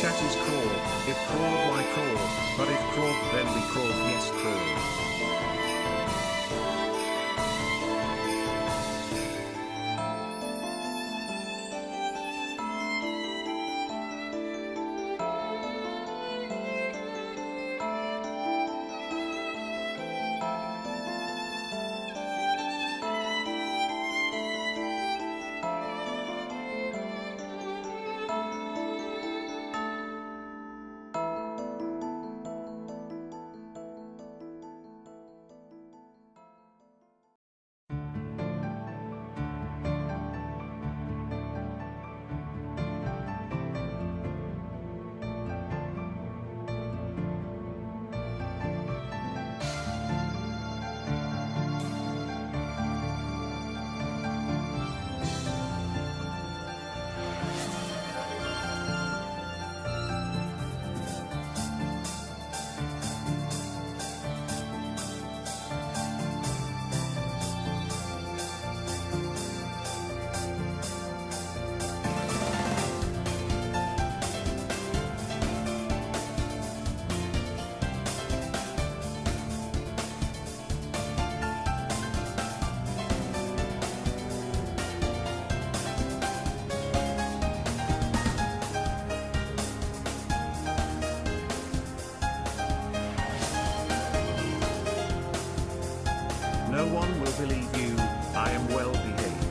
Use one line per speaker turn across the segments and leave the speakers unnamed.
chat is crawled, if crawled why crawled, but if crawled then we crawled yes crawled. No one will believe you, I am well behaved.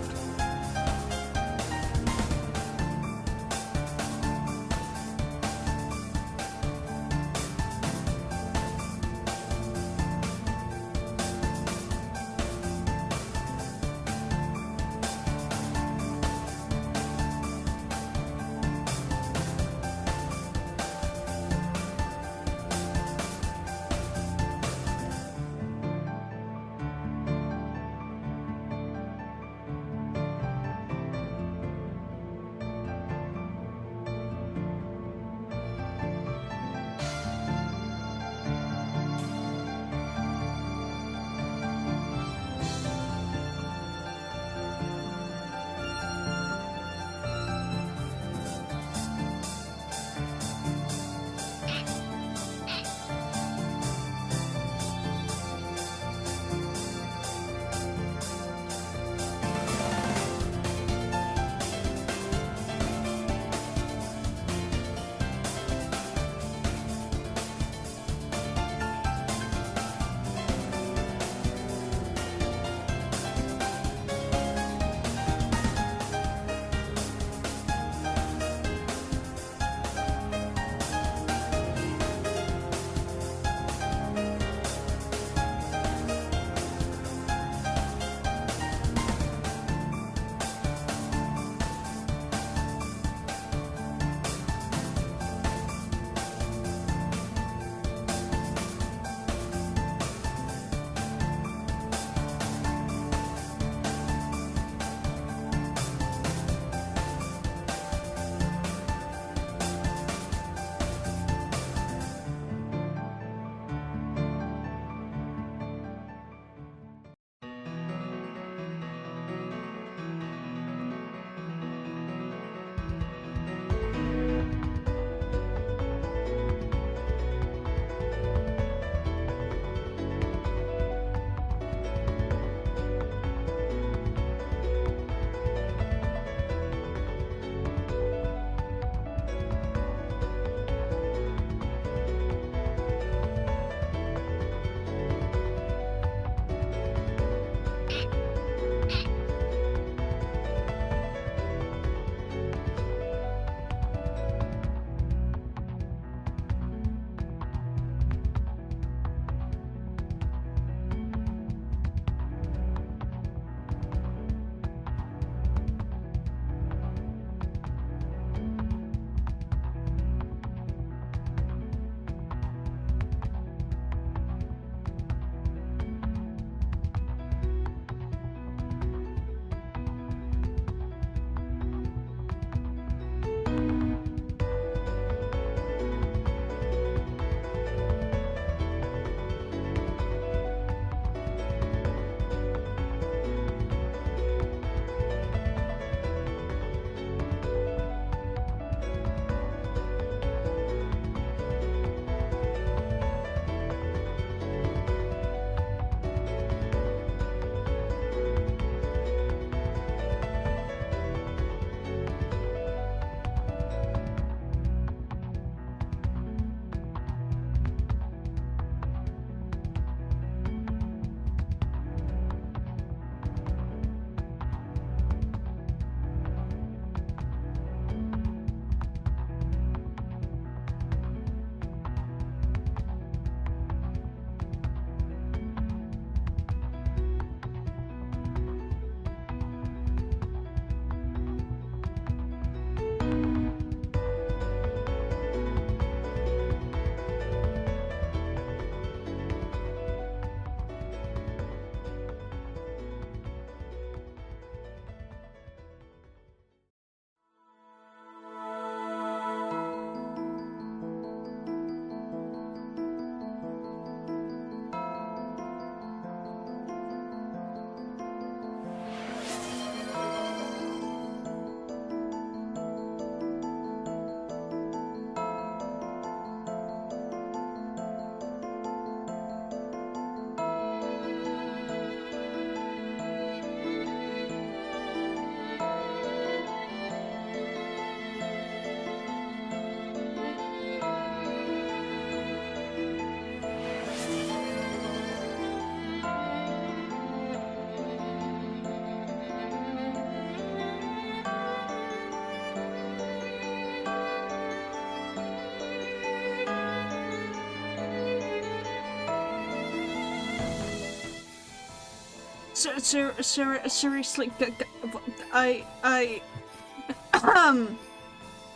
seriously,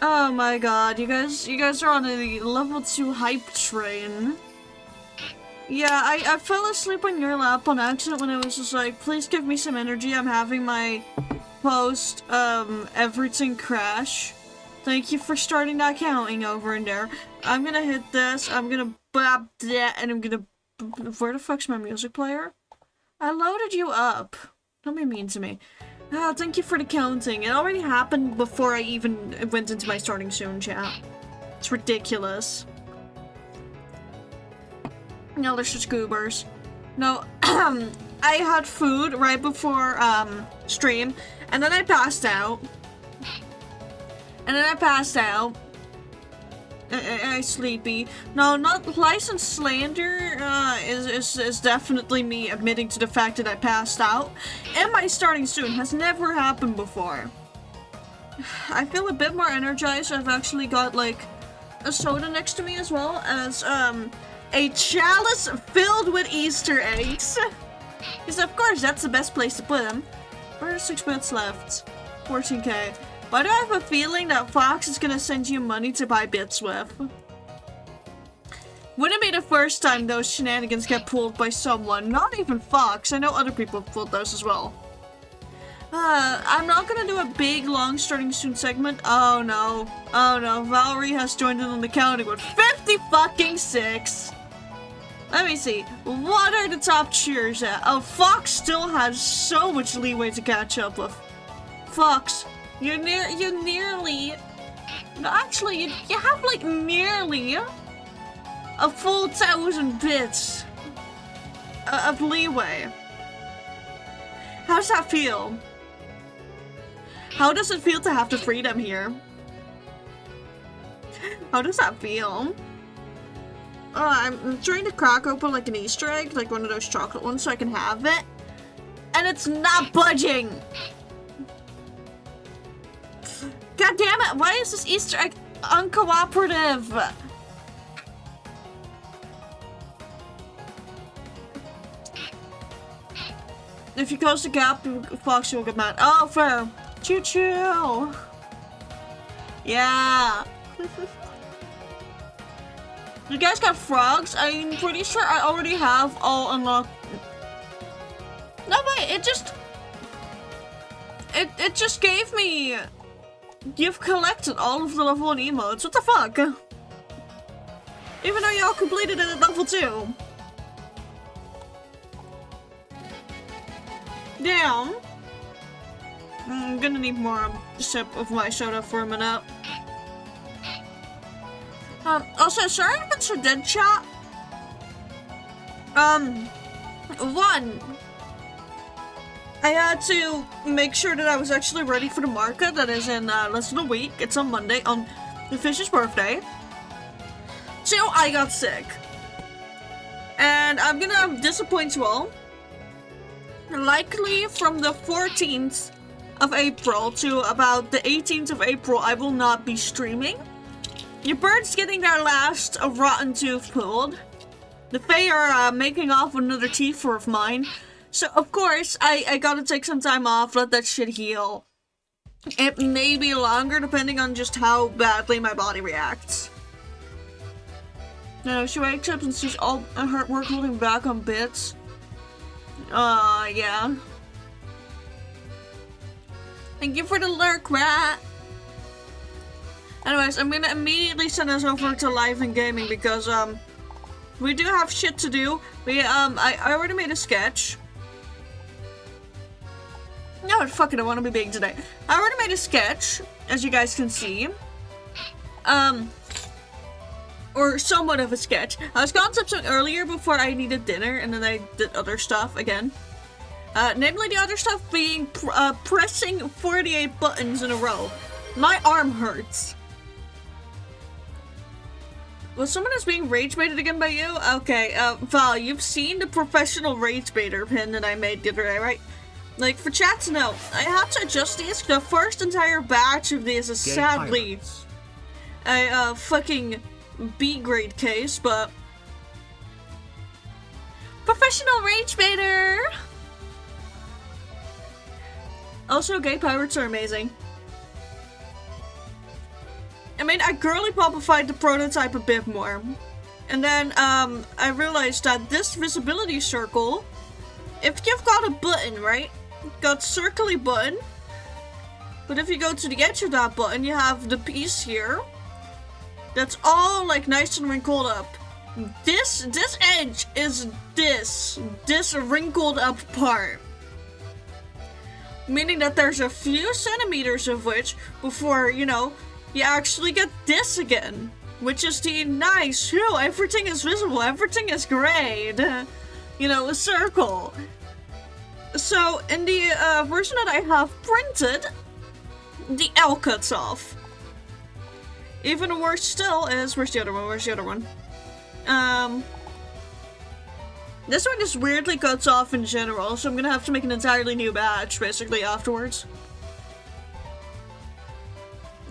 oh my god, you guys are on a level 2 hype train. Yeah, I fell asleep on your lap on accident when I was just like, please give me some energy, I'm having my post, everything crash. Thank you for starting that counting over in there. I'm gonna hit this, I'm gonna bop that, and I'm gonna... Where the fuck's my music player? I loaded you up. Don't be mean to me. Ah, thank you for the counting. It already happened before I even went into my starting soon chat. It's ridiculous. No, they're just goobers. No, I had food right before, stream, and then I passed out. I sleepy. No, not license slander, is definitely me admitting to the fact that I passed out. And my starting soon has never happened before. I feel a bit more energized. I've actually got, like, a soda next to me as well as, a chalice filled with Easter eggs. Because of course, that's the best place to put them. Where are 6 minutes left? 14k. Why do I have a feeling that Fox is gonna send you money to buy bits with? Wouldn't be the first time those shenanigans get pulled by someone. Not even Fox. I know other people have pulled those as well. I'm not gonna do a big, long starting soon segment. Oh no. Oh no. Valerie has joined in on the counting with 50 fucking 6. Let me see. What are the top cheers at? Oh, Fox still has so much leeway to catch up with. Fox. You nearly... No, actually, you have, like, nearly a full 1,000 bits of leeway. How does that feel? How does it feel to have the freedom here? How does that feel? I'm trying to crack open, like, an Easter egg, like one of those chocolate ones, so I can have it. And it's not budging! God damn it, why is this Easter egg uncooperative? If you close the gap, Foxy will get mad. Oh, fair. Choo choo. Yeah. You guys got frogs? I'm pretty sure I already have all unlocked. No, but it just gave me... You've collected all of the level 1 emotes. What the fuck? Even though y'all completed it at level 2. Damn. I'm gonna need more sip of my soda for a minute. Also, sorry if it's a dead chat. One, I had to make sure that I was actually ready for the market that is in less than a week. It's on Monday, on the fish's birthday. 2, I got sick. And I'm gonna disappoint you all. Likely from the 14th of April to about the 18th of April, I will not be streaming. Your bird's getting their last rotten tooth pulled. The Fae are making off with another teether of mine. So, of course, I gotta take some time off, let that shit heal. It may be longer depending on just how badly my body reacts. No, she wakes up and sees all her work holding back on bits. Yeah. Thank you for the lurk, rat! Anyways, I'm gonna immediately send us over to live and gaming because, we do have shit to do. I already made a sketch. No, fuck it, I want to be big today. I already made a sketch, as you guys can see. Or somewhat of a sketch. I was concepting earlier before I needed dinner, and then I did other stuff again. Namely the other stuff being pressing 48 buttons in a row. My arm hurts. Well, someone is being rage baited again by you? Okay, Val, you've seen the professional rage baiter pin that I made the other day, right? Like, for chat to know, I had to adjust these. The first entire batch of these is sadly a fucking B-grade case, but... Professional rage baiter! Also, gay pirates are amazing. I mean, I girly popified the prototype a bit more. And then, I realized that this visibility circle, if you've got a button, right? Got circly button. But if you go to the edge of that button, you have the piece here. That's all, like, nice and wrinkled up. This edge is this wrinkled up part. Meaning that there's a few centimeters of which before, you know, you actually get this again. Which is the nice, everything is visible, everything is great. You know, a circle. So, in the version that I have printed, the L cuts off. Even worse still is, where's the other one? This one just weirdly cuts off in general, so I'm gonna have to make an entirely new batch, basically, afterwards.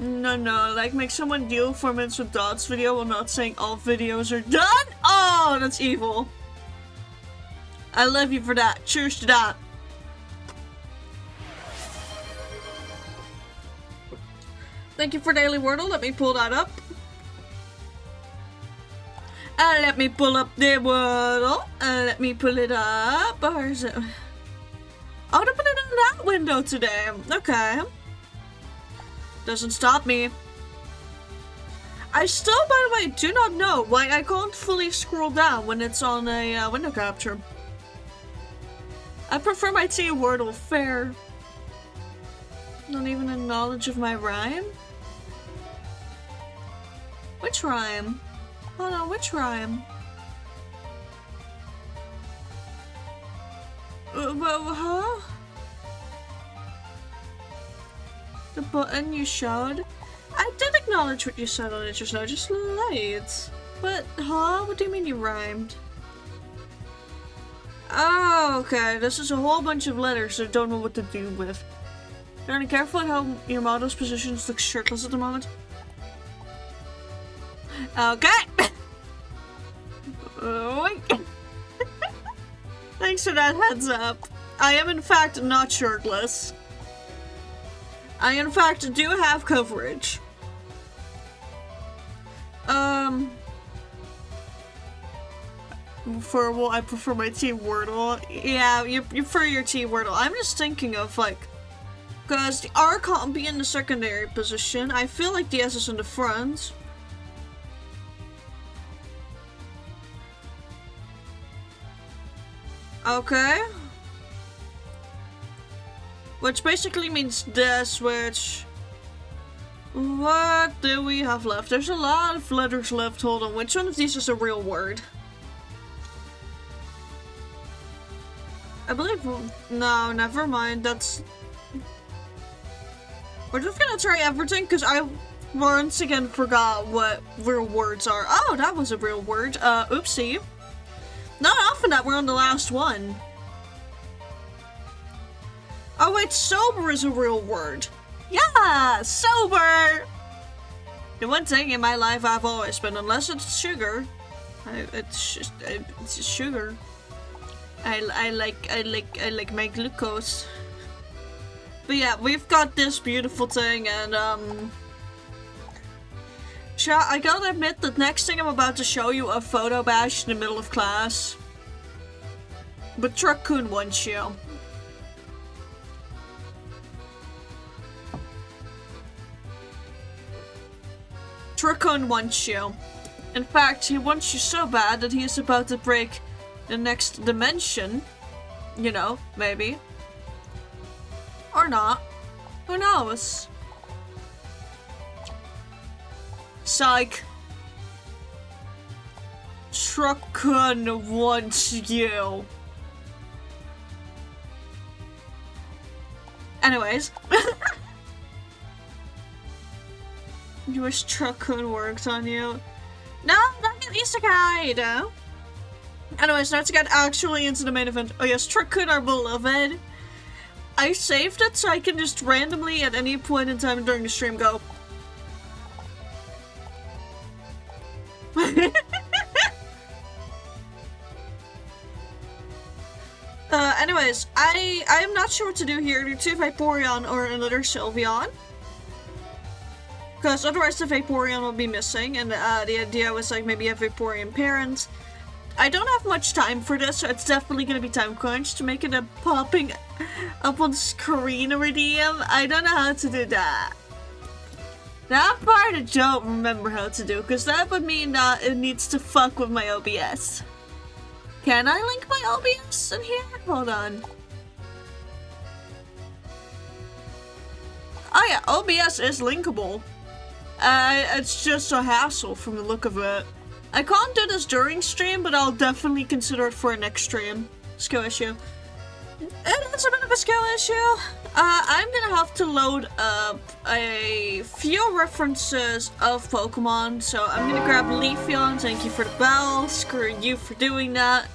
No, like, make someone deal 4 minutes with dots video while not saying all videos are done? Oh, that's evil. I love you for that. Cheers to that. Thank you for Daily Wordle. Let me pull that up. Let me pull up the Wordle. Let me pull it up. Where is it? I want to put it in that window today. Okay. Doesn't stop me. I still, by the way, do not know why I can't fully scroll down when it's on a window capture. I prefer my T Wordle fair. Not even a knowledge of my rhyme? Which rhyme? Hold on, which rhyme? Huh? The button you showed? I did acknowledge what you said on it just now, just late. But, huh? What do you mean you rhymed? Oh, okay. This is a whole bunch of letters I don't know what to do with. Darn, careful at how your model's positions look shirtless at the moment. Okay! Thanks for that heads up. I am in fact not shirtless. I in fact do have coverage. For what I prefer my T Wordle. Yeah, you prefer your T Wordle. I'm just thinking of like, because the R can't be in the secondary position. I feel like the S is in the front. Okay. Which basically means this, which... What do we have left? There's a lot of letters left. Hold on, which one of these is a real word? I believe... No, never mind, that's... We're just gonna try everything, because I once again forgot what real words are. Oh, that was a real word. Oopsie. Not often that we're on the last one. Oh wait, sober is a real word. Yeah, sober! The one thing in my life I've always been, unless it's sugar, it's sugar. I like my glucose. But yeah, we've got this beautiful thing, and I gotta admit that next thing I'm about to show you a photo bash in the middle of class. But Truck-kun wants you. Truck-kun wants you. In fact, he wants you so bad that he's about to break the next dimension. You know, maybe. Or not. Who knows? Psych. Truck-kun wants you. Anyways. You wish Truck-kun worked on you. No, not get isekai. Anyways, now to get actually into the main event. Oh yes, Truck-kun are beloved. I saved it so I can just randomly at any point in time during the stream go. Anyways, I am not sure what to do here. Either Vaporeon or another Sylveon. Because otherwise the Vaporeon will be missing, and the idea was like maybe a Vaporeon parent. I don't have much time for this, so it's definitely gonna be time crunch to make it a popping up on screen redeem. I don't know how to do that. That part I don't remember how to do, because that would mean that it needs to fuck with my OBS. Can I link my OBS in here? Hold on. Oh yeah, OBS is linkable. It's just a hassle from the look of it. I can't do this during stream, but I'll definitely consider it for a next stream. Skill issue. It's a bit of a skill issue. I'm gonna have to load up a few references of Pokemon, so I'm gonna grab Leafeon. Thank you for the bell. Screw you for doing that.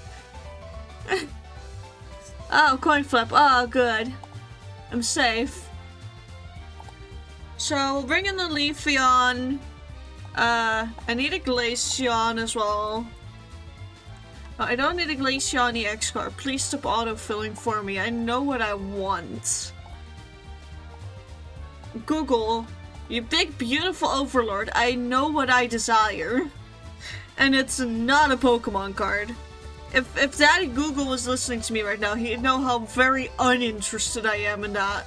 Oh, coin flip. Oh, good. I'm safe. So, we'll bring in the Leafeon. I need a Glaceon as well. Oh, I don't need a Glaceon EX card. Please stop autofilling for me. I know what I want. Google, you big beautiful overlord. I know what I desire. And it's not a Pokemon card. If Daddy Google was listening to me right now, he'd know how very uninterested I am in that.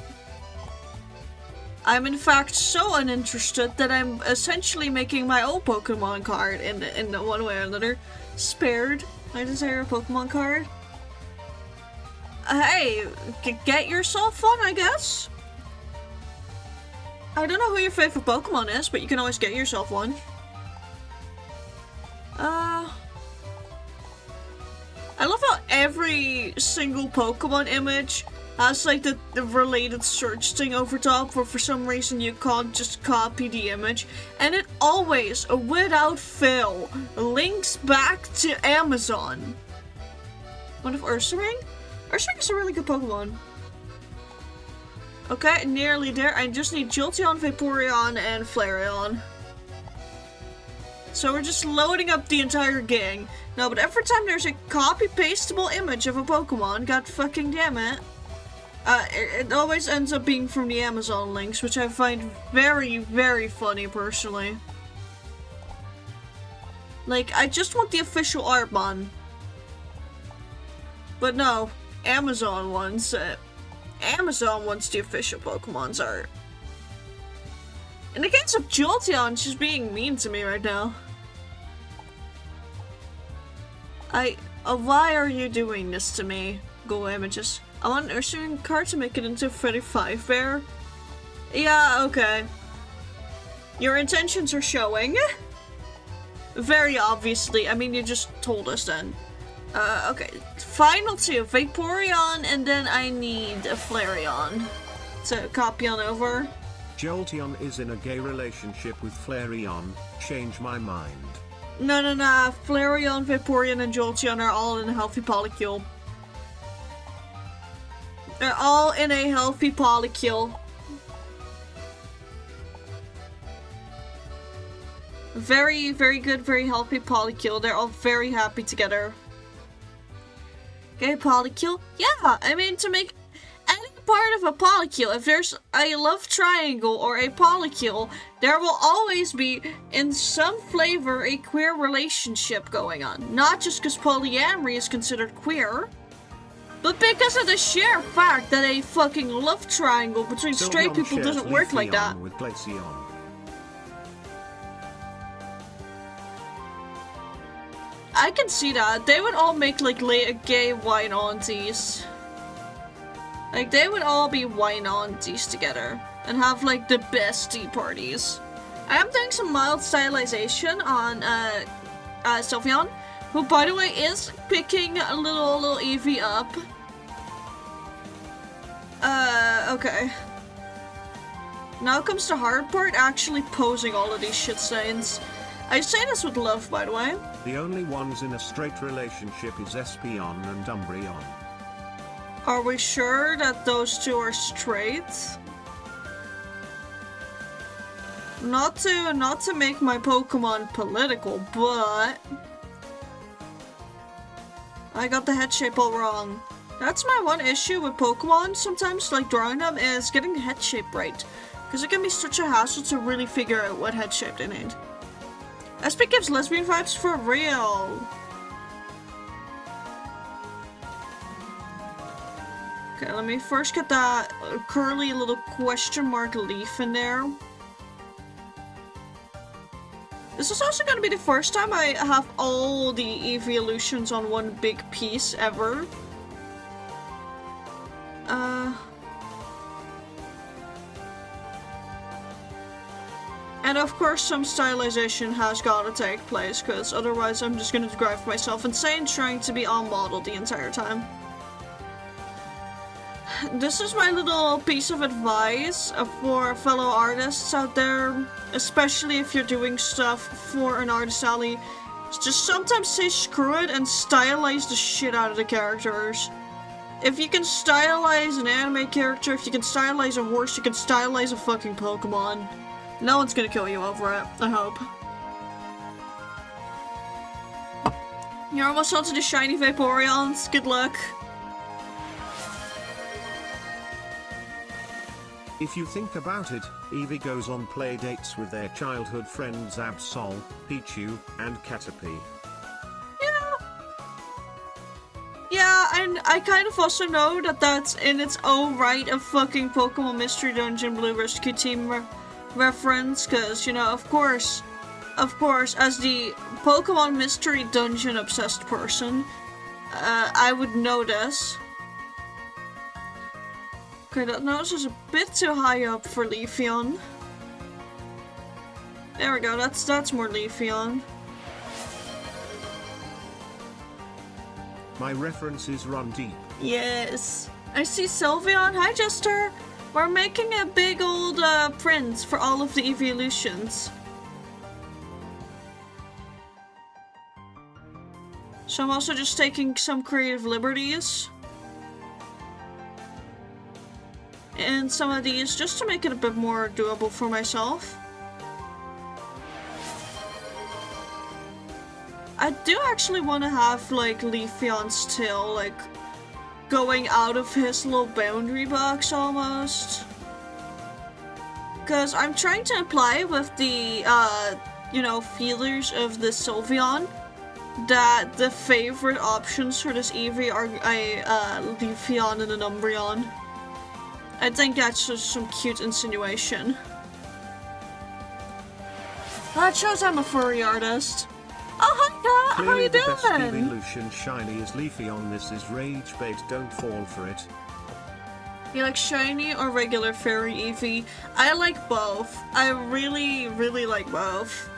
I'm in fact so uninterested that I'm essentially making my own Pokemon card in one way or another. Spared. I desire a Pokemon card. Hey, get yourself one, I guess. I don't know who your favorite Pokemon is, but you can always get yourself one. I love how every single Pokemon image has like the related search thing over top, where for some reason you can't just copy the image, and it always, without fail, links back to Amazon. What if Ursaring? Ursaring is a really good Pokemon. Okay, nearly there. I just need Jolteon, Vaporeon, and Flareon. So we're just loading up the entire gang. No, but every time there's a copy-pastable image of a Pokemon, god fucking damn it, it always ends up being from the Amazon links, which I find very, very funny, personally. Like, I just want the official Arbonne. But no, Amazon wants it. Amazon wants the official Pokemon's art. In the case of Jolteon, she's being mean to me right now. Why are you doing this to me? Google Images. I want an Ursaring card to make it into Freddy 5 Bear. Yeah, okay. Your intentions are showing. Very obviously. I mean, you just told us then. Okay. Final two. Vaporeon, and then I need a Flareon to copy on over.
Jolteon is in a gay relationship with Flareon. Change my mind.
No. Flareon, Vaporeon, and Jolteon are all in a healthy polycule. They're all in a healthy polycule. Very, very good, very healthy polycule. They're all very happy together. Okay, polycule. Yeah, I mean, to make any part of a polycule, if there's a love triangle or a polycule, there will always be, in some flavor, a queer relationship going on. Not just because polyamory is considered queer, but because of the sheer fact that a fucking love triangle between straight people doesn't work like that.
With Glaceon.
I can see that. They would all make like gay wine aunties. Like, they would all be wine aunties together and have like the best tea parties. I am doing some mild stylization on Sylveon, who by the way is picking a little Eevee up. Okay. Now comes the hard part, actually posing all of these shit stains. I say this with love, by the way.
The only ones in a straight relationship is Espeon and Umbreon.
Are we sure that those two are straight? Not to make my Pokemon political, but I got the head shape all wrong. That's my one issue with Pokemon sometimes, like drawing them, is getting the head shape right. Because it can be such a hassle to really figure out what head shape they need. SP gives lesbian vibes for real. Okay, let me first get that curly little question mark leaf in there. This is also going to be the first time I have all the evolutions on one big piece ever. And of course some stylization has gotta take place, because otherwise I'm just gonna drive myself insane trying to be on model the entire time. This is my little piece of advice for fellow artists out there, especially if you're doing stuff for an artist alley. Just sometimes say screw it and stylize the shit out of the characters. If you can stylize an anime character, if you can stylize a horse, you can stylize a fucking Pokemon. No one's gonna kill you over it, I hope. You're almost onto the shiny Vaporeons, good luck.
If you think about it, Eevee goes on play dates with their childhood friends Absol, Pichu, and Caterpie.
Yeah, and I kind of also know that that's in its own right a fucking Pokemon Mystery Dungeon Blue Rescue Team reference, because, you know, of course, as the Pokemon Mystery Dungeon obsessed person, I would know this. Okay, that nose is a bit too high up for Leafeon. There we go, that's more Leafeon.
My references run deep.
Yes. I see Sylveon. Hi, Jester. We're making a big old print for all of the evolutions. So I'm also just taking some creative liberties in some of these just to make it a bit more doable for myself. I do actually want to have, like, Leafeon's tail, like, going out of his little boundary box, almost. Because I'm trying to imply with the, you know, feelers of the Sylveon that the favorite options for this Eevee are Leafeon and an Umbreon. I think that's just some cute insinuation. That shows I'm a furry artist. Oh, hi, how are you
the best
doing?
evolution shiny is Leafeon. This is rage bait, don't fall for it.
You like shiny or regular fairy Eevee? I like both. I really, really like both.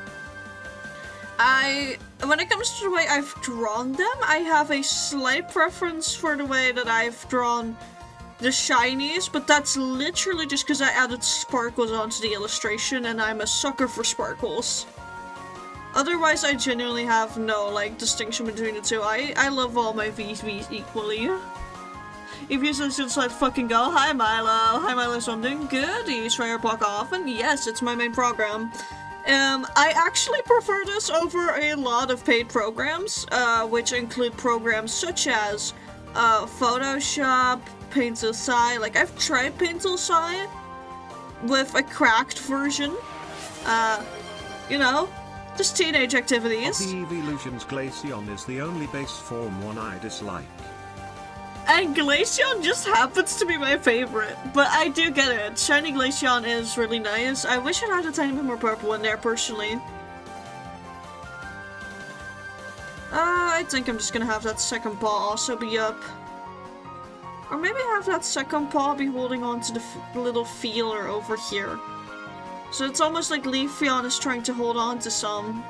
When it comes to the way I've drawn them, I have a slight preference for the way that I've drawn the shinies, but that's literally just because I added sparkles onto the illustration and I'm a sucker for sparkles. Otherwise, I genuinely have no, like, distinction between the two. I love all my VVs equally. If you just let's fucking go. Hi, Milo. Hi, Milo. So I'm doing good. Do you try your block often? Yes, it's my main program. I actually prefer this over a lot of paid programs, which include programs such as Photoshop, Paintel-Sai. Like, I've tried Paintel-Sai with a cracked version. You know, just teenage activities.
Of the evolutions, Glaceon is the only base form one I dislike.
And Glaceon just happens to be my favorite, but I do get it. Shiny Glaceon is really nice. I wish it had a tiny bit more purple in there, personally. I think I'm just gonna have that second paw also be up. Or maybe have that second paw be holding on to the little feeler over here. So it's almost like Leafeon is trying to hold on to some.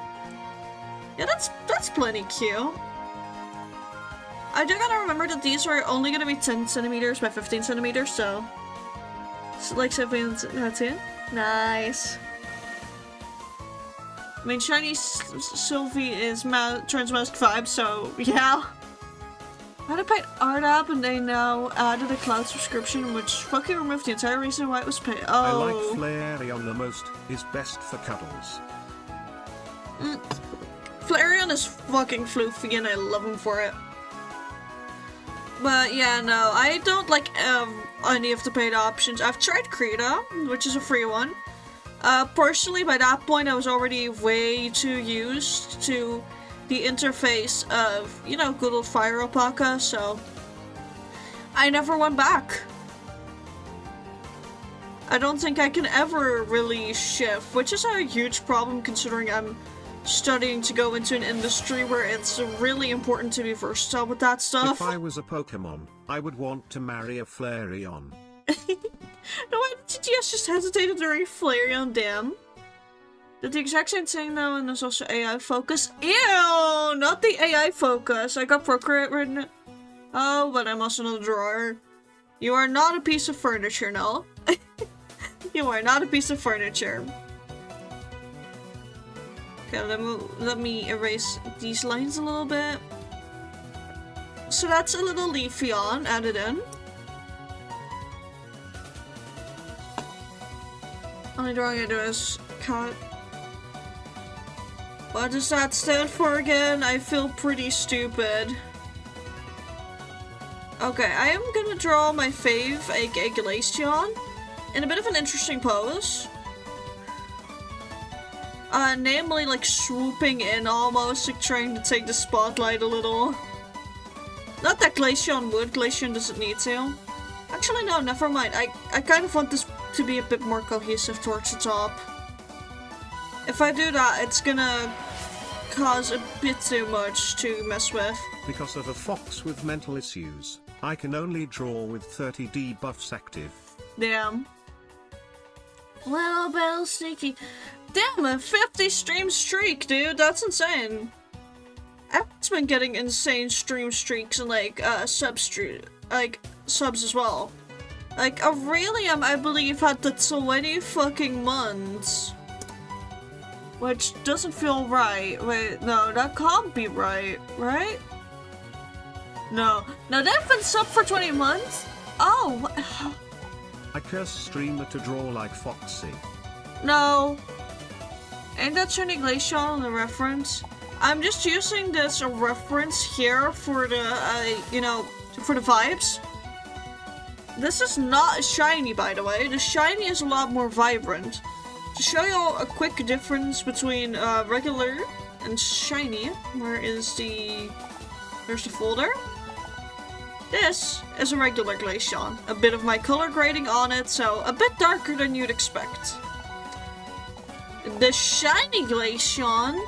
Yeah, that's plenty cute. I do gotta remember that these are only gonna be 10 centimeters by 15 centimeters, so like 7, that's it. Nice. I mean, shiny Sylvie is Transmask 5, so yeah. I had to pay art up and they now added a cloud subscription which fucking removed the entire reason why it was paid. Oh.
I like Flareon the most, is best for cuddles.
Flareon is fucking floofy and I love him for it. But yeah, no, I don't like any of the paid options. I've tried Krita, which is a free one. Personally, by that point, I was already way too used to the interface of, you know, good old Fire Alpaca, so I never went back. I don't think I can ever really shift, which is a huge problem considering I'm studying to go into an industry where it's really important to be versatile with that stuff.
If I was a Pokemon, I would want to marry a Flareon.
No, why did you just hesitate during Flareon, damn? Did the exact same thing though, and there's also AI focus. Ew! Not the AI focus. I got Procreate written. Oh, but I'm also in the drawer. You are not a piece of furniture, no. You are not a piece of furniture. Okay, let me erase these lines a little bit. So that's a little Leafeon added in. Only drawing I do is cut. What does that stand for again? I feel pretty stupid. Okay, I am gonna draw my fave, aka Glaceon, in a bit of an interesting pose. Namely, like, swooping in almost, like, trying to take the spotlight a little. Not that Glaceon would, Glaceon doesn't need to. Actually, no, never mind. I kind of want this to be a bit more cohesive towards the top. If I do that, it's gonna cause a bit too much to mess with.
Because of a fox with mental issues, I can only draw with 30 debuffs active.
Damn. Little bit sneaky. Damn, a 50 stream streak, dude. That's insane. Everyone's been getting insane stream streaks and like subs as well. Like Aurelium, I believe, had the 20 fucking months. Which doesn't feel right. Wait, no, that can't be right, right? No. No, they've been sub for 20 months? Oh, what?
I curse streamer to draw like Foxy.
No. Ain't that Shiny Glaceon in the reference? I'm just using this reference here for the, you know, for the vibes. This is not shiny, by the way. The shiny is a lot more vibrant. To show you a quick difference between regular and shiny, where is the... There's the folder. This is a regular Glaceon. A bit of my color grading on it, so a bit darker than you'd expect. The shiny Glaceon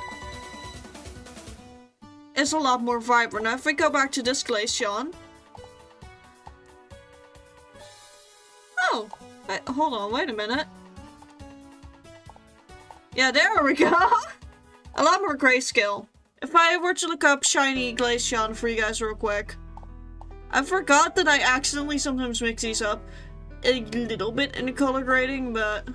is a lot more vibrant. Now if we go back to this Glaceon... Oh! Hold on, wait a minute. Yeah, there we go! A lot more grayscale. If I were to look up shiny Glaceon for you guys real quick. I forgot that I accidentally sometimes mix these up a little bit in the color grading, but...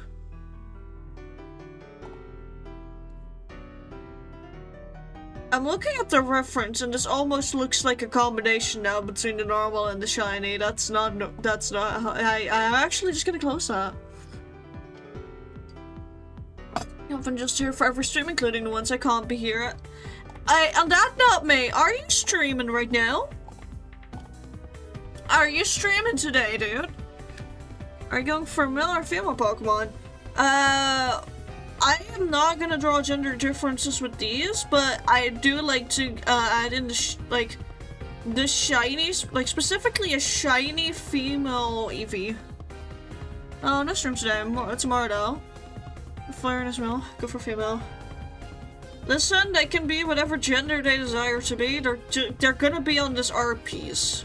I'm looking at the reference and this almost looks like a combination now between the normal and the shiny. That's not, I'm actually just gonna close that. I'm just here for every stream, including the ones I can't be here. On that note, mate, are you streaming right now? Are you streaming today, dude? Are you going for male or female Pokemon? I am not gonna draw gender differences with these, but I do like to add in the shinies, like specifically a shiny female Eevee. Oh, no stream today. Tomorrow though. Flareon as well. Go for female. Listen, they can be whatever gender they desire to be. They're gonna be on this art piece.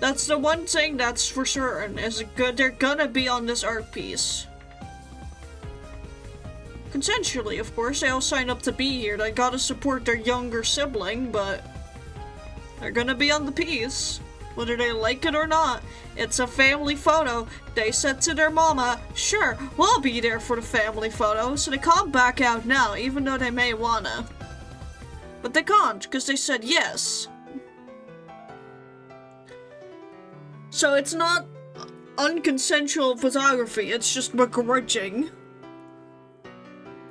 That's the one thing that's for certain, is they're gonna be on this art piece. Consensually, of course, they all sign up to be here. They gotta support their younger sibling, but they're gonna be on the piece. Whether they like it or not. It's a family photo. They said to their mama, sure, we'll be there for the family photo, so they can't back out now, even though they may wanna. But they can't, because they said yes. So it's not unconsensual photography, it's just begrudging.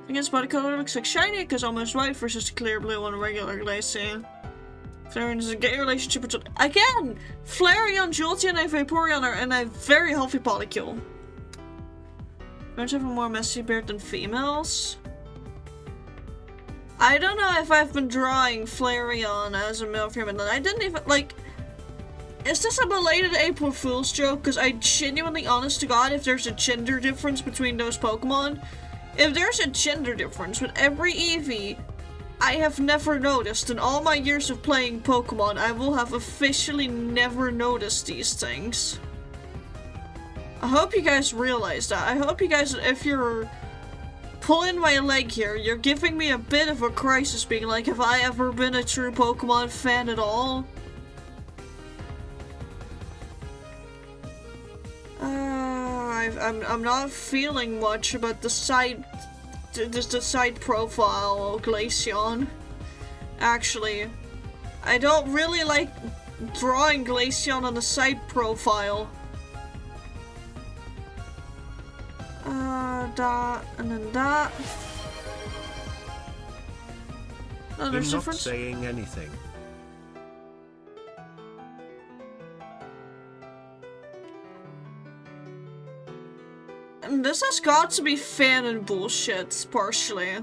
Against body color looks like shiny because almost white versus clear blue on a regular Glaceon. Flareon is a gay relationship with again! Flareon, Jolteon, and Vaporeon are in a very healthy polycule. Males have a more messy beard than females. I don't know if I've been drawing Flareon as a male human, and I didn't even, like... Is this a belated April Fool's joke? Because I genuinely, honest to God, if there's a gender difference between those Pokemon, if there's a gender difference with every Eevee, I have never noticed. In all my years of playing Pokemon, I will have officially never noticed these things. I hope you guys realize that. I hope you guys, if you're pulling my leg here, you're giving me a bit of a crisis, being like, have I ever been a true Pokemon fan at all? I'm not feeling much about the side profile of Glaceon. Actually, I don't really like drawing Glaceon on the side profile. That, and then that. Oh, there's
I'm not
difference.
saying anything.
And this has got to be fan and bullshit, partially.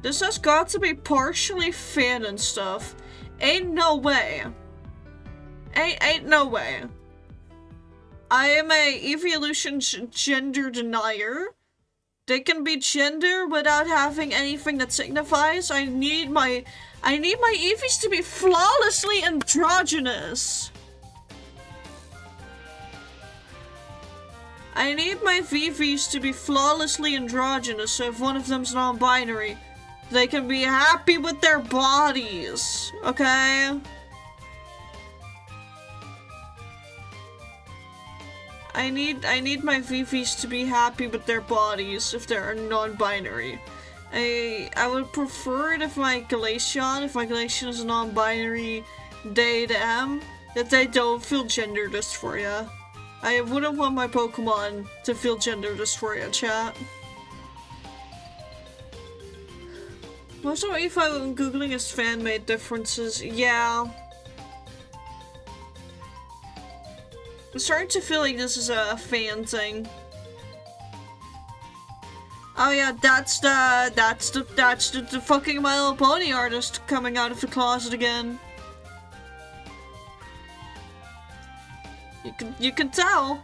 This has got to be partially fan and stuff. Ain't no way. Ain't no way. I am a evolution gender denier. They can be gender without having anything that signifies. I need my Eevees to be flawlessly androgynous. I need my VVs to be flawlessly androgynous, so if one of them's non-binary, they can be happy with their bodies, okay? I need my VVs to be happy with their bodies if they're non-binary. I would prefer it if my Glaceon is a non-binary they, them, that they don't feel gender dysphoria. I wouldn't want my Pokemon to feel gender dysphoria, chat. Most of if I'm googling is fan-made differences, yeah. I'm starting to feel like this is a fan thing. Oh yeah, that's the fucking My Little Pony artist coming out of the closet again. You can tell.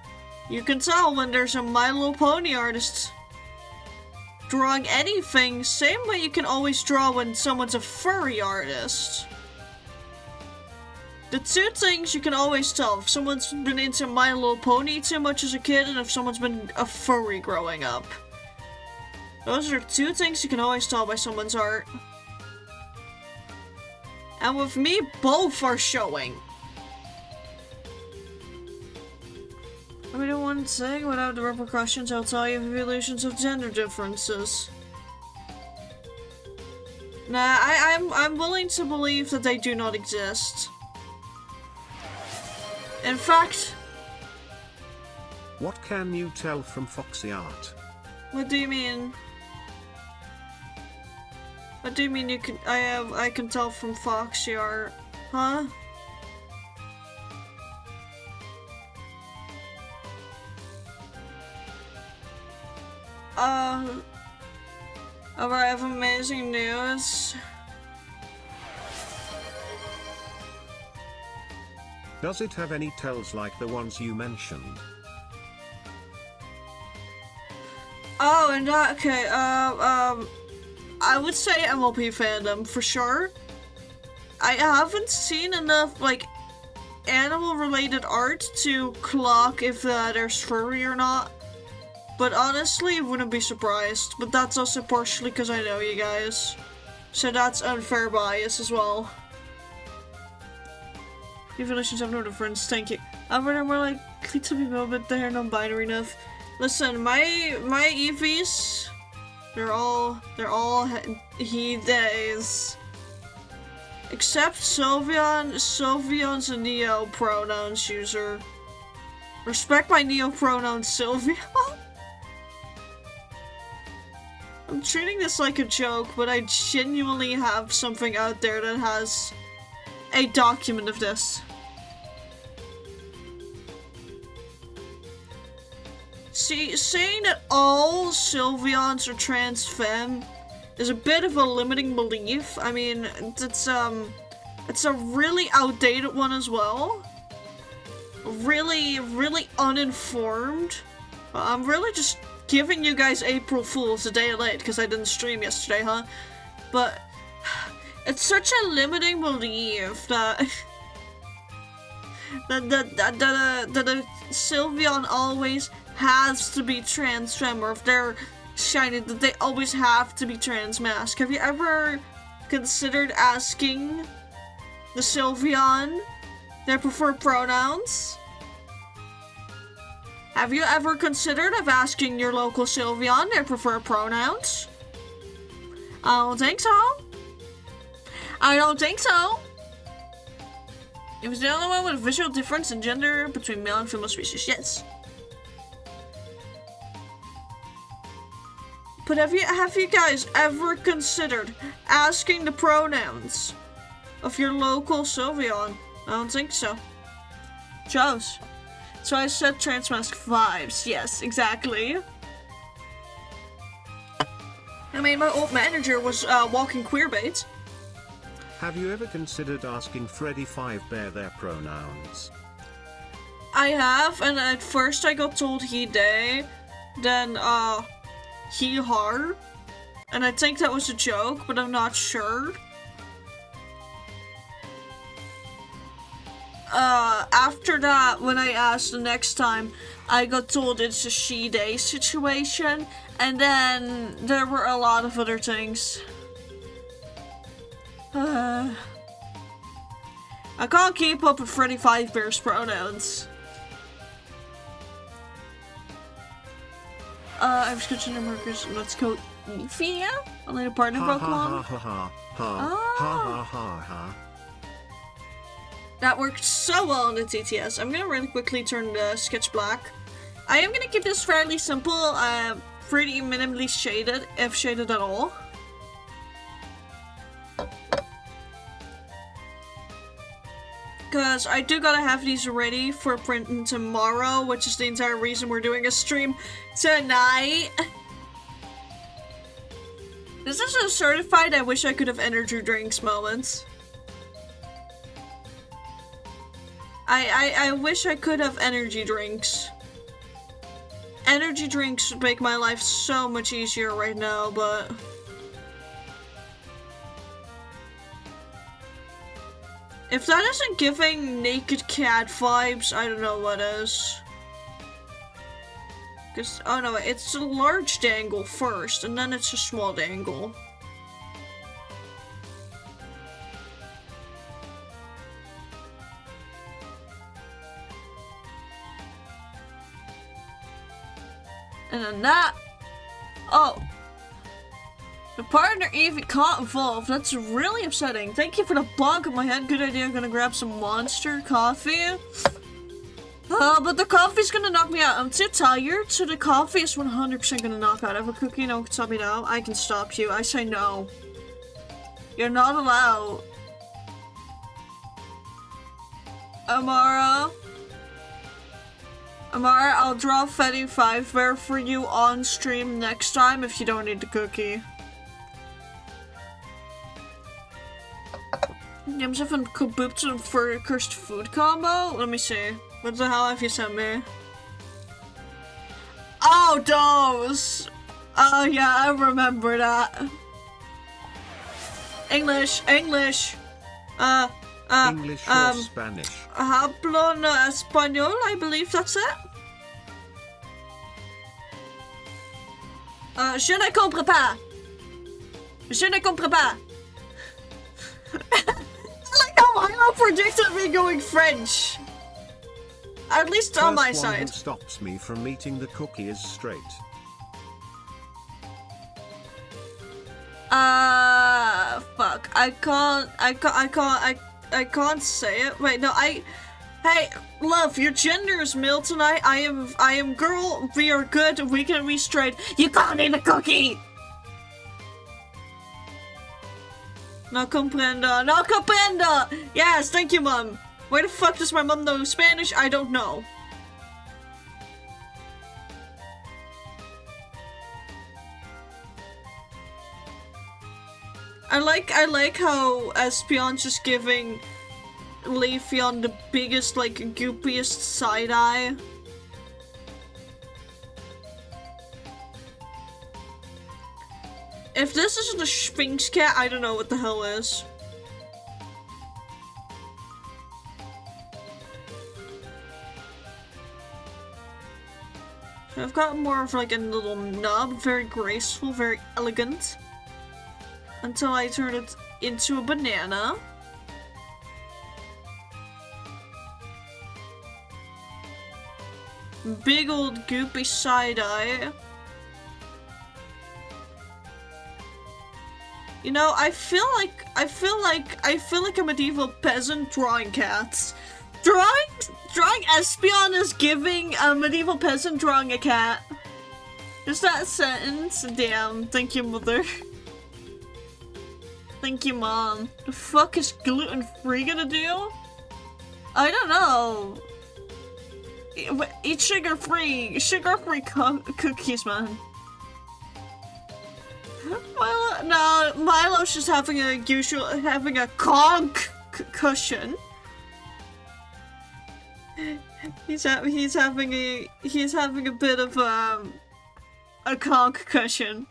You can tell when there's a My Little Pony artist drawing anything, same way you can always draw when someone's a furry artist. The two things you can always tell, if someone's been into My Little Pony too much as a kid and if someone's been a furry growing up. Those are two things you can always tell by someone's art. And with me, both are showing. Let me do one thing without the repercussions. I'll tell you evolutions of gender differences. Nah, I'm willing to believe that they do not exist. In fact...
What can you tell from Foxy art?
What do you mean? What do you mean you can- I can tell from Foxy art? Huh? Oh, I have amazing news.
Does it have any tells like the ones you mentioned?
Oh, and okay, I would say MLP fandom, for sure. I haven't seen enough, like, animal-related art to clock if there's furry or not. But honestly, I wouldn't be surprised. But that's also partially because I know you guys. So that's unfair bias as well. Evolutions have no difference, thank you. I'm more likely to be but they're non-binary enough. Listen, my Eevees, they're all he days. Except Sylveon's a Neo pronouns user. Respect my Neo pronouns, Sylveon. I'm treating this like a joke, but I genuinely have something out there that has a document of this. See, saying that all Sylveons are trans femme is a bit of a limiting belief. I mean, it's a really outdated one as well. Really, really uninformed. I'm really just giving you guys April Fool's a day late because I didn't stream yesterday, huh? But it's such a limiting belief that that a Sylveon always has to be trans femme, or if they're shiny, that they always have to be trans mask. Have you ever considered asking the Sylveon their preferred pronouns? Have you ever considered of asking your local Sylveon their preferred pronouns? I don't think so. I don't think so. It was the only one with a visual difference in gender between male and female species. Yes. But have you guys ever considered asking the pronouns of your local Sylveon? I don't think so. Chose. So I said trans mask vibes. Yes, exactly. I mean, my old manager was walking queerbait.
Have you ever considered asking Freddy Fazbear their pronouns?
I have, and at first I got told he, they, then he, her, and I think that was a joke, but I'm not sure. After that, when I asked the next time, I got told it's a she, they situation, and then there were a lot of other things. I can't keep up with Freddy Fazbear's pronouns. I was considering workers. Let's go Ephia? Only the partner broke along. That worked so well in the TTS. I'm gonna really quickly turn the sketch black. I am gonna keep this fairly simple, pretty minimally shaded, if shaded at all. Because I do gotta have these ready for printing tomorrow, which is the entire reason we're doing a stream tonight. This is a certified I wish I could have energy drinks moments. I wish I could have energy drinks. Energy drinks would make my life so much easier right now, but... if that isn't giving Naked Cat vibes, I don't know what is. Cause, oh no, it's a large dangle first, and then it's a small dangle. And then that... oh. The partner Eevee can't evolve. That's really upsetting. Thank you for the bonk on my head. Good idea. I'm gonna grab some monster coffee. But the coffee's gonna knock me out. I'm too tired, so the coffee is 100% gonna knock out. Have a cookie? No one can stop me now. I can stop you. I say no. You're not allowed. Amara, I'll draw Freddy Fazbear for you on stream next time if you don't need the cookie. James have a kabooped for a cursed food combo? Let me see. What the hell have you sent me? Oh, those! Oh yeah, I remember that. English.
English or Spanish?
Hablo español, I believe that's it. Je ne comprends pas. Je ne comprends pas. Like how Milo predicted me going French. At least on my side.
Who stops me from eating the cookie is straight.
Fuck. I can't say it. Wait, no, hey, love, your gender is male tonight. I am girl. We are good. We can be straight. You can't eat a cookie. No comprendo. No comprendo! Yes, thank you, Mom. Where the fuck does my mom know Spanish? I don't know. I like how Espeon's just giving Leafeon the biggest, like, goopiest side eye. If this isn't a Sphinx cat, I don't know what the hell is. So I've got more of like a little nub, very graceful, very elegant. Until I turn it into a banana. Big old goopy side eye. You know, I feel like a medieval peasant drawing cats. Drawing Espeon is giving a medieval peasant drawing a cat. Is that a sentence? Damn, thank you, mother. Thank you, Mom. The fuck is gluten-free gonna do? I don't know. Eat sugar-free cookies, man. Milo's just having a conch cushion. He's having a bit of a conch cushion.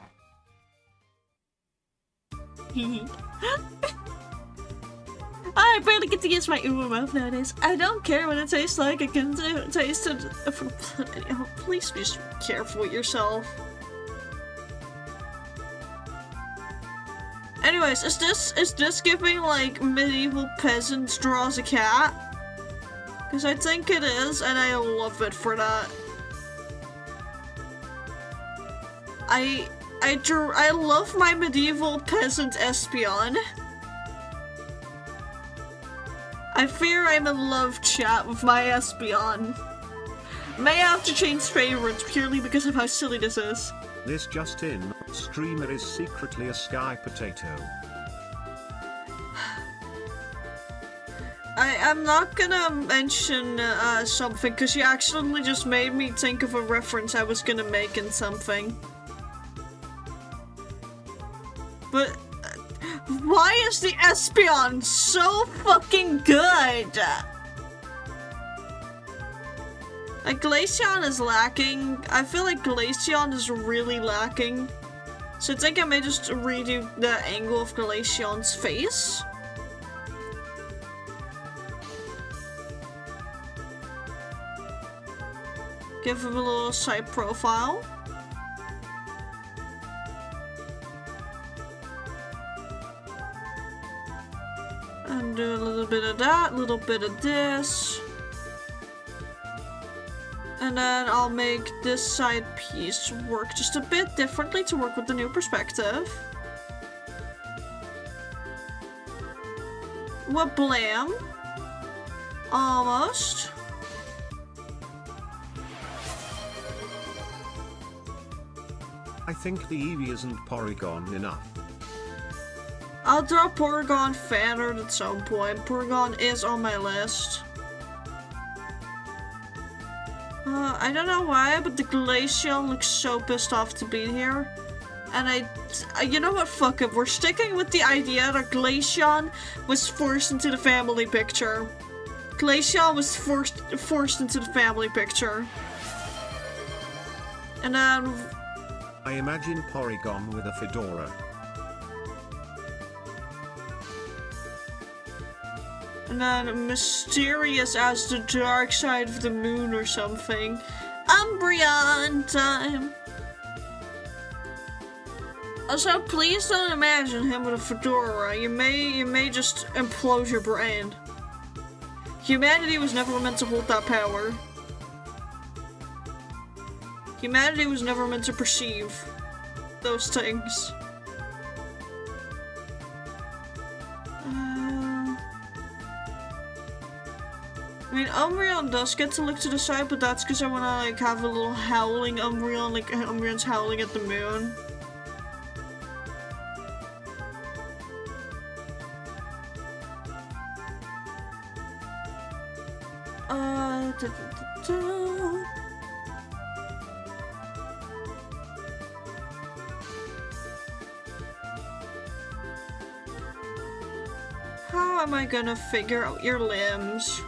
I barely get to use my Uber mouth nowadays. I don't care what it tastes like. I can taste it from plenty. Oh, please be careful with yourself. Anyways, is this giving like medieval peasants draws a cat? Because I think it is, and I love it for that. I love my medieval peasant Espeon. I fear I'm in love, chat, with my Espeon. May have to change favorites purely because of how silly this is.
This just in, streamer is secretly a sky potato.
I'm not gonna mention something because you accidentally just made me think of a reference I was gonna make in something. But why is the Espeon so fucking good? Like, Glaceon is lacking. I feel like Glaceon is really lacking. So I think I may just redo the angle of Glaceon's face. Give him a little side profile. And do a little bit of that, a little bit of this. And then I'll make this side piece work just a bit differently to work with the new perspective. What blam? Almost.
I think the Eevee isn't Porygon enough.
I'll draw Porygon fan art at some point. Porygon is on my list. I don't know why, but the Glaceon looks so pissed off to be here. And you know what, fuck it. We're sticking with the idea that Glaceon was forced into the family picture. Glaceon was forced into the family picture. And then...
I imagine Porygon with a fedora.
And then mysterious as the dark side of the moon or something. Umbreon time! Also, please don't imagine him with a fedora. You may just implode your brain. Humanity was never meant to hold that power. Humanity was never meant to perceive those things. I mean, Umbreon does get to look to the side, but that's because I want to like have a little howling Umbreon, like Umbreon's howling at the moon. How am I gonna figure out your limbs?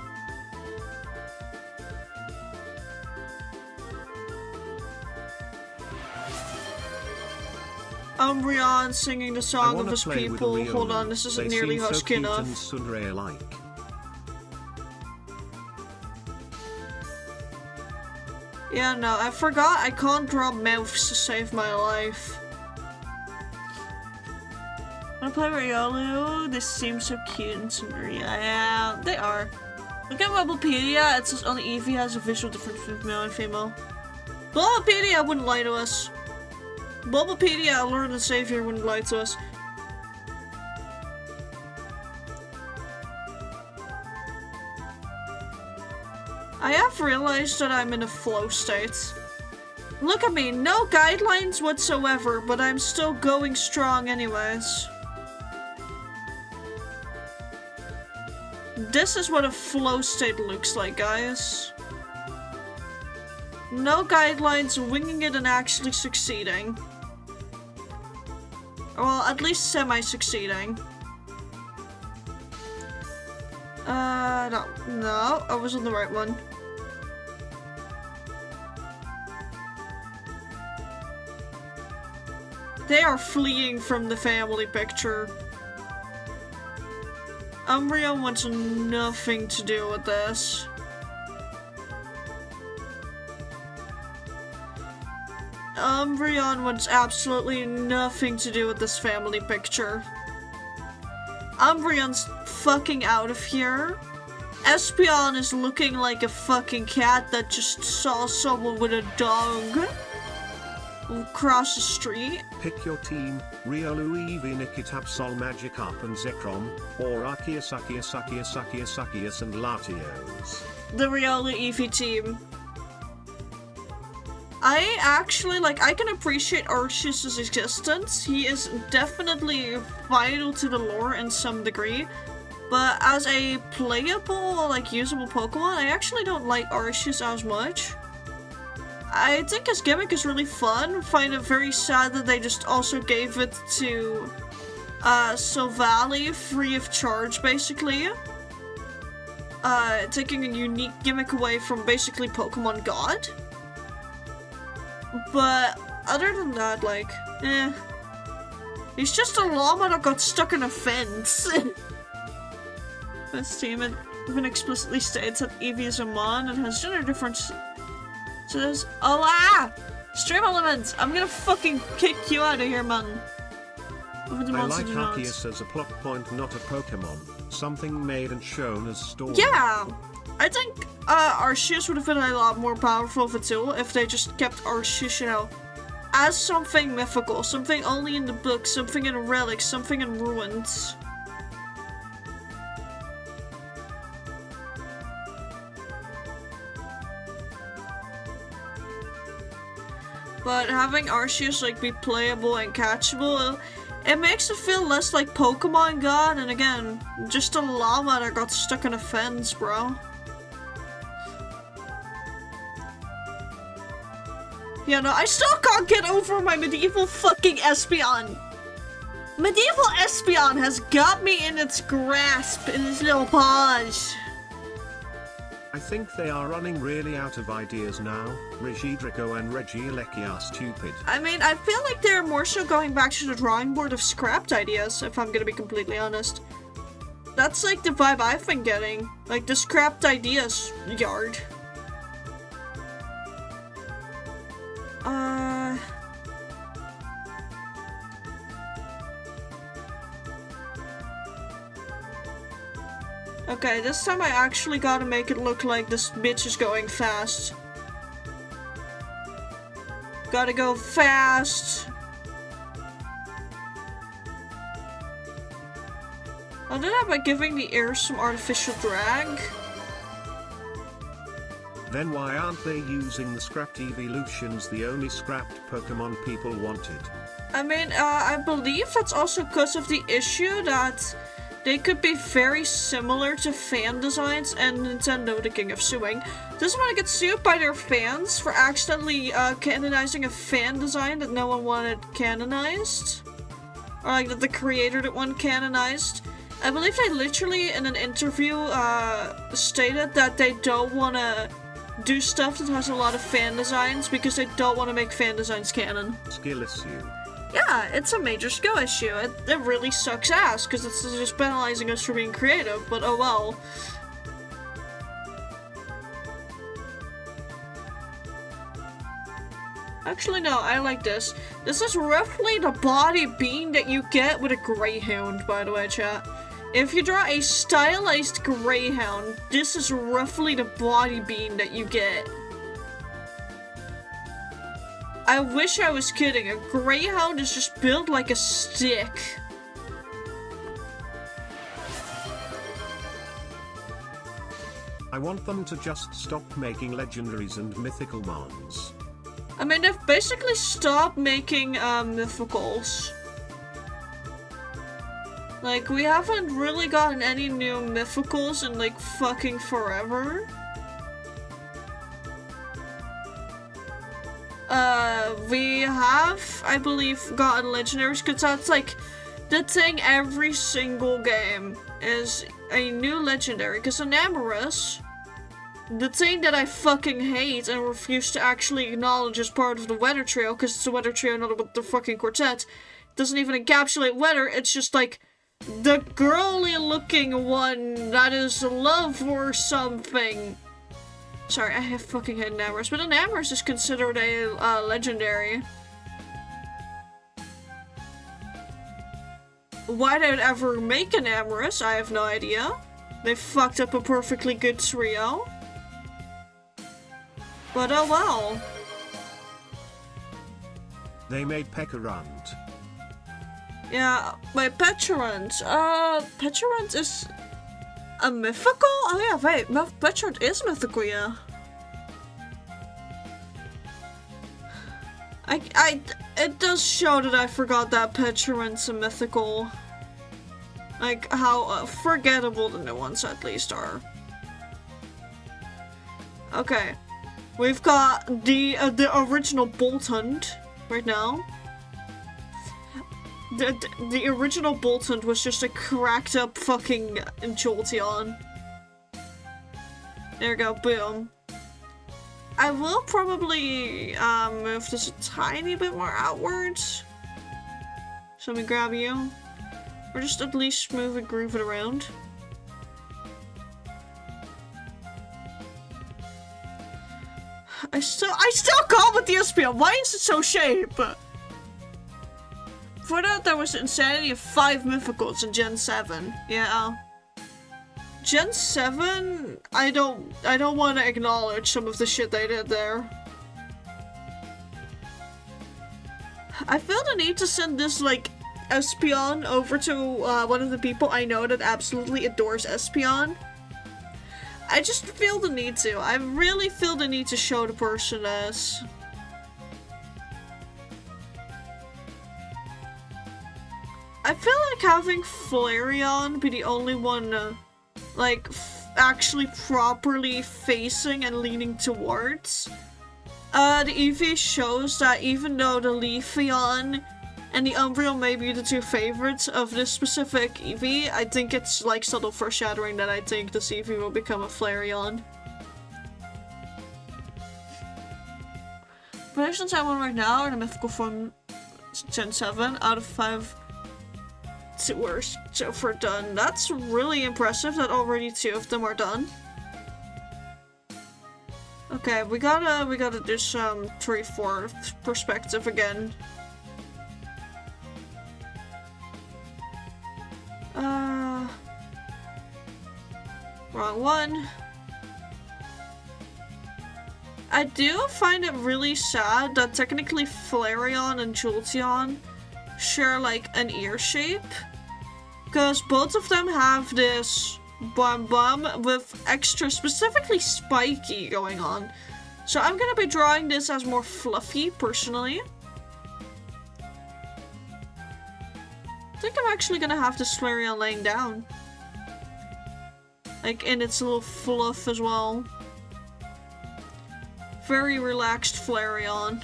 Umbreon singing the song of his people. Hold on, this isn't nearly husky enough. Yeah, no, I forgot I can't draw mouths to save my life. Wanna play Riolu? This seems so cute and Sunria. Yeah, they are. Look at Bulbapedia, it says only Eevee has a visual difference between male and female. Bulbapedia wouldn't lie to us. Bulbapedia, Lord and Savior, wouldn't lie to us. I have realized that I'm in a flow state. Look at me, no guidelines whatsoever, but I'm still going strong anyways. This is what a flow state looks like, guys. No guidelines, winging it and actually succeeding. Well, at least semi-succeeding. No, I was on the right one. They are fleeing from the family picture. Umbreon wants nothing to do with this. Umbreon wants absolutely nothing to do with this family picture. Umbreon's fucking out of here. Espeon is looking like a fucking cat that just saw someone with a dog across the street.
Pick your team, Riolu, Eevee, Nickit, Absol, Magikarp and Zekrom, or Arceus, and Latios.
The Riolu Eevee team. I actually, I can appreciate Arceus' existence. He is definitely vital to the lore in some degree. But as a playable, usable Pokemon, I actually don't like Arceus as much. I think his gimmick is really fun. Find it very sad that they just also gave it to Silvally free of charge, basically. Taking a unique gimmick away from basically Pokemon God. But other than that, eh. He's just a llama that got stuck in a fence. This team even explicitly states that Eevee is a mon and has gender difference. So there's Stream Elements! I'm gonna fucking kick you out of here, man.
I like Arceus as a plot point, not a Pokemon. Something made and shown as story.
Yeah! I think Arceus would have been a lot more powerful of a tool if they just kept Arceus, you know, as something mythical, something only in the book, something in relics, something in ruins. But having Arceus be playable and catchable, it makes it feel less like Pokemon God, and again, just a llama that got stuck in a fence, bro. Yeah, no, I still can't get over my medieval fucking Espeon. Medieval Espeon has got me in its grasp, in its little paws.
I think they are running really out of ideas now. Regidrago and Regieleki are stupid.
I mean, I feel like they're more so going back to the drawing board of scrapped ideas, if I'm gonna be completely honest. That's the vibe I've been getting. The scrapped ideas yard. Okay, this time I actually gotta make it look like this bitch is going fast. Gotta go fast. I'll do that by giving the air some artificial drag.
Then why aren't they using the scrapped evolutions, the only scrapped Pokemon people wanted?
I mean, I believe that's also because of the issue that they could be very similar to fan designs and Nintendo the King of Suing doesn't want to get sued by their fans for accidentally canonizing a fan design that no one wanted canonized. Or like that the creator that one canonized. I believe they literally in an interview stated that they don't want to do stuff that has a lot of fan designs because they don't want to make fan designs canon.
Skill issue.
Yeah, it's a major skill issue. It really sucks ass because it's just penalizing us for being creative, but oh well. Actually, no, I like this. This is roughly the body beam that you get with a Greyhound, by the way, chat. If you draw a stylized Greyhound, this is roughly the body beam that you get. I wish I was kidding. A Greyhound is just built like a stick.
I want them to just stop making legendaries and mythical mons.
I mean, they've basically stopped making mythicals. Like, we haven't really gotten any new mythicals in like fucking forever. We have, I believe, gotten legendaries, because that's like the thing every single game is a new legendary, because in Amorous, the thing that I fucking hate and refuse to actually acknowledge as part of the Weather Trio, because it's the Weather Trio, not the fucking quartet, doesn't even encapsulate weather, it's just like the girly looking one that is love or something. Sorry, I have fucking hate Amorous, but an Amorous is considered a legendary. Why they'd ever make an Amorous, I have no idea. They fucked up a perfectly good trio. But oh well.
They made Pekarant.
Yeah, my Peturant. Peturant is a mythical? Oh yeah, wait, Peturant is mythical, yeah. It does show that I forgot that Peturant's a mythical. Like, how forgettable the new ones at least are. Okay. We've got the original Boltund right now. The original Boltund was just a cracked up fucking Jolteon. There we go, boom. I will probably move this a tiny bit more outwards. So let me grab you. Or just at least move and groove it around. I still call with the Espeon. Why is it so shape? For that, there was insanity of 5 mythicals in Gen 7. Yeah. Gen 7, I don't want to acknowledge some of the shit they did there. I feel the need to send this, like, Espeon over to one of the people I know that absolutely adores Espeon. I just feel the need to. I really feel the need to show the person this. I feel like having Flareon be the only one, like, actually properly facing and leaning towards. The EV shows that even though the Leafeon and the Umbreon may be the 2 favorites of this specific Eevee, I think it's like subtle foreshadowing that I think this Eevee will become a Flareon. Predictions I want right now are the mythical form Gen 7 out of 5 were so far done. That's really impressive that already 2 of them are done. Okay, we gotta do some 3/4 perspective again. Wrong one. I do find it really sad that technically Flareon and Jolteon share like an ear shape, because both of them have this bum with extra specifically spiky going on. So I'm gonna be drawing this as more fluffy personally. I think I'm actually gonna have this Flareon laying down. Like, in its little fluff as well. Very relaxed Flareon.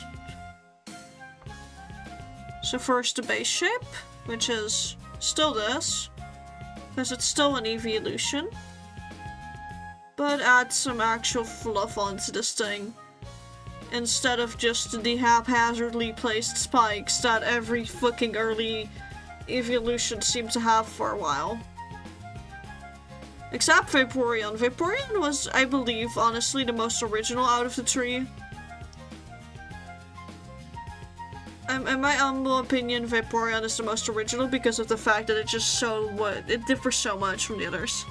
So first the base shape, which is still this. Because it's still an evolution. But add some actual fluff onto this thing. Instead of just the haphazardly placed spikes that every fucking early evolution seemed to have for a while. Except Vaporeon. Vaporeon was, I believe, honestly the most original out of the three. In my humble opinion, Vaporeon is the most original because of the fact that it differs so much from the others.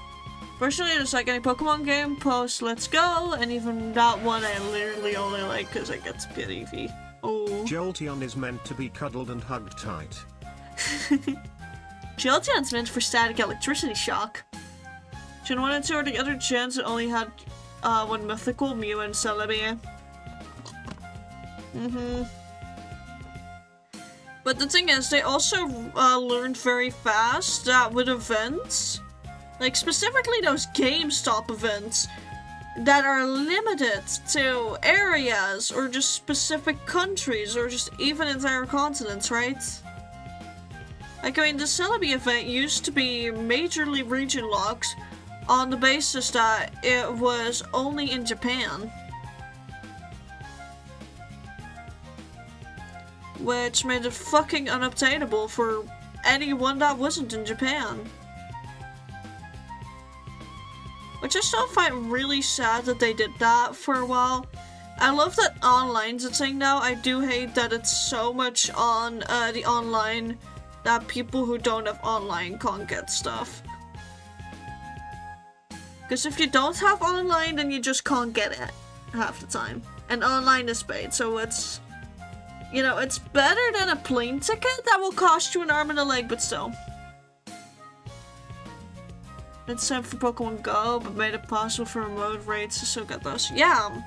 Personally, just like any Pokemon game, post Let's Go, and even that one I literally only like because I get to get Eevee. Oh.
Jolteon is meant to be cuddled and hugged tight.
Jolteon's meant for static electricity shock. Gen 1 and 2 are the other gens that only had one mythical, Mew and Celebi. But the thing is, they also learned very fast that with events, like specifically those GameStop events that are limited to areas or just specific countries or just even entire continents, right? Like, I mean, the Celebi event used to be majorly region locked on the basis that it was only in Japan. Which made it fucking unobtainable for anyone that wasn't in Japan. Which I still find really sad that they did that for a while. I love that online's a thing now. I do hate that it's so much on the online that people who don't have online can't get stuff. Because if you don't have online, then you just can't get it half the time. And online is paid, so it's... You know, it's better than a plane ticket that will cost you an arm and a leg, but still. It's time for Pokemon Go, but made it possible for remote raids to still get those. Yeah!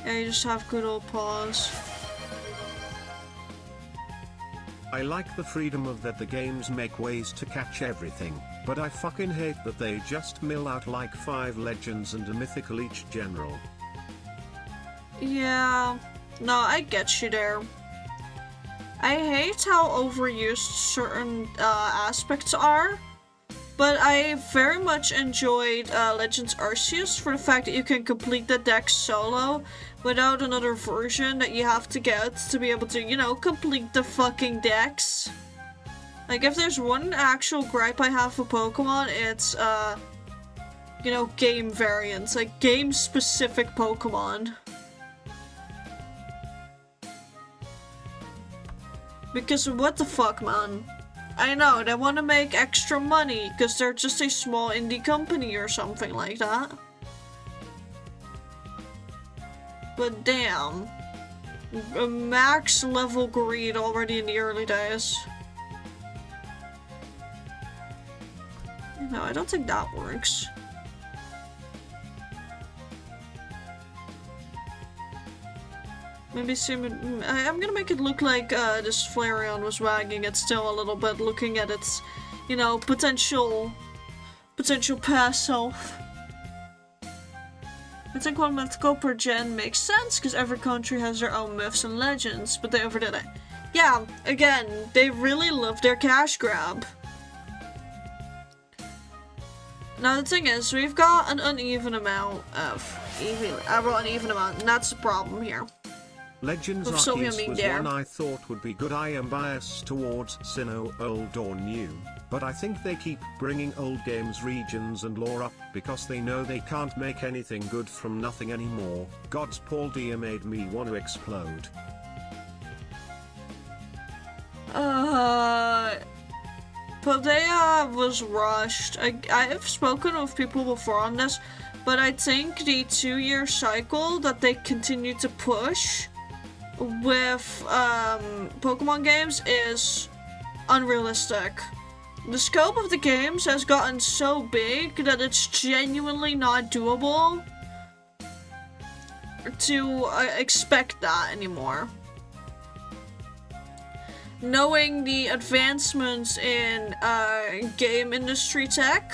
Yeah, you just have good old paws.
I like the freedom of that the games make ways to catch everything, but I fucking hate that they just mill out like 5 legends and a mythical each general.
Yeah, no, I get you there. I hate how overused certain aspects are, but I very much enjoyed Legends Arceus for the fact that you can complete the deck solo without another version that you have to get to be able to, you know, complete the fucking decks. Like, if there's one actual gripe I have for Pokemon, it's, you know, game variants, like game-specific Pokemon. Because what the fuck, man? I know, they want to make extra money because they're just a small indie company or something like that. But damn. A max level greed already in the early days. No, I don't think that works. Maybe I'm gonna make it look like this Flareon was wagging its tail a little bit, looking at its, you know, potential past self. I think 1 mythical per gen makes sense, because every country has their own myths and legends, but they overdid it. Yeah, again, they really love their cash grab. Now the thing is, we've got an uneven amount of uneven amount, and that's the problem here.
Legends Arceus was one I thought would be good. I am biased towards Sinnoh, old or new, but I think they keep bringing old games, regions and lore up because they know they can't make anything good from nothing anymore. God's Paldea made me want to explode.
Paldea was rushed. I've spoken with people before on this, but I think the 2-year cycle that they continue to push with Pokemon games is unrealistic. The scope of the games has gotten so big that it's genuinely not doable. to expect that anymore. Knowing the advancements in game industry tech,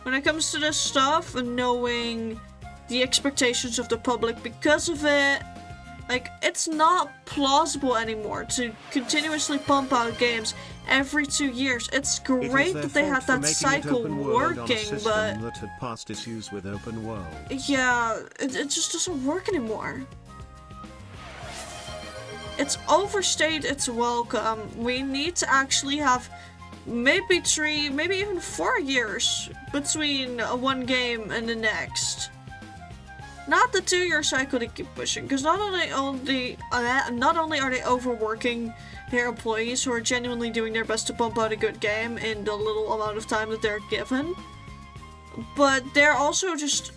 when it comes to this stuff, and knowing the expectations of the public because of it, like, it's not plausible anymore to continuously pump out games every 2 years. It's great that they had that cycle working, but
that had past issues with open world.
Yeah, it just doesn't work anymore. It's overstayed its welcome. We need to actually have maybe 3, maybe even 4 years between one game and the next. Not the 2-year cycle they keep pushing, because not only are they overworking their employees who are genuinely doing their best to pump out a good game in the little amount of time that they're given, but they're also just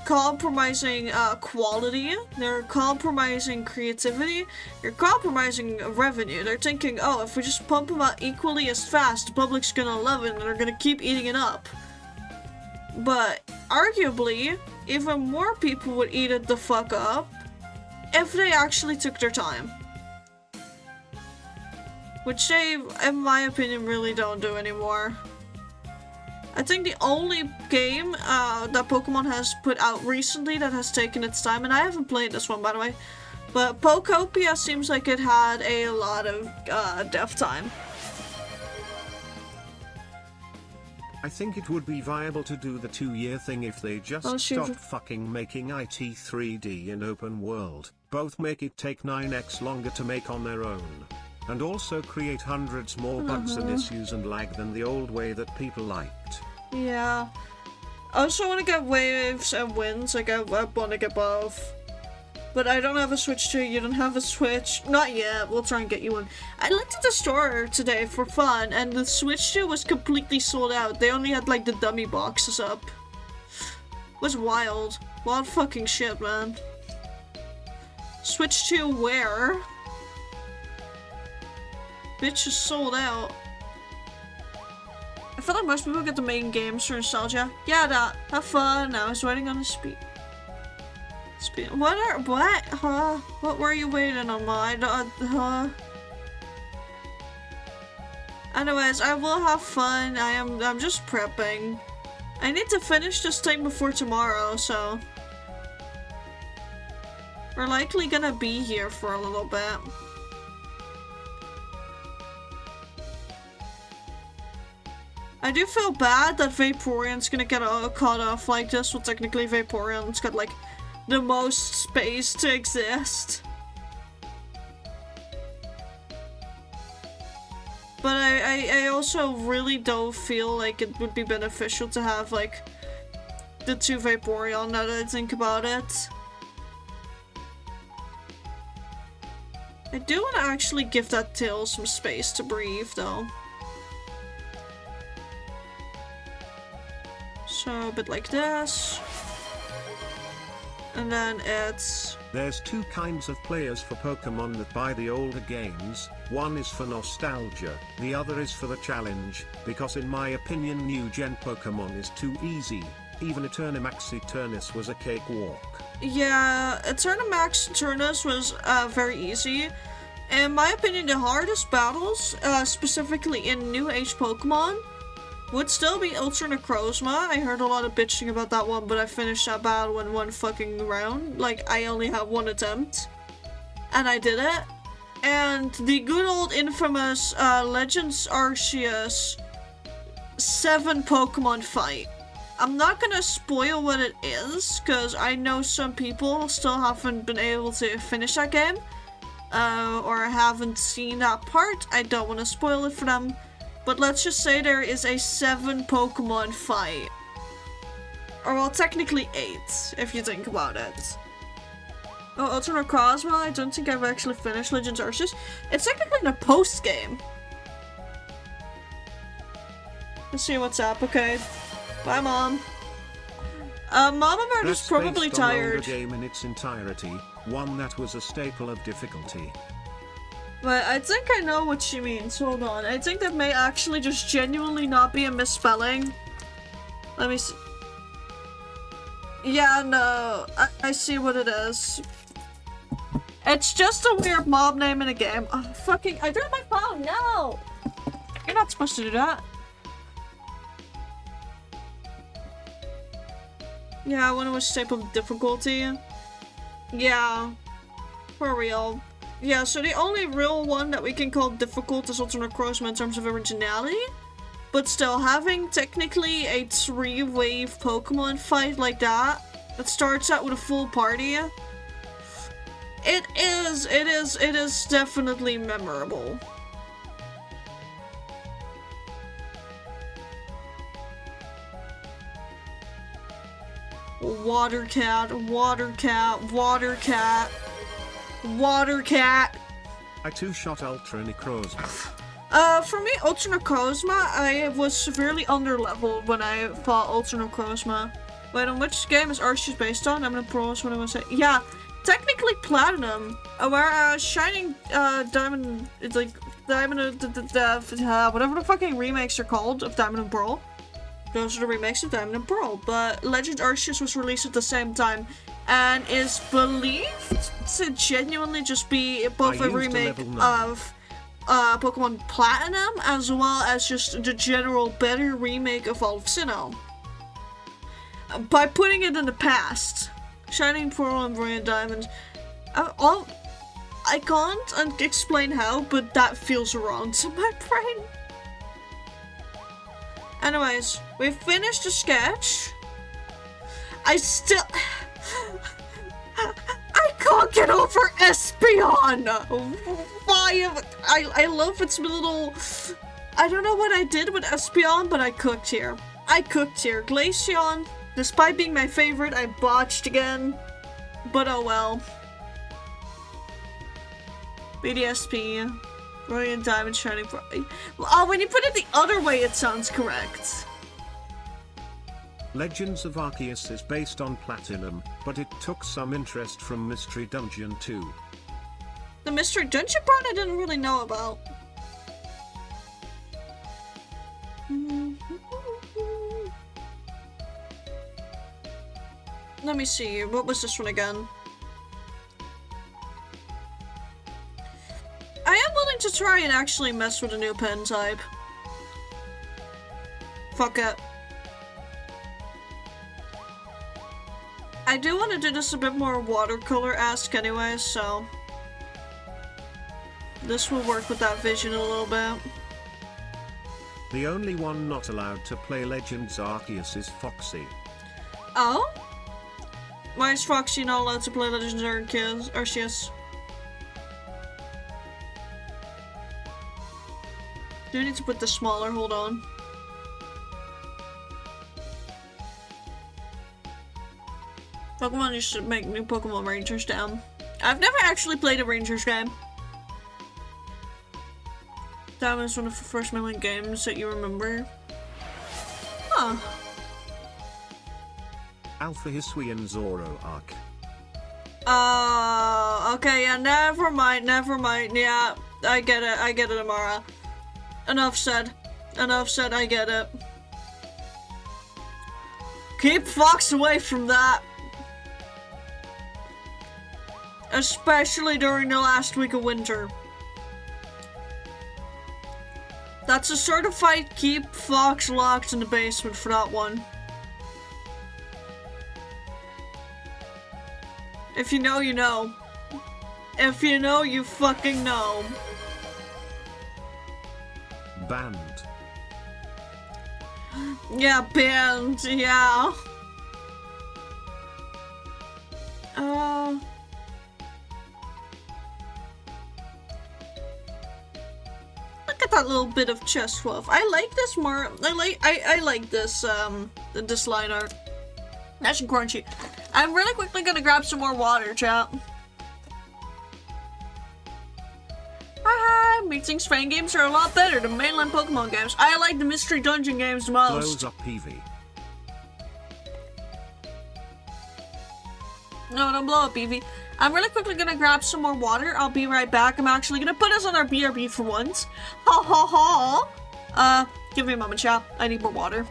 compromising quality, they're compromising creativity, they're compromising revenue. They're thinking, oh, if we just pump them out equally as fast, the public's gonna love it and they're gonna keep eating it up. But arguably, even more people would eat it the fuck up if they actually took their time. Which they, in my opinion, really don't do anymore. I think the only game that Pokemon has put out recently that has taken its time, and I haven't played this one by the way, but Pokopia seems like it had a lot of dev time.
I think it would be viable to do the 2-year thing if they just stop fucking making IT 3D and open world. Both make it take 9x longer to make on their own. And also create hundreds more bugs and issues and lag than the old way that people liked.
Yeah. I also want to get waves and winds, like I want to get both. But I don't have a Switch 2, you don't have a Switch. Not yet, we'll try and get you one. I looked at the store today for fun, and the Switch 2 was completely sold out. They only had like the dummy boxes up. It was wild. Wild fucking shit, man. Switch 2 where? Bitch is sold out. I feel like most people get the main games for nostalgia. Yeah, that. Have fun. I was waiting on the speed. What were you waiting on, Anyways, I will have fun. I'm just prepping. I need to finish this thing before tomorrow, so we're likely gonna be here for a little bit. I do feel bad that Vaporeon's gonna get caught off like this. Well, technically Vaporeon's got like the most space to exist. But I also really don't feel like it would be beneficial to have like the 2 Vaporeon now that I think about it. I do want to actually give that tail some space to breathe though. So a bit like this. And then it's...
There's 2 kinds of players for Pokemon that buy the older games. One is for nostalgia, the other is for the challenge, because in my opinion new gen Pokemon is too easy. Even Eternamax Eternus was a cakewalk.
Yeah, Eternamax Eternus was very easy. In my opinion, the hardest battles, specifically in New Age Pokemon, would still be Ultra Necrozma. I heard a lot of bitching about that one, but I finished that battle in 1 fucking round. Like, I only had 1 attempt. And I did it. And the good old infamous Legends Arceus 7 Pokemon fight. I'm not gonna spoil what it is, because I know some people still haven't been able to finish that game. Or haven't seen that part. I don't want to spoil it for them. But let's just say there is a 7 Pokemon fight. Or well, technically 8, if you think about it. Oh, Ultra Necrozma, I don't think I've actually finished Legends Arceus. It's technically in a post-game. Let's see what's up, okay. Bye, Mom. Mama Bird is probably tired.
That's based on older game in its entirety, one that was a staple of difficulty.
But I think I know what she means. Hold on. I think that may actually just genuinely not be a misspelling. Let me see. Yeah, no, I see what it is. It's just a weird mob name in a game. Oh, fucking, I dropped my phone, no! You're not supposed to do that. Yeah, I wonder which type of difficulty. Yeah, for real. Yeah, so the only real one that we can call difficult is Ultimate Crossman in terms of originality. But still, having technically a 3-wave Pokemon fight like that starts out with a full party, it is definitely memorable. Water cat, water cat, water cat, water cat.
I two-shot Ultra Necrozma.
For me, Ultra Necrozma, I was severely underleveled when I fought Ultra Necrozma. Wait, on which game is Arceus based on? I'm gonna pause what I'm gonna say. Yeah, technically Platinum, whereas Shining, Diamond, it's like, Diamond, whatever the fucking remakes are called of Diamond and Pearl. Those are the remakes of Diamond and Pearl, but Legend Arceus was released at the same time, and is believed to genuinely just be both a remake of Pokemon Platinum, as well as just the general better remake of all of Sinnoh. By putting it in the past, Shining Pearl and Brilliant Diamond, I can't explain how, but that feels wrong to my brain. Anyways, we finished the sketch. I can't get over Espeon! Why? I love its little... I don't know what I did with Espeon, but I cooked here. Glaceon, despite being my favorite, I botched again. But oh well. BDSP. Brilliant Diamond Shining Pearl. Oh, when you put it the other way, it sounds correct.
Legends of Arceus is based on Platinum, but it took some interest from Mystery Dungeon 2.
The Mystery Dungeon part I didn't really know about. Let me see, what was this one again? I am willing to try and actually mess with a new pen type. Fuck it. I do want to do this a bit more watercolor-esque anyway, so... this will work with that vision a little bit.
The only one not allowed to play Legends Arceus is Foxy.
Oh? Why is Foxy not allowed to play Legends Arceus? Do I need to put this smaller? Hold on. Pokemon used to make new Pokemon Rangers down. I've never actually played a Rangers game. That was one of the first million games that you remember. Huh.
Alpha Hisuian Zoro arc.
Okay, yeah, never mind, yeah. I get it, Amara. Enough said, I get it. Keep Fox away from that. Especially during the last week of winter. That's a certified keep Fox locked in the basement for that one. If you know, you know. If you know, you fucking know.
Banned.
Yeah, banned, yeah. Look at that little bit of chest fluff. I like this more. I like this this line art. Nice and crunchy. I'm really quickly gonna grab some more water, chat. Haha, Meeting's fan games are a lot better than mainline Pokemon games. I like the Mystery Dungeon games the most.
Blows up PV.
No, don't blow up, Eevee. I'm really quickly gonna grab some more water. I'll be right back. I'm actually gonna put us on our BRB for once. Ha ha ha! Give me a moment, chat. I need more water.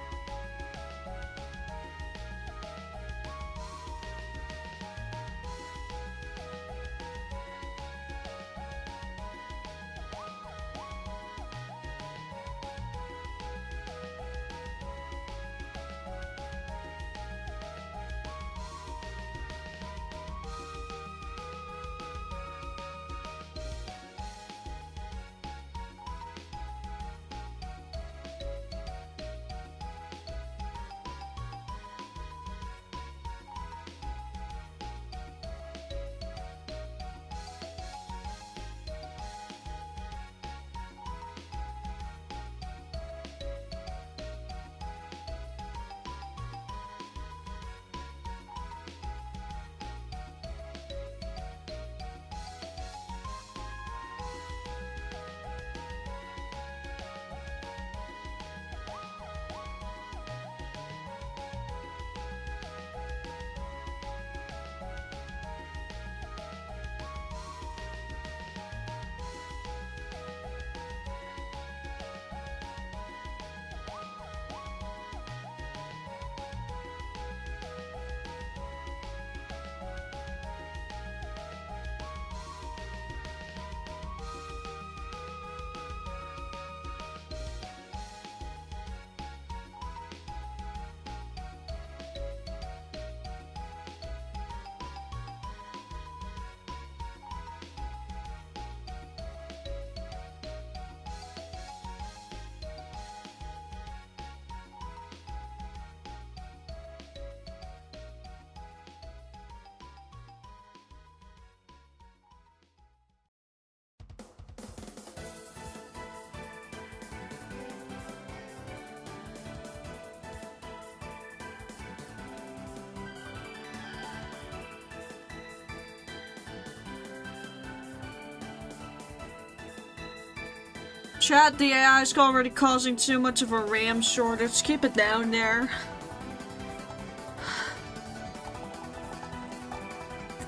Chat, the AI is already causing too much of a RAM shortage. Keep it down there.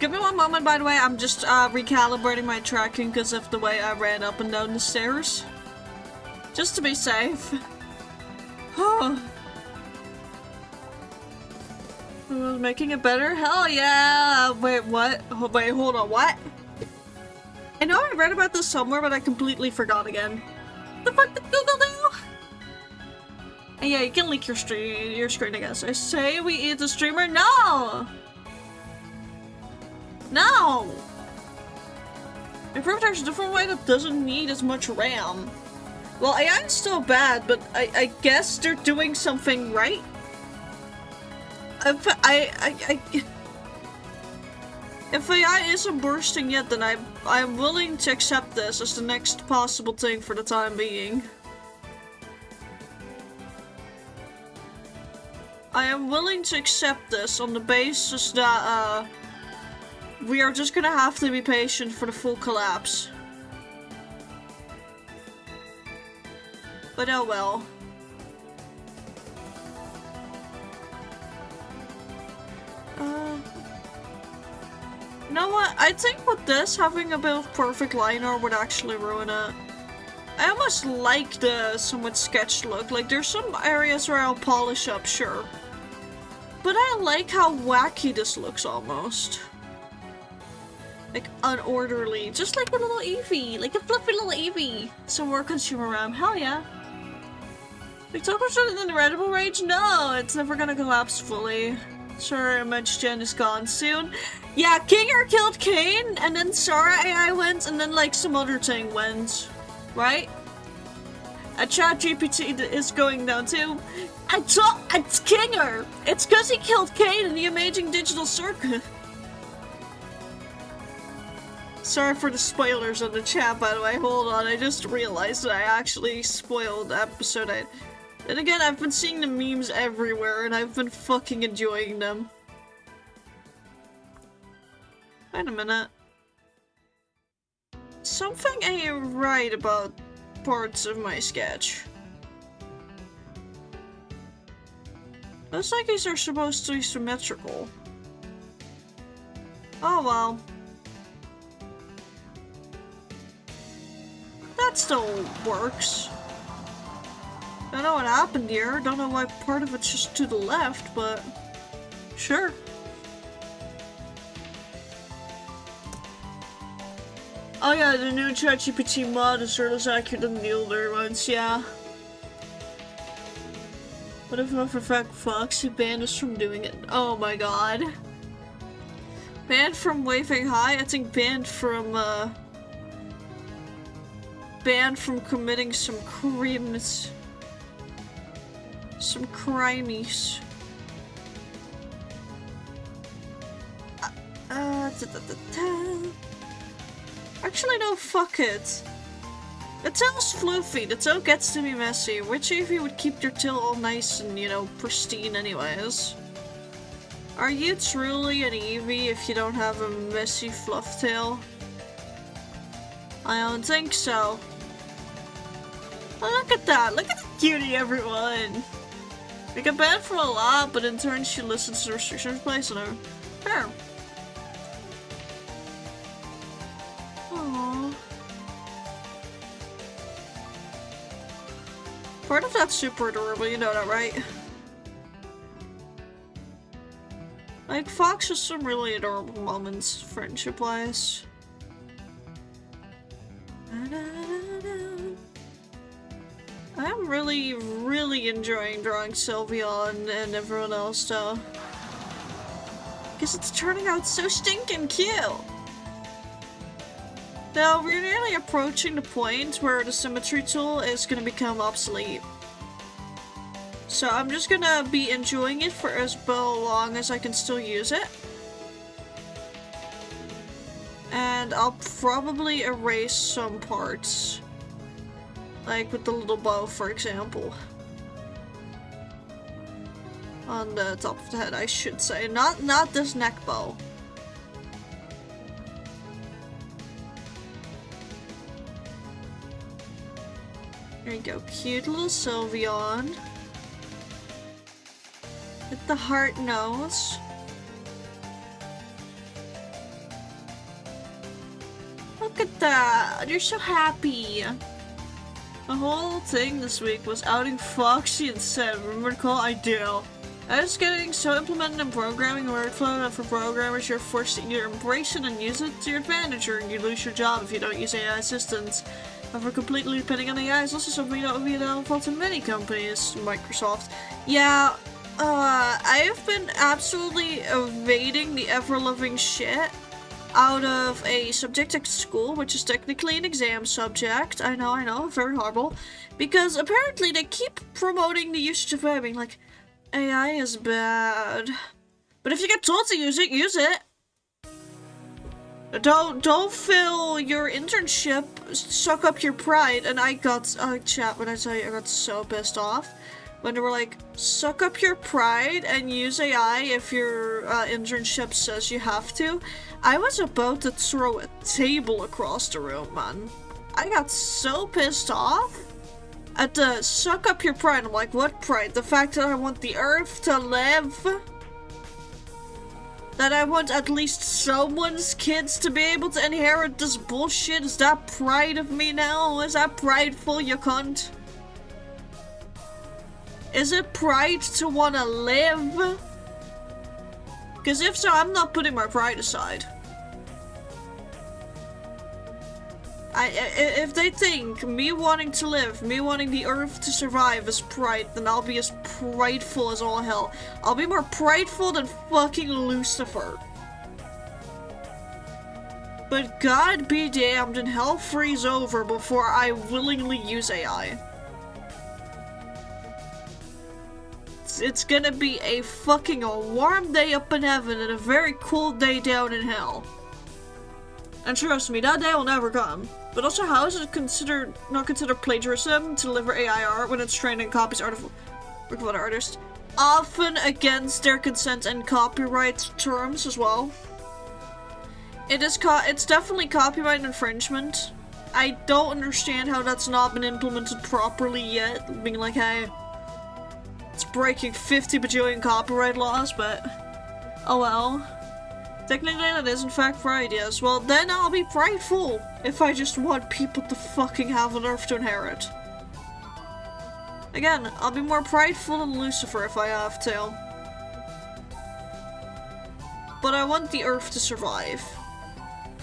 Give me one moment, by the way. I'm just recalibrating my tracking because of the way I ran up and down the stairs. Just to be safe. Oh. Making it better? Hell yeah! Wait, what? Oh, wait, hold on, what? I know I read about this somewhere, but I completely forgot again. The fuck did Google do? And yeah, you can leak your screen, I guess. I say we eat the streamer? No! No! I proved there's a different way that doesn't need as much RAM. Well, AI is still bad, but I guess they're doing something right. If AI isn't bursting yet, then I'm willing to accept this as the next possible thing for the time being. I am willing to accept this on the basis that we are just gonna have to be patient for the full collapse. But oh well. You know what? I think with this, having a bit of perfect line art would actually ruin it. I almost like the somewhat sketched look. Like, there's some areas where I'll polish up, sure. But I like how wacky this looks almost. Like, unorderly. Just like a little Eevee. Like a fluffy little Eevee. Some more consumer RAM. Hell yeah. Like, Toko's in the Red Bull Rage? No, it's never gonna collapse fully. Sure, Image Gen is gone soon. Yeah, Kinger killed Kane, and then Sora AI went, and then like some other thing went. Right? ChatGPT is going down too. It's Kinger! It's cause he killed Kane in the Amazing Digital Circuit. Sorry for the spoilers on the chat, by the way. Hold on, I just realized that I actually spoiled the episode. And again, I've been seeing the memes everywhere, and I've been fucking enjoying them. Wait a minute. Something ain't right about parts of my sketch. Looks like these are supposed to be symmetrical. Oh well. That still works. Don't know what happened here. Don't know why part of it's just to the left, but sure. Oh yeah, the new ChatGPT mod is sort of accurate than the older ones, yeah. What if not for fact Foxy banned us from doing it? Oh my god. Banned from waving high? I think banned from committing some crimes. Some crimies. Actually, no, fuck it. The tail's floofy, the tail gets to be messy. Which of you would keep your tail all nice and, you know, pristine anyways? Are you truly an Eevee if you don't have a messy fluff tail? I don't think so. Oh, look at that! Look at the cutie, everyone! We get banned from a lot, but in turn she listens to the restrictions placed on her. Fair. Aww. Part of that's super adorable, you know that, right? Like, Fox has some really adorable moments, friendship-wise. I'm really, really enjoying drawing Sylveon and everyone else, though. Because it's turning out so stinking cute! Now, we're nearly approaching the point where the symmetry tool is gonna become obsolete. So I'm just gonna be enjoying it for as long as I can still use it. And I'll probably erase some parts. Like with the little bow, for example. On the top of the head, I should say. Not this neck bow. There you go, cute little Sylveon. With the heart nose. Look at that! You're so happy! The whole thing this week was outing Foxy and Sid. Remember to call? I do. It's getting so implemented in programming workflow that for programmers you're forced to either embrace it and use it to your advantage, or you lose your job if you don't use AI assistants. But for completely depending on AI is also something that would be a downfall to many companies. Microsoft. Yeah, I have been absolutely evading the ever-loving shit out of a subject at school, which is technically an exam subject. I know, very horrible. Because apparently they keep promoting the usage of AI, being like, AI is bad. But if you get told to use it, use it. Don't fill your internship, suck up your pride. And I got, chat, when I tell you, I got so pissed off. When they were like, suck up your pride and use AI if your internship says you have to. I was about to throw a table across the room, man. I got so pissed off at the suck up your pride. I'm like, what pride? The fact that I want the earth to live? That I want at least someone's kids to be able to inherit this bullshit? Is that pride of me now? Is that prideful, you cunt? Is it pride to want to live? Because if so, I'm not putting my pride aside. If they think me wanting to live, me wanting the earth to survive is pride, then I'll be as prideful as all hell. I'll be more prideful than fucking Lucifer. But God be damned and hell freeze over before I willingly use AI. It's gonna be a fucking warm day up in heaven and a very cold day down in hell. And trust me, that day will never come. But also, how is it not considered plagiarism to deliver AI art when it's trained and copies work of other artists? Often against their consent and copyright terms as well. It's definitely copyright infringement. I don't understand how that's not been implemented properly yet. Being like, hey, it's breaking 50 bajillion copyright laws, but oh well. Technically that is in fact pride, yes. Well, then I'll be prideful if I just want people to fucking have an earth to inherit. Again, I'll be more prideful than Lucifer if I have to. But I want the earth to survive.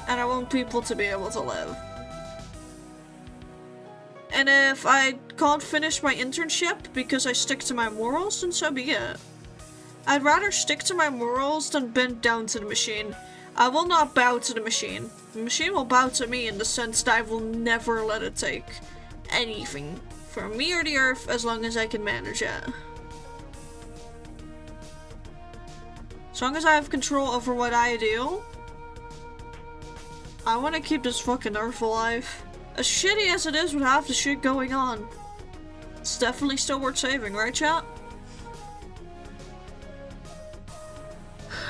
And I want people to be able to live. And if I can't finish my internship because I stick to my morals, then so be it. I'd rather stick to my morals than bend down to the machine. I will not bow to the machine. The machine will bow to me in the sense that I will never let it take anything from me or the earth as long as I can manage it. As long as I have control over what I do, I want to keep this fucking earth alive. As shitty as it is with half the shit going on, it's definitely still worth saving, right chat?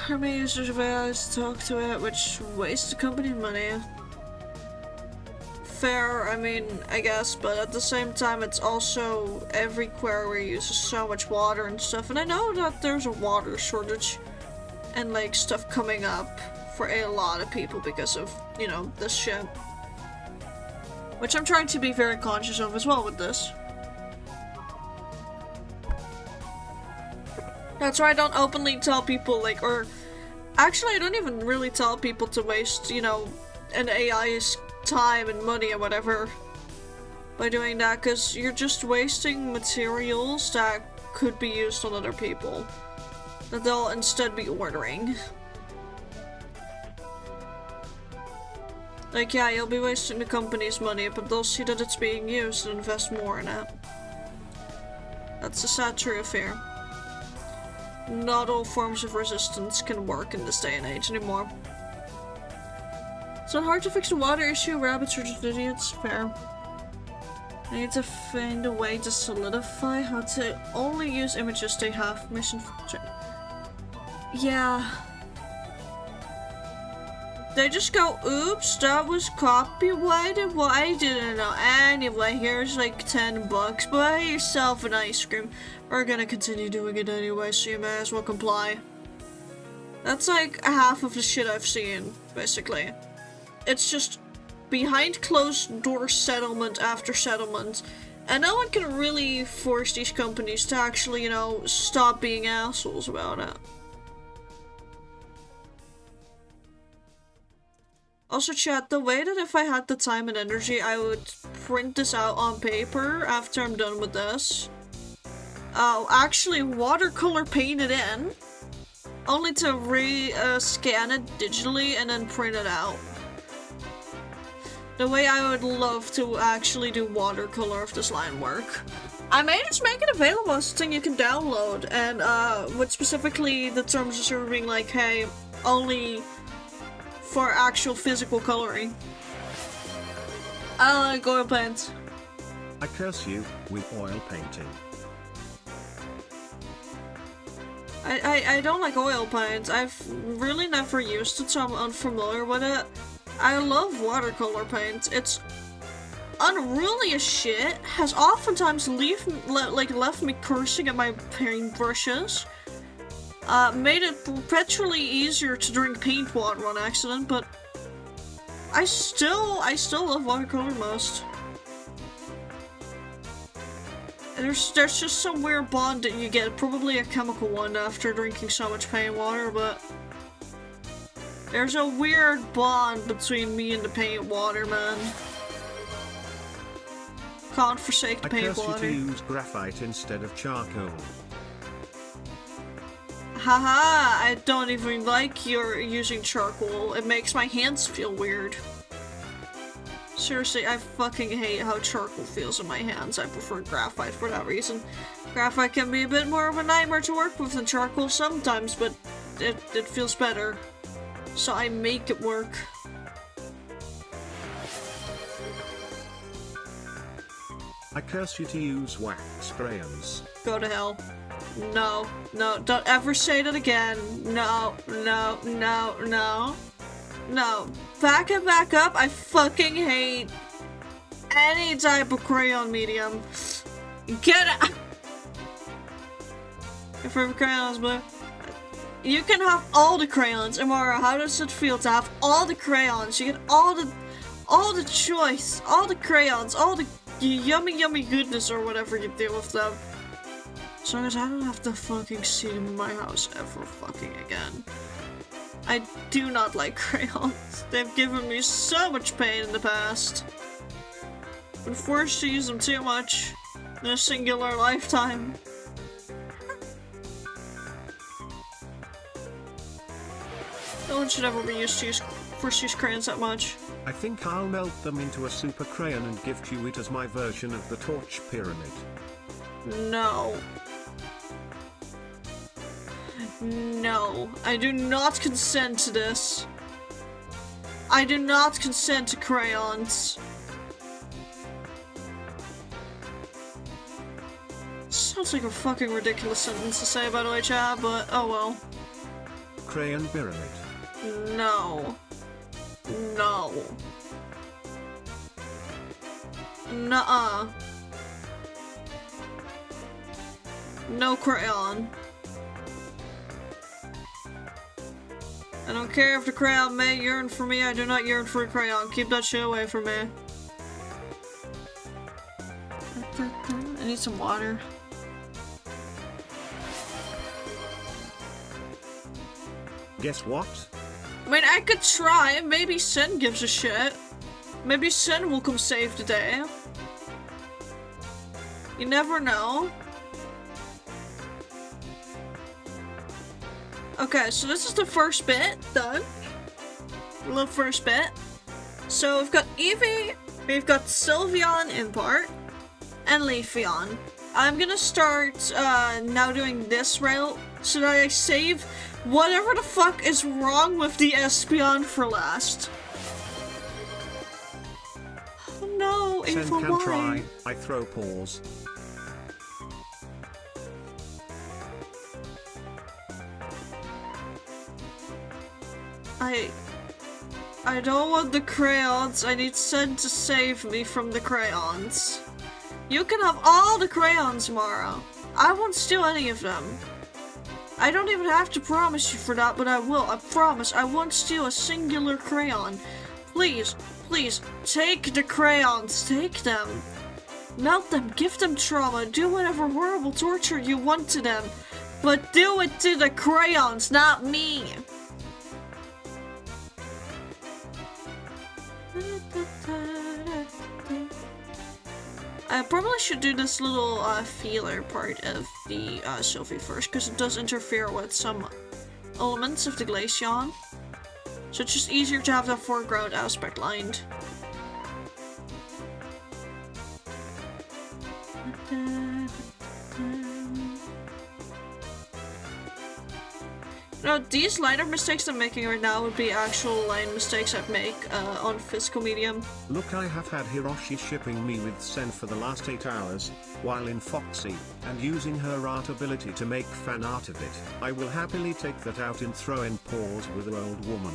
How many users of AI talk to it, which wastes the company money? Fair, I mean, I guess, but at the same time, it's also every query uses so much water and stuff, and I know that there's a water shortage and like stuff coming up for a lot of people because of, you know, this shit. Which I'm trying to be very conscious of as well with this. That's why I don't openly tell people, like, or actually I don't even really tell people to waste, you know, an AI's time and money or whatever by doing that, because you're just wasting materials that could be used on other people that they'll instead be ordering. Like, yeah, you'll be wasting the company's money, but they'll see that it's being used and invest more in it. That's a sad truth here. Not all forms of resistance can work in this day and age anymore. It's not hard to fix the water issue. Rabbits are just idiots. Fair. I need to find a way to solidify how to only use images they have permission for. Yeah. They just go, oops, that was copyrighted. Well, I didn't know. Anyway, here's like $10. Buy yourself an ice cream. We're gonna continue doing it anyway, so you may as well comply. That's like half of the shit I've seen, basically. It's just behind closed door settlement after settlement. And no one can really force these companies to actually, you know, stop being assholes about it. Also, chat, the way that if I had the time and energy, I would print this out on paper after I'm done with this. Actually watercolor paint it in, only to scan it digitally and then print it out. The way I would love to actually do watercolor if this line work. I may just make it available as something you can download, and with specifically the terms of service being like, hey, only for actual physical coloring. I like oil paint.
I curse you with oil painting.
I don't like oil paint. I've really never used it, so I'm unfamiliar with it. I love watercolor paint. It's unruly as shit. Has oftentimes left me cursing at my paint brushes. Made it perpetually easier to drink paint water on accident, but I still love watercolor most. There's just some weird bond that you get, probably a chemical one after drinking so much paint water, but there's a weird bond between me and the paint water, man. Can't forsake the paint water.
I curse you to use graphite instead of charcoal.
Haha, I don't even like your using charcoal. It makes my hands feel weird. Seriously, I fucking hate how charcoal feels in my hands. I prefer graphite for that reason. Graphite can be a bit more of a nightmare to work with than charcoal sometimes, but it feels better. So I make it work.
I curse you to use wax crayons.
Go to hell. No, no, don't ever say that again. No, no, no, no. No. Back it back up. I fucking hate any type of crayon medium. Get out. Your favorite crayons, but you can have all the crayons. Amara, how does it feel to have all the crayons? You get all the choice, all the crayons, all the yummy goodness or whatever you do with them. As long as I don't have to fucking see them in my house ever fucking again. I do not like crayons. They've given me so much pain in the past. Been forced to use them too much in a singular lifetime. No one should ever be used to forced to use crayons that much.
I think I'll melt them into a super crayon and gift you it as my version of the torch pyramid.
No. No, I do not consent to this. I do not consent to crayons. Sounds like a fucking ridiculous sentence to say, by the way, chat, but oh well.
Crayon pyramid.
No. No. Nuh-uh. No crayon. I don't care if the crayon may yearn for me, I do not yearn for a crayon. Keep that shit away from me. I need some water.
Guess what?
I mean, I could try. Maybe Sin gives a shit. Maybe Sin will come save the day. You never know. Okay, so this is the first bit done. Little first bit. So we've got Eevee, we've got Sylveon in part, and Leafeon. I'm gonna start now doing this route so that I save whatever the fuck is wrong with the Espeon for last. Oh no,
Sen
Ava,
can
why?
try. I throw paws.
I don't want the crayons. I need Sen to save me from the crayons. You can have all the crayons, Mara. I won't steal any of them. I don't even have to promise you for that, but I will. I promise. I won't steal a singular crayon. Please, please, take the crayons. Take them. Melt them. Give them trauma. Do whatever horrible torture you want to them. But do it to the crayons, not me. I probably should do this little feeler part of the Sylphie first, because it does interfere with some elements of the Glaceon. So it's just easier to have that foreground aspect lined. No, these liner mistakes I'm making right now would be actual line mistakes I'd make on physical medium.
Look, I have had Hiroshi shipping me with Sen for the last 8 hours, while in Foxy, and using her art ability to make fan art of it. I will happily take that out in throw-in pause with an old woman.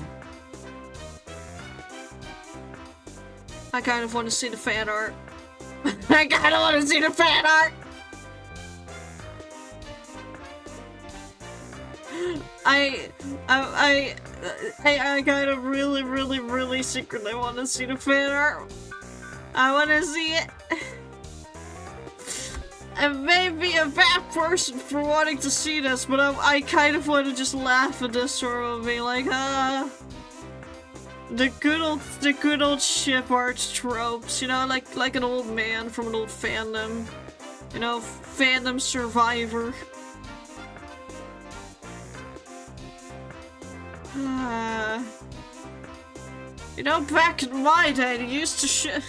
I kind of want to see the fan art. I kind of want to see the fan art! I kind of really secretly want to see the fan art. I want to see it. I may be a bad person for wanting to see this, but I kind of want to just laugh at this sort of be like, the good old ship art tropes, you know, like an old man from an old fandom, you know, fandom survivor. You know, back in my day, they used to ship.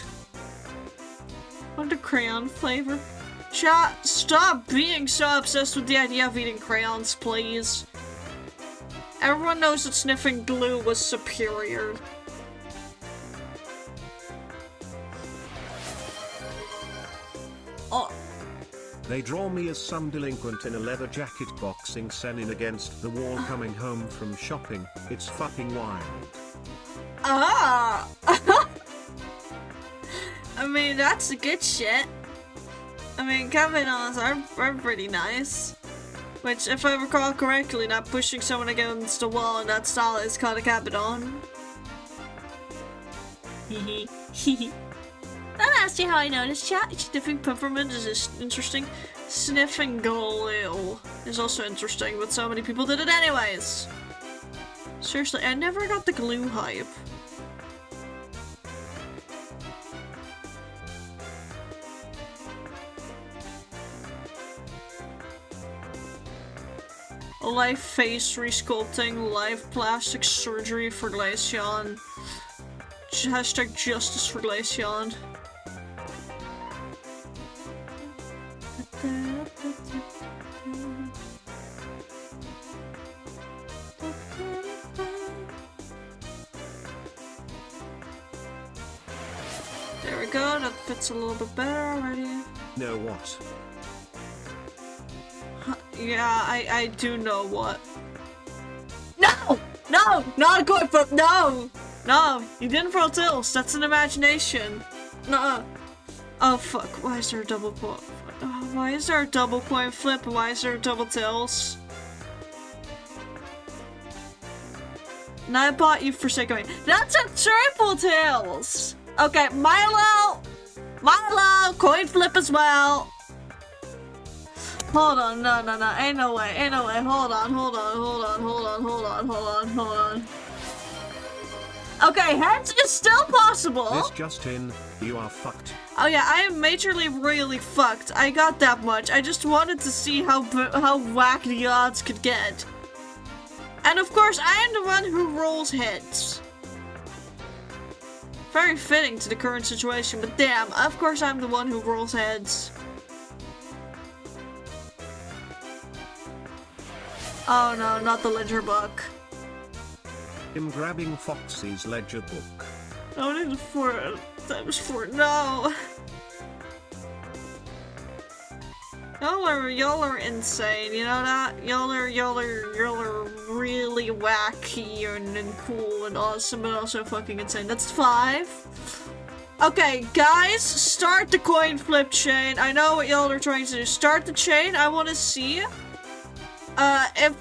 Want a crayon flavor? Stop being so obsessed with the idea of eating crayons, please. Everyone knows that sniffing glue was superior. Oh.
They draw me as some delinquent in a leather jacket boxing Sen in against the wall coming home from shopping. It's fucking wild.
Ah! I mean, that's the good shit. I mean, Cabanos are pretty nice. Which, if I recall correctly, not pushing someone against the wall in that style is called a Cabanon. Hehe. Hehe. That asks you how I noticed chat. Sniffing peppermint is interesting. Sniffing glue is also interesting, but so many people did it anyways. Seriously, I never got the glue hype. Live face resculpting, live plastic surgery for Glaceon. Hashtag justice for Glaceon. There we go, that fits a little bit better already.
Know what?
Yeah, I do know what. No! No! Not a coin flip! No! No! You didn't throw tilts. That's an imagination. Nuh-uh. Oh fuck, why is there a double coin? Why is there a double coin flip? Why is there a double tails? And I bought you for sake of it. That's a triple tails! Okay, Milo! Milo! Coin flip as well! Hold on, no, ain't no way, hold on. Okay, heads is still possible!
This just in, you are fucked.
Oh yeah, I am majorly really fucked. I got that much. I just wanted to see how whack the odds could get. And of course, I am the one who rolls heads. Very fitting to the current situation, but damn, of course I'm the one who rolls heads. Oh no, not the ledger book.
I'm grabbing Foxy's ledger book.
I need 4 times 4. No. Y'all are insane, you know that? Y'all are really wacky and cool and awesome, but also fucking insane. That's 5. Okay, guys, start the coin flip chain. I know what y'all are trying to do. Start the chain. I want to see if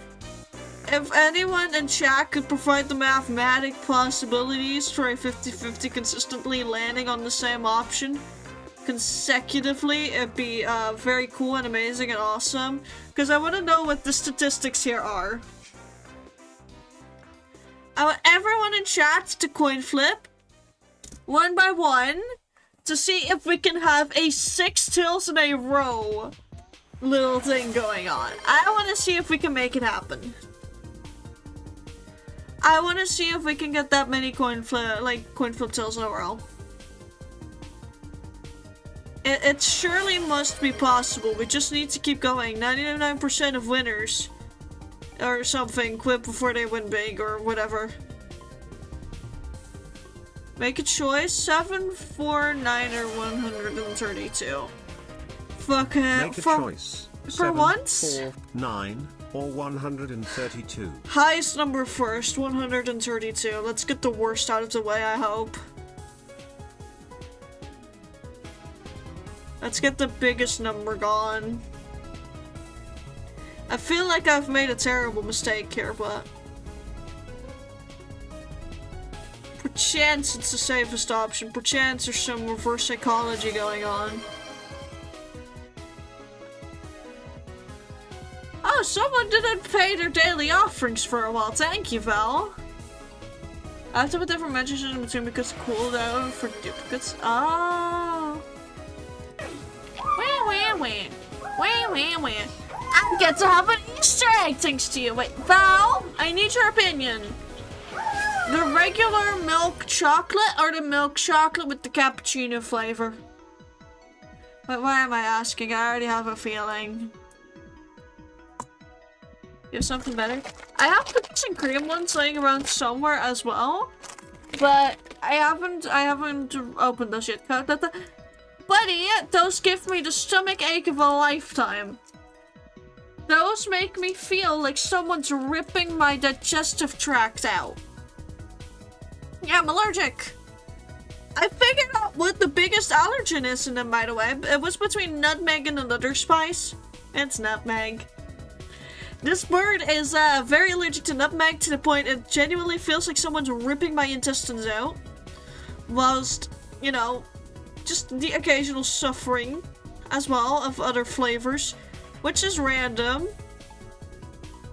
anyone in chat could provide the mathematic possibilities for a 50-50 consistently landing on the same option consecutively, it'd be very cool and amazing and awesome. Because I want to know what the statistics here are. I want everyone in chat to coin flip, one by one, to see if we can have a 6 tails in a row little thing going on. I want to see if we can make it happen. I want to see if we can get that many coin flip tails in a row. It surely must be possible. We just need to keep going. 99% of winners or something quit before they win big or whatever. Make a choice. 7, 4, 9, or 132. Fuck it.
Make a choice.
For
7,
once?
4, 9, or 132.
Highest number first. 132. Let's get the worst out of the way, I hope. Let's get the biggest number gone. I feel like I've made a terrible mistake here, but perchance it's the safest option. Perchance there's some reverse psychology going on. Oh, someone didn't pay their daily offerings for a while. Thank you, Val. I have to put different messages in between because cooldown for duplicates. Oh. I get to have an Easter egg thanks to you. Wait, Val, I need your opinion. The regular milk chocolate or the milk chocolate with the cappuccino flavor? But why am I asking? I already have a feeling. You have something better? I have the cookies and cream one laying around somewhere as well, but I haven't opened those yet. Buddy, those give me the stomach ache of a lifetime. Those make me feel like someone's ripping my digestive tract out. Yeah, I'm allergic. I figured out what the biggest allergen is in them, by the way. It was between nutmeg and another spice. It's nutmeg. This bird is very allergic to nutmeg to the point it genuinely feels like someone's ripping my intestines out. Whilst, you know, just the occasional suffering as well of other flavors, which is random,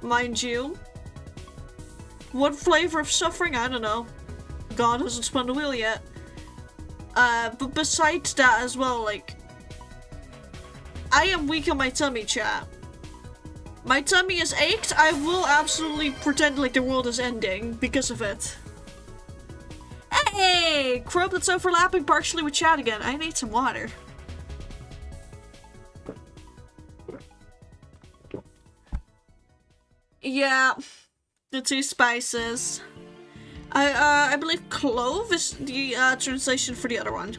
mind you. What flavor of suffering? I don't know. God hasn't spun the wheel yet. But besides that as well, like, I am weak on my tummy, chat. My tummy is ached. I will absolutely pretend like the world is ending because of it. Hey! Crow that's overlapping partially with chat again. I need some water. Yeah, the 2 spices. I believe clove is the translation for the other one.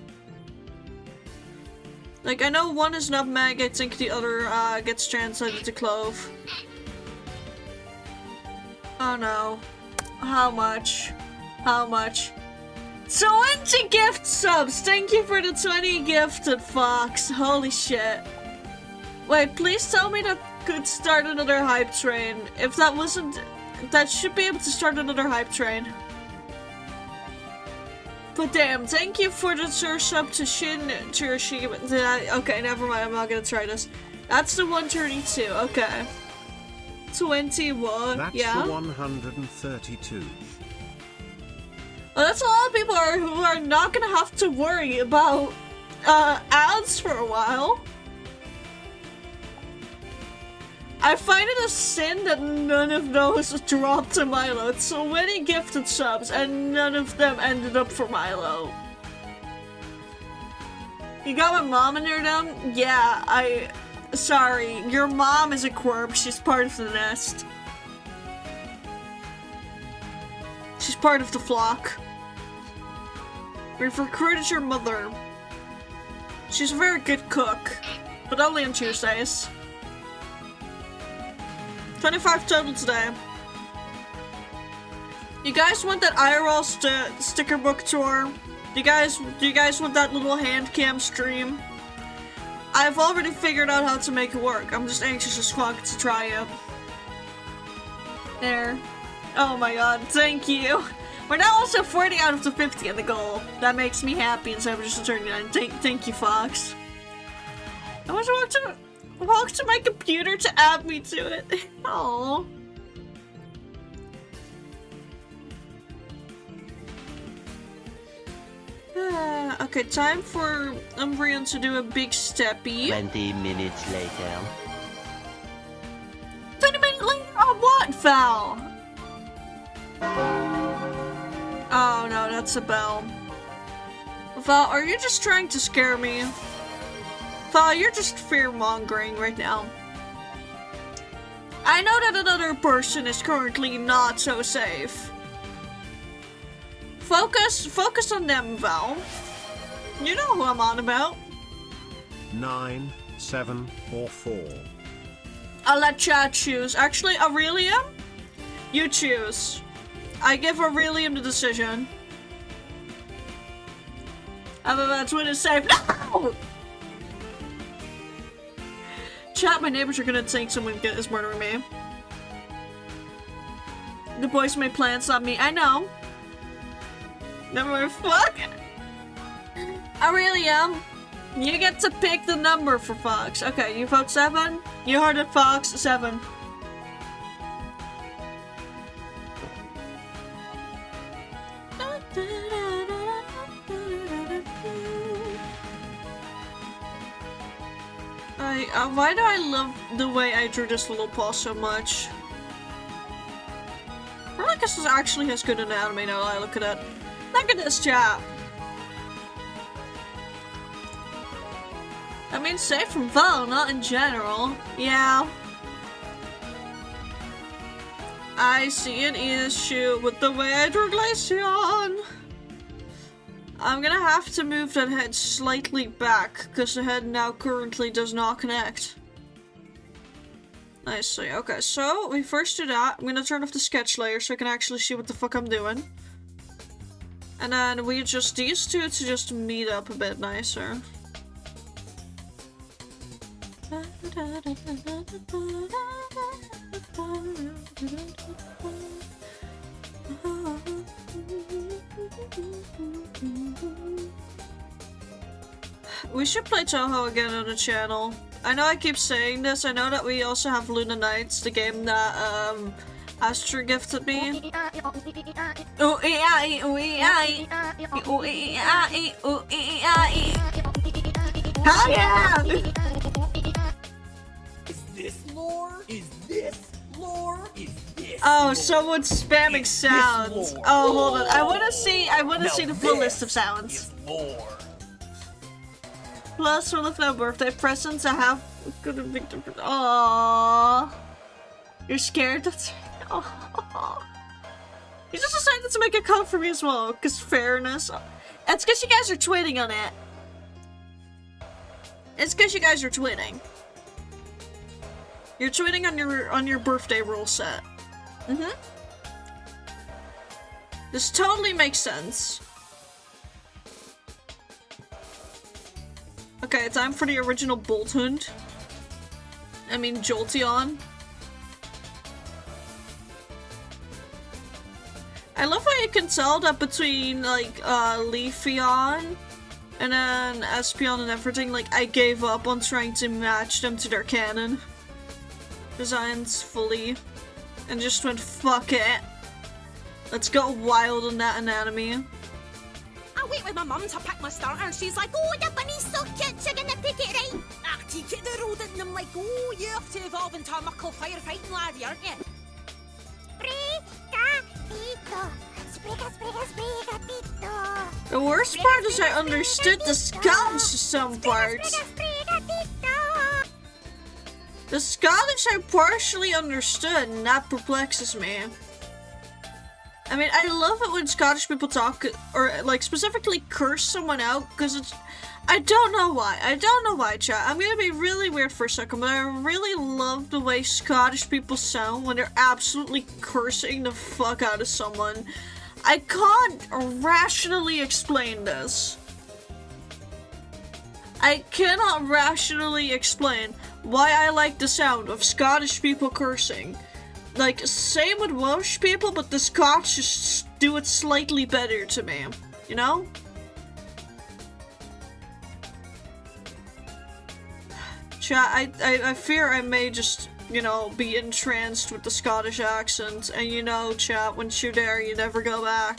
Like, I know one is nutmeg, I think the other gets translated to clove. Oh no. How much? How much? 20 gift subs! Thank you for the 20 gifted, Fox. Holy shit. Wait, please tell me that could start another hype train. If that wasn't... That should be able to start another hype train. But damn, thank you for the sub to Shin Chirishi. Okay, never mind, I'm not gonna try this. That's the 132, okay. 21,
that's
yeah?
the 132.
Well, that's a lot of people who are not gonna have to worry about ads for a while. I find it a sin that none of those dropped to Milo. It's so many gifted subs, and none of them ended up for Milo. You got my mom in there, then? Yeah, sorry. Your mom is a corpse. She's part of the nest. She's part of the flock. We've recruited your mother. She's a very good cook, but only on Tuesdays. 25 total today. You guys want that IRL sticker book tour? Do you guys want that little hand cam stream? I've already figured out how to make it work. I'm just anxious as fuck to try it. There. Oh my god, thank you. We're now also 40 out of the 50 in the goal. That makes me happy instead of just a 39. Thank you, Fox. I want to walk to my computer to add me to it. Oh. Okay, time for Umbreon to do a big steppy.
20 minutes later.
20 minutes later on what, Val? Oh no, that's a bell. Val, are you just trying to scare me? Val, you're just fear-mongering right now. I know that another person is currently not so safe. Focus on them, Val. You know who I'm on about.
9, 7, or 4.
I'll let chat choose. Actually, Aurelium? You choose. I give Aurelium the decision. I'm about to win a safe. No! Chat, my neighbors are gonna think someone is murdering me. The boys made plans on me. I know. Never mind. Fuck. Aurelium, you get to pick the number for Fox. Okay, you vote 7. You heard it, Fox. 7. Why do I love the way I drew this little paw so much? I feel like this actually has good anatomy now that I look at it. Look at this chap. I mean, safe from Val, not in general. Yeah. I see an issue with the way I drew Glaceon. I'm gonna have to move that head slightly back, because the head now currently does not connect. I see. Okay, so we first do that. I'm gonna turn off the sketch layer so I can actually see what the fuck I'm doing. And then we adjust these two to just meet up a bit nicer. We should play Touhou again on the channel. I know I keep saying this. I know that we also have Luna Nights, the game that Astra gifted me. Hell yeah!
Is this lore? Is this lore? Is this
Oh,
lore?
someone's spamming sounds. Oh, hold on. I wanna see the full list of sounds.
Is lore.
Plus, we're looking at birthday presents. I have good and big different. Aww. You're scared? That's. Aww. You just decided to make a code for me as well, because fairness. It's because you guys are twitting on it. It's because you guys are twitting. You're twitting on your birthday rule set. This totally makes sense. Okay, time for the original Bolthund. I mean, Jolteon. I love how you can tell that between, like, Leafeon and then Espeon and everything, like, I gave up on trying to match them to their canon designs fully. And just went, fuck it. Let's go wild on that anatomy.
I wait with my mum to pick my starter and she's like, oh, the bunny's so cute, so you're gonna pick it, right? I take it the rodent and I'm like, oh, you have to evolve into a muckle firefighting laddie, aren't you?
The worst part is I understood the Scottish to some parts. The Scottish I partially understood, and that perplexes me. I mean, I love it when Scottish people talk, or like specifically curse someone out, because it's, I don't know why. I don't know why, chat. I'm gonna be really weird for a second, but I really love the way Scottish people sound when they're absolutely cursing the fuck out of someone. I can't rationally explain this. I cannot rationally explain why I like the sound of Scottish people cursing. Like, same with Welsh people, but the Scots just do it slightly better to me, you know? Chat, I fear I may just, you know, be entranced with the Scottish accent, and you know, chat, once you're there, you never go back.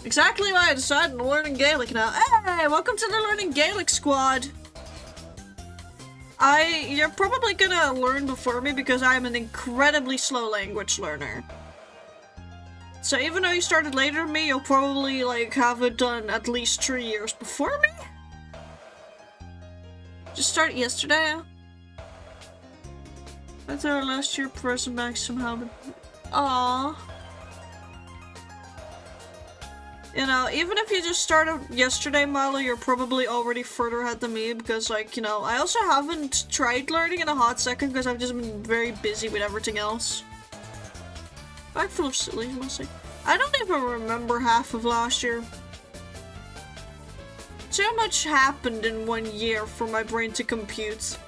Exactly why I decided to learn Gaelic now. Hey, welcome to the Learning Gaelic squad! You're probably gonna learn before me because I'm an incredibly slow language learner. So even though you started later than me, you'll probably, like, have it done at least 3 years before me? Just started yesterday? I thought last year person back somehow, but... Aww. You know, even if you just started yesterday, Milo, you're probably already further ahead than me because, like, you know, I also haven't tried learning in a hot second because I've just been very busy with everything else. Bag full of silly, mostly. I don't even remember half of last year. Too much happened in 1 year for my brain to compute.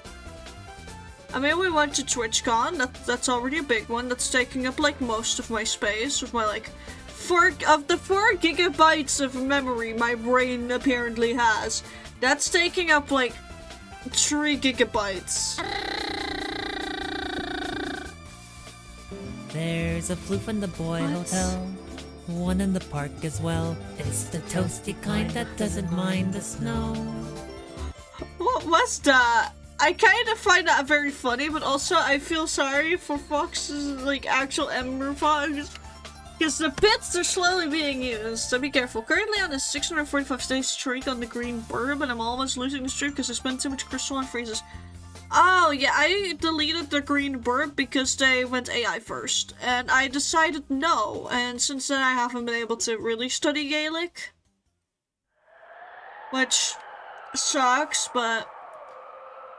I mean, we went to TwitchCon, that's already a big one, that's taking up, like, most of my space with my, like... 4 gigabytes of memory my brain apparently has. That's taking up like 3 gigabytes.
There's a Floof in the Boy Hotel, one in the park as well. It's the toasty kind that doesn't mind the snow.
What was that? I kind of find that very funny, but also I feel sorry for Fox's like actual Ember Fox. Because the bits are slowly being used, so be careful. Currently on a 645-day streak on the green burb, and I'm almost losing the streak because I spent too much crystal on freezes. Oh, yeah, I deleted the green burb because they went AI first. And I decided no, and since then I haven't been able to really study Gaelic. Which sucks, but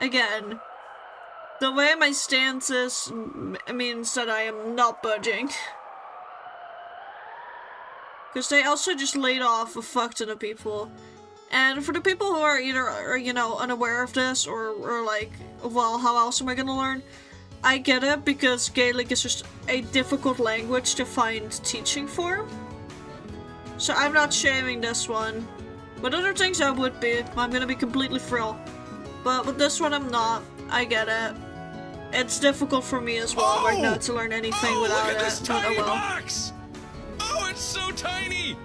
again, the way my stance is means that I am not budging. Because they also just laid off a fuck ton of people. And for the people who are either, you know, unaware of this or like, well, how else am I gonna learn? I get it because Gaelic is just a difficult language to find teaching for. So I'm not shaming this one. But other things I would be. I'm gonna be completely frill. But with this one I'm not. I get it. It's difficult for me as well right now to learn anything without
look at
it.
this
But
tiny
oh well.
box! Oh, it's so tiny!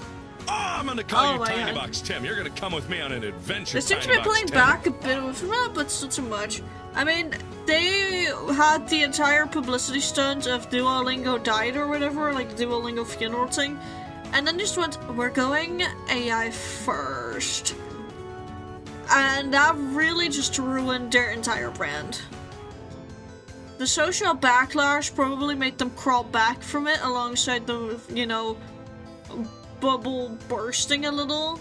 Oh, I'm gonna call you
my
Tiny
God.
Box Tim. You're gonna come with me on an adventure,
They seem to
Tiny
be
Box
playing
Tim.
back a bit with that, but still too much. I mean, they had the entire publicity stunt of Duolingo died or whatever, like the Duolingo funeral thing, and then just went, we're going AI first. And that really just ruined their entire brand. The social backlash probably made them crawl back from it alongside the, you know, bubble bursting a little.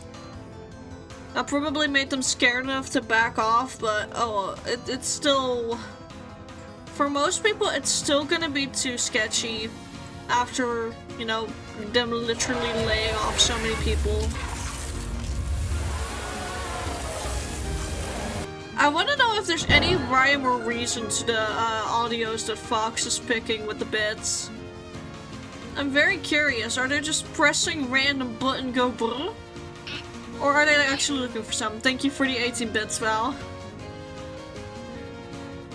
That probably made them scared enough to back off, but oh, it's still... For most people, it's still gonna be too sketchy after, you know, them literally laying off so many people. I want to know if there's any rhyme or reason to the audios that Fox is picking with the bits. I'm very curious. Are they just pressing random button go brr? Or are they actually looking for something? Thank you for the 18 bits, Val.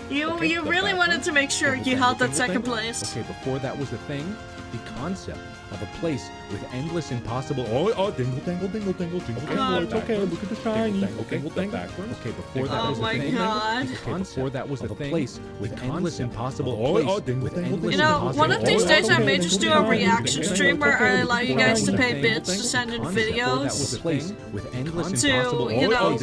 You really wanted to make sure you held that second place.
Okay, before that was the thing, the concept of a place with endless impossible. Oh, dingle, dangle, dingle, dingle, dingle.
God.
It's okay. Look at the shiny.
Dingle,
Okay,
dingle,
think
dingle.
backwards. Okay, before that
Oh
was the
my
thing.
God.
Okay, before that was the thing. Place with endless impossible.
Oh,
dingle, dangle,
You know, one of these days I may just do a reaction stream where I allow you guys to pay bits to send in videos to, you know,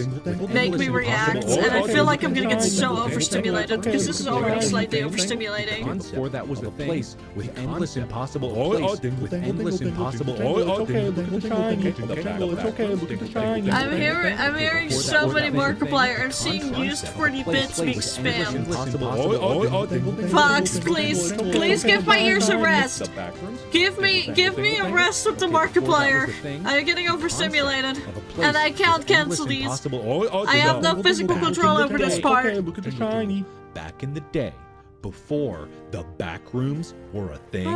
make me react, and I feel like I'm gonna get so overstimulated it, because this is already slightly overstimulating.
Before that was a place with endless impossible. With endless impossible.
I'm hearing so many Markiplier. I'm seeing used 40 bits being spammed. Fox, please give my ears a rest. Give me a rest with the Markiplier. I'm getting overstimulated, and I can't cancel these. I have no physical control over this part.
Look at the shiny. Back in the day, before the back rooms were a thing,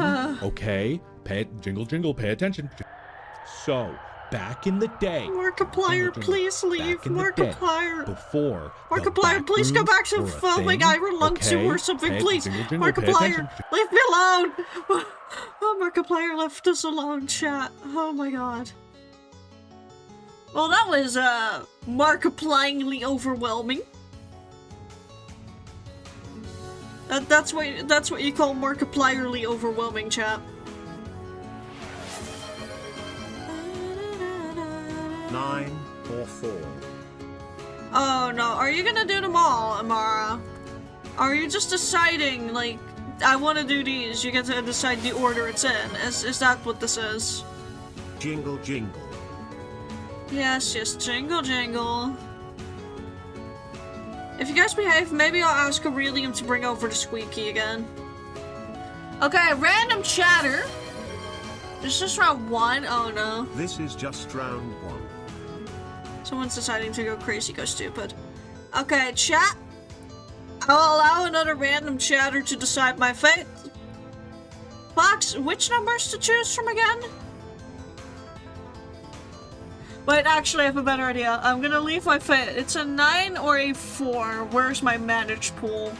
okay? Jingle, jingle, pay attention. So, back in the day.
Markiplier, please leave. Markiplier.
Before.
Markiplier, please go back to filming Iron Lung 2 or something, please. Markiplier, leave me alone. Oh, Markiplier left us alone, chat. Oh my god. Well, that was, Markiplierly overwhelming. That's what you call Markiplierly overwhelming, chat.
9 or 4.
Oh no, are you gonna do them all, Amara? Are you just deciding, like, I want to do these, you get to decide the order it's in? Is that what this is?
Jingle jingle.
Yes, jingle jingle. If you guys behave, maybe I'll ask Aurelium to bring over the squeaky again. Okay, random chatter. Is this round 1? Oh no.
This is just round 1.
Someone's deciding to go crazy, go stupid. Okay, chat. I'll allow another random chatter to decide my fate. Fox, which numbers to choose from again? Wait, actually I have a better idea. I'm gonna leave my fate. It's a 9 or a 4. Where's my managed pool?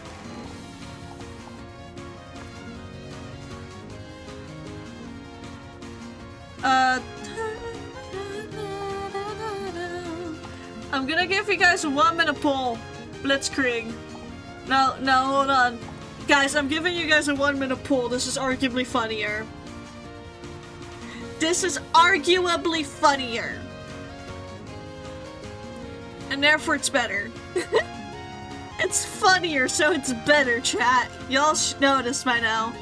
I'm gonna give you guys a 1-minute poll. Blitzkrieg. No, hold on. Guys, I'm giving you guys a 1-minute poll. This is arguably funnier. This is arguably funnier. And therefore it's better. It's funnier, so it's better, chat. Y'all should know this by now.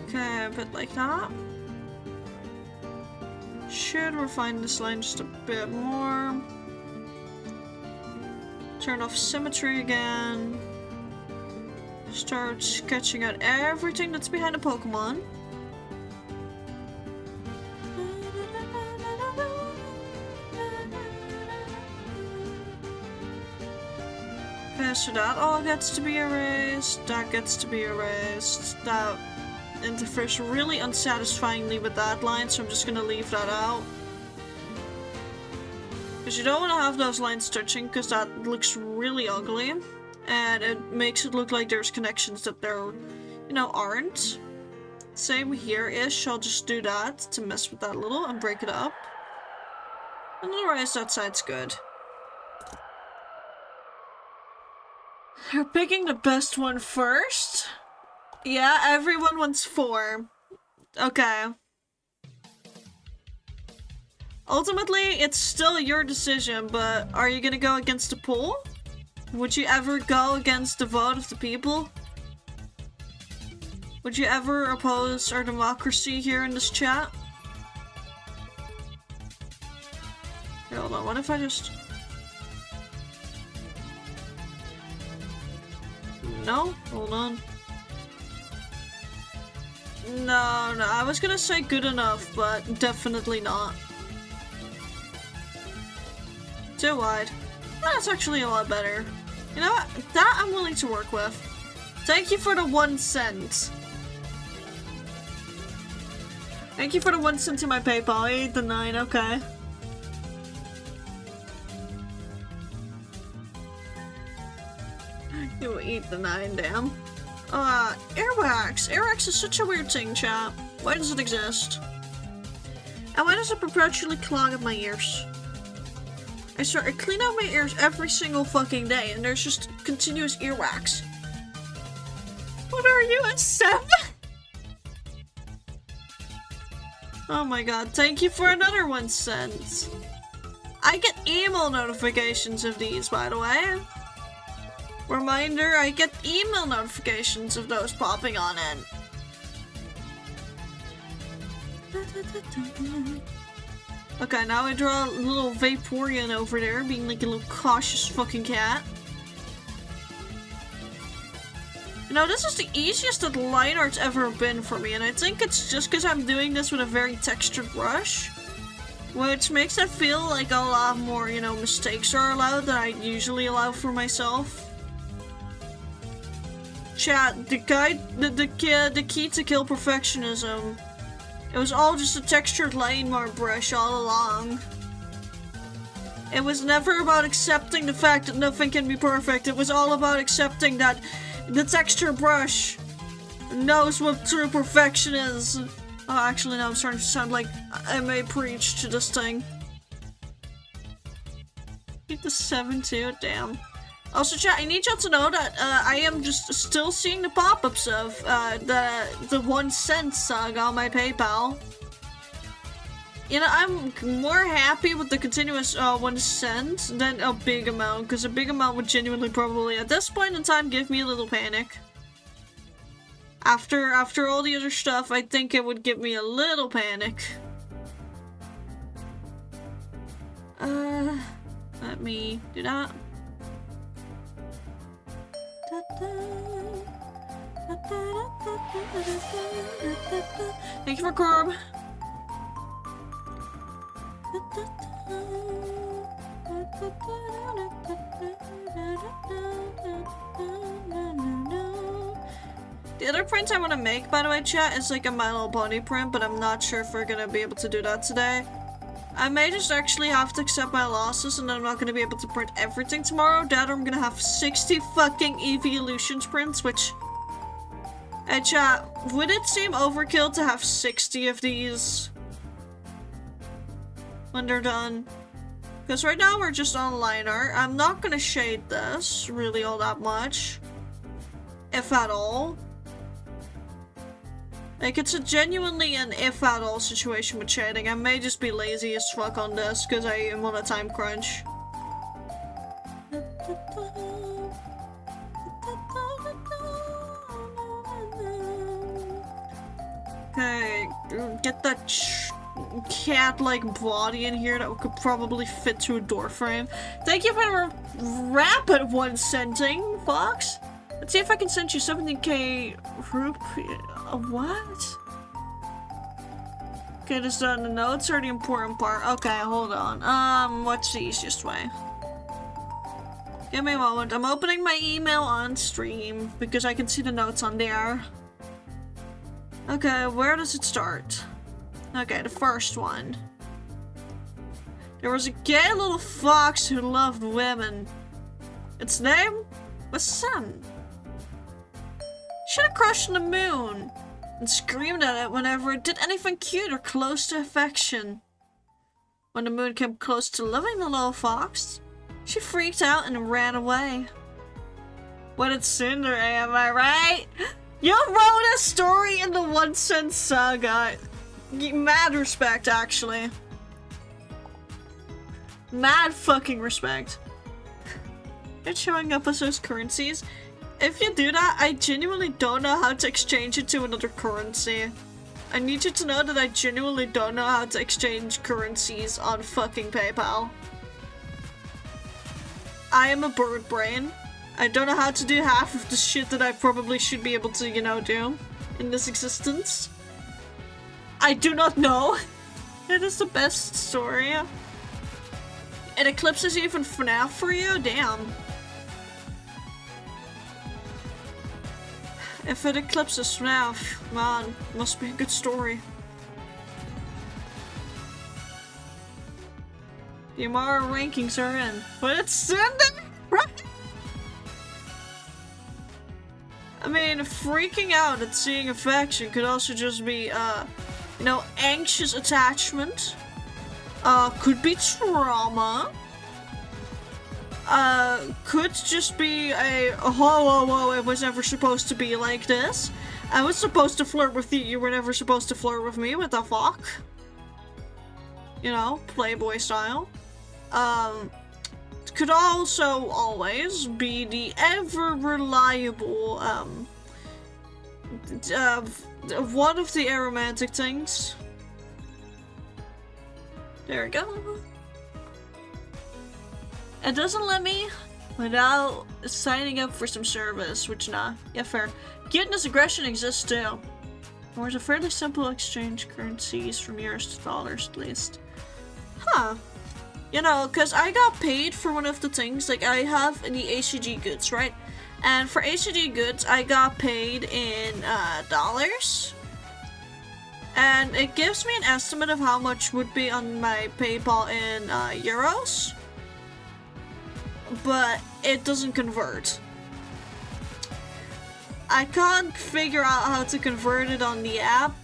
Okay, a bit like that. Should refine this line just a bit more. Turn off symmetry again. Start sketching out everything that's behind a Pokemon. Okay, so that all gets to be erased. That gets to be erased. That interferes really unsatisfyingly with that line, so I'm just gonna leave that out. Because you don't want to have those lines touching, because that looks really ugly. And it makes it look like there's connections that there, you know, aren't. Same here-ish, I'll just do that to mess with that a little and break it up. And otherwise that side's good. You're picking the best one first? Yeah, everyone wants 4. Okay. Ultimately, it's still your decision, but are you gonna go against the poll? Would you ever go against the vote of the people? Would you ever oppose our democracy here in this chat? Okay, hold on, what if I just... No? Hold on. No, I was gonna say good enough, but definitely not. Too wide. That's actually a lot better. You know what? That I'm willing to work with. Thank you for the 1 cent. Thank you for the 1 cent to my PayPal. I ate the 9, okay. You will eat the 9, damn. Airwax. Airwax is such a weird thing, chat. Why does it exist? And why does it perpetually clog up my ears? I clean out my ears every single fucking day, and there's just continuous earwax. What are you, a 7? Oh my god, thank you for another 1 cent. I get email notifications of these, by the way. Reminder, I get email notifications of those popping on in. Okay, now I draw a little Vaporeon over there, being like a little cautious fucking cat. You know, this is the easiest that line art's ever been for me, and I think it's just because I'm doing this with a very textured brush, which makes it feel like a lot more, you know, mistakes are allowed than I usually allow for myself. Chat, the key to kill perfectionism. It was all just a textured line art brush all along. It was never about accepting the fact that nothing can be perfect. It was all about accepting that the texture brush knows what true perfection is. Oh, actually, no, I'm starting to sound like I may preach to this thing. Keep the 7 too, damn. Also, chat, I need y'all to know that I am just still seeing the pop-ups of the 1 cent saga on my PayPal. You know, I'm more happy with the continuous 1 cent than a big amount, because a big amount would genuinely probably, at this point in time, give me a little panic. After all the other stuff, I think it would give me a little panic. Let me do that. Thank you for Corb. The other print I want to make, by the way, chat, is like a My Little Pony print, but I'm not sure if we're gonna be able to do that today. I may just actually have to accept my losses, and then I'm not gonna be able to print everything tomorrow. That, or I'm gonna have 60 fucking Evolutions prints, which... Hey chat, would it seem overkill to have 60 of these when they're done? Because right now we're just on line art. I'm not gonna shade this really all that much, if at all. Like, it's a genuinely an if at all situation with shading. I may just be lazy as fuck on this because I am on a time crunch. Okay, get that cat-like body in here that could probably fit to a door frame. Thank you for rapid 1 centing, Fox. Let's see if I can send you 17k rupee. What? Okay, this done. The notes are the important part. Okay, hold on. What's the easiest way? Give me a moment. I'm opening my email on stream because I can see the notes on there. Okay, where does it start? Okay, the first one. There was a gay little fox who loved women. Its name was Sun. She had a crush on the moon and screamed at it whenever it did anything cute or close to affection. When the moon came close to loving the little fox, she freaked out and ran away. What a cinder, am I right? You wrote a story in the 1 cent saga. Mad respect, actually. Mad fucking respect. It's showing up as those currencies. If you do that, I genuinely don't know how to exchange it to another currency. I need you to know that I genuinely don't know how to exchange currencies on fucking PayPal. I am a bird brain. I don't know how to do half of the shit that I probably should be able to, you know, do in this existence. I do not know. It is the best story. It eclipses even FNAF for you? Damn. If it eclipses FNAF, man, must be a good story. The Amara rankings are in. But it's Sunday, right? I mean, freaking out at seeing affection could also just be, you know, anxious attachment. Could be trauma. Could just be a whoa, it was never supposed to be like this. I was supposed to flirt with you, you were never supposed to flirt with me, what the fuck? you know, Playboy style. Could also always be the ever reliable, one of the aromantic things. There we go. It doesn't let me without signing up for some service, which nah, yeah, fair. Cuteness aggression exists too. Or is a fairly simple exchange currencies from euros to dollars at least. Huh. You know, cause I got paid for one of the things, like I have the ACG goods, right? And for ACG goods, I got paid in dollars. And it gives me an estimate of how much would be on my PayPal in euros. But it doesn't convert. I can't figure out how to convert it on the app.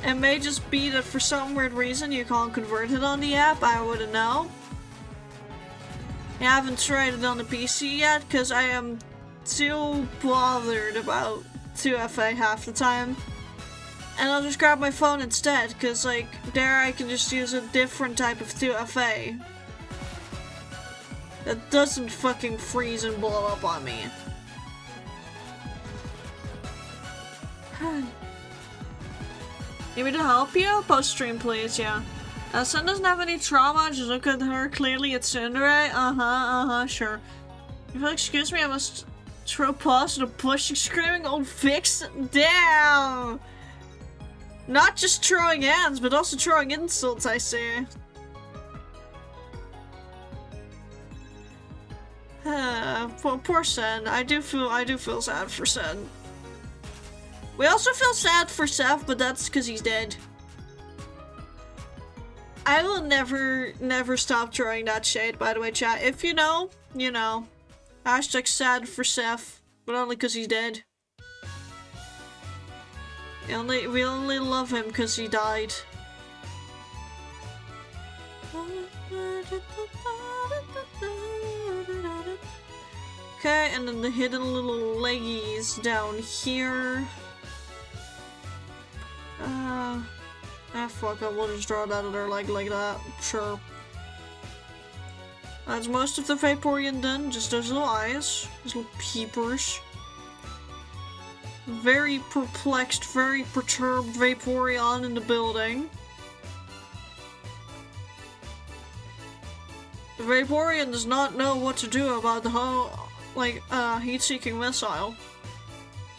It may just be that for some weird reason you can't convert it on the app, I wouldn't know. I haven't tried it on the PC yet, because I am too bothered about 2FA half the time. And I'll just grab my phone instead, because like, there I can just use a different type of 2FA. That doesn't fucking freeze and blow up on me. Need me to help you? Post stream, please, yeah. Sun doesn't have any trauma, just look at her, clearly it's tsundere. Sure. If you'll excuse me, I must throw pause to pushing, screaming, old fix. Damn! Not just throwing hands, but also throwing insults, I see. Poor Sen. I do feel sad for Sen. We also feel sad for Seth, but that's because he's dead. I will never stop throwing that shade, by the way, chat. If you know, you know. Hashtag sad for Seth, but only because he's dead. We only love him because he died. Okay, and then the hidden little leggies down here. Fuck it, we'll just draw that other leg like that. Sure. That's most of the Vaporeon done, just those little eyes. Those little peepers. Very perplexed, very perturbed Vaporeon in the building. The Vaporeon does not know what to do about the whole, like, heat-seeking missile.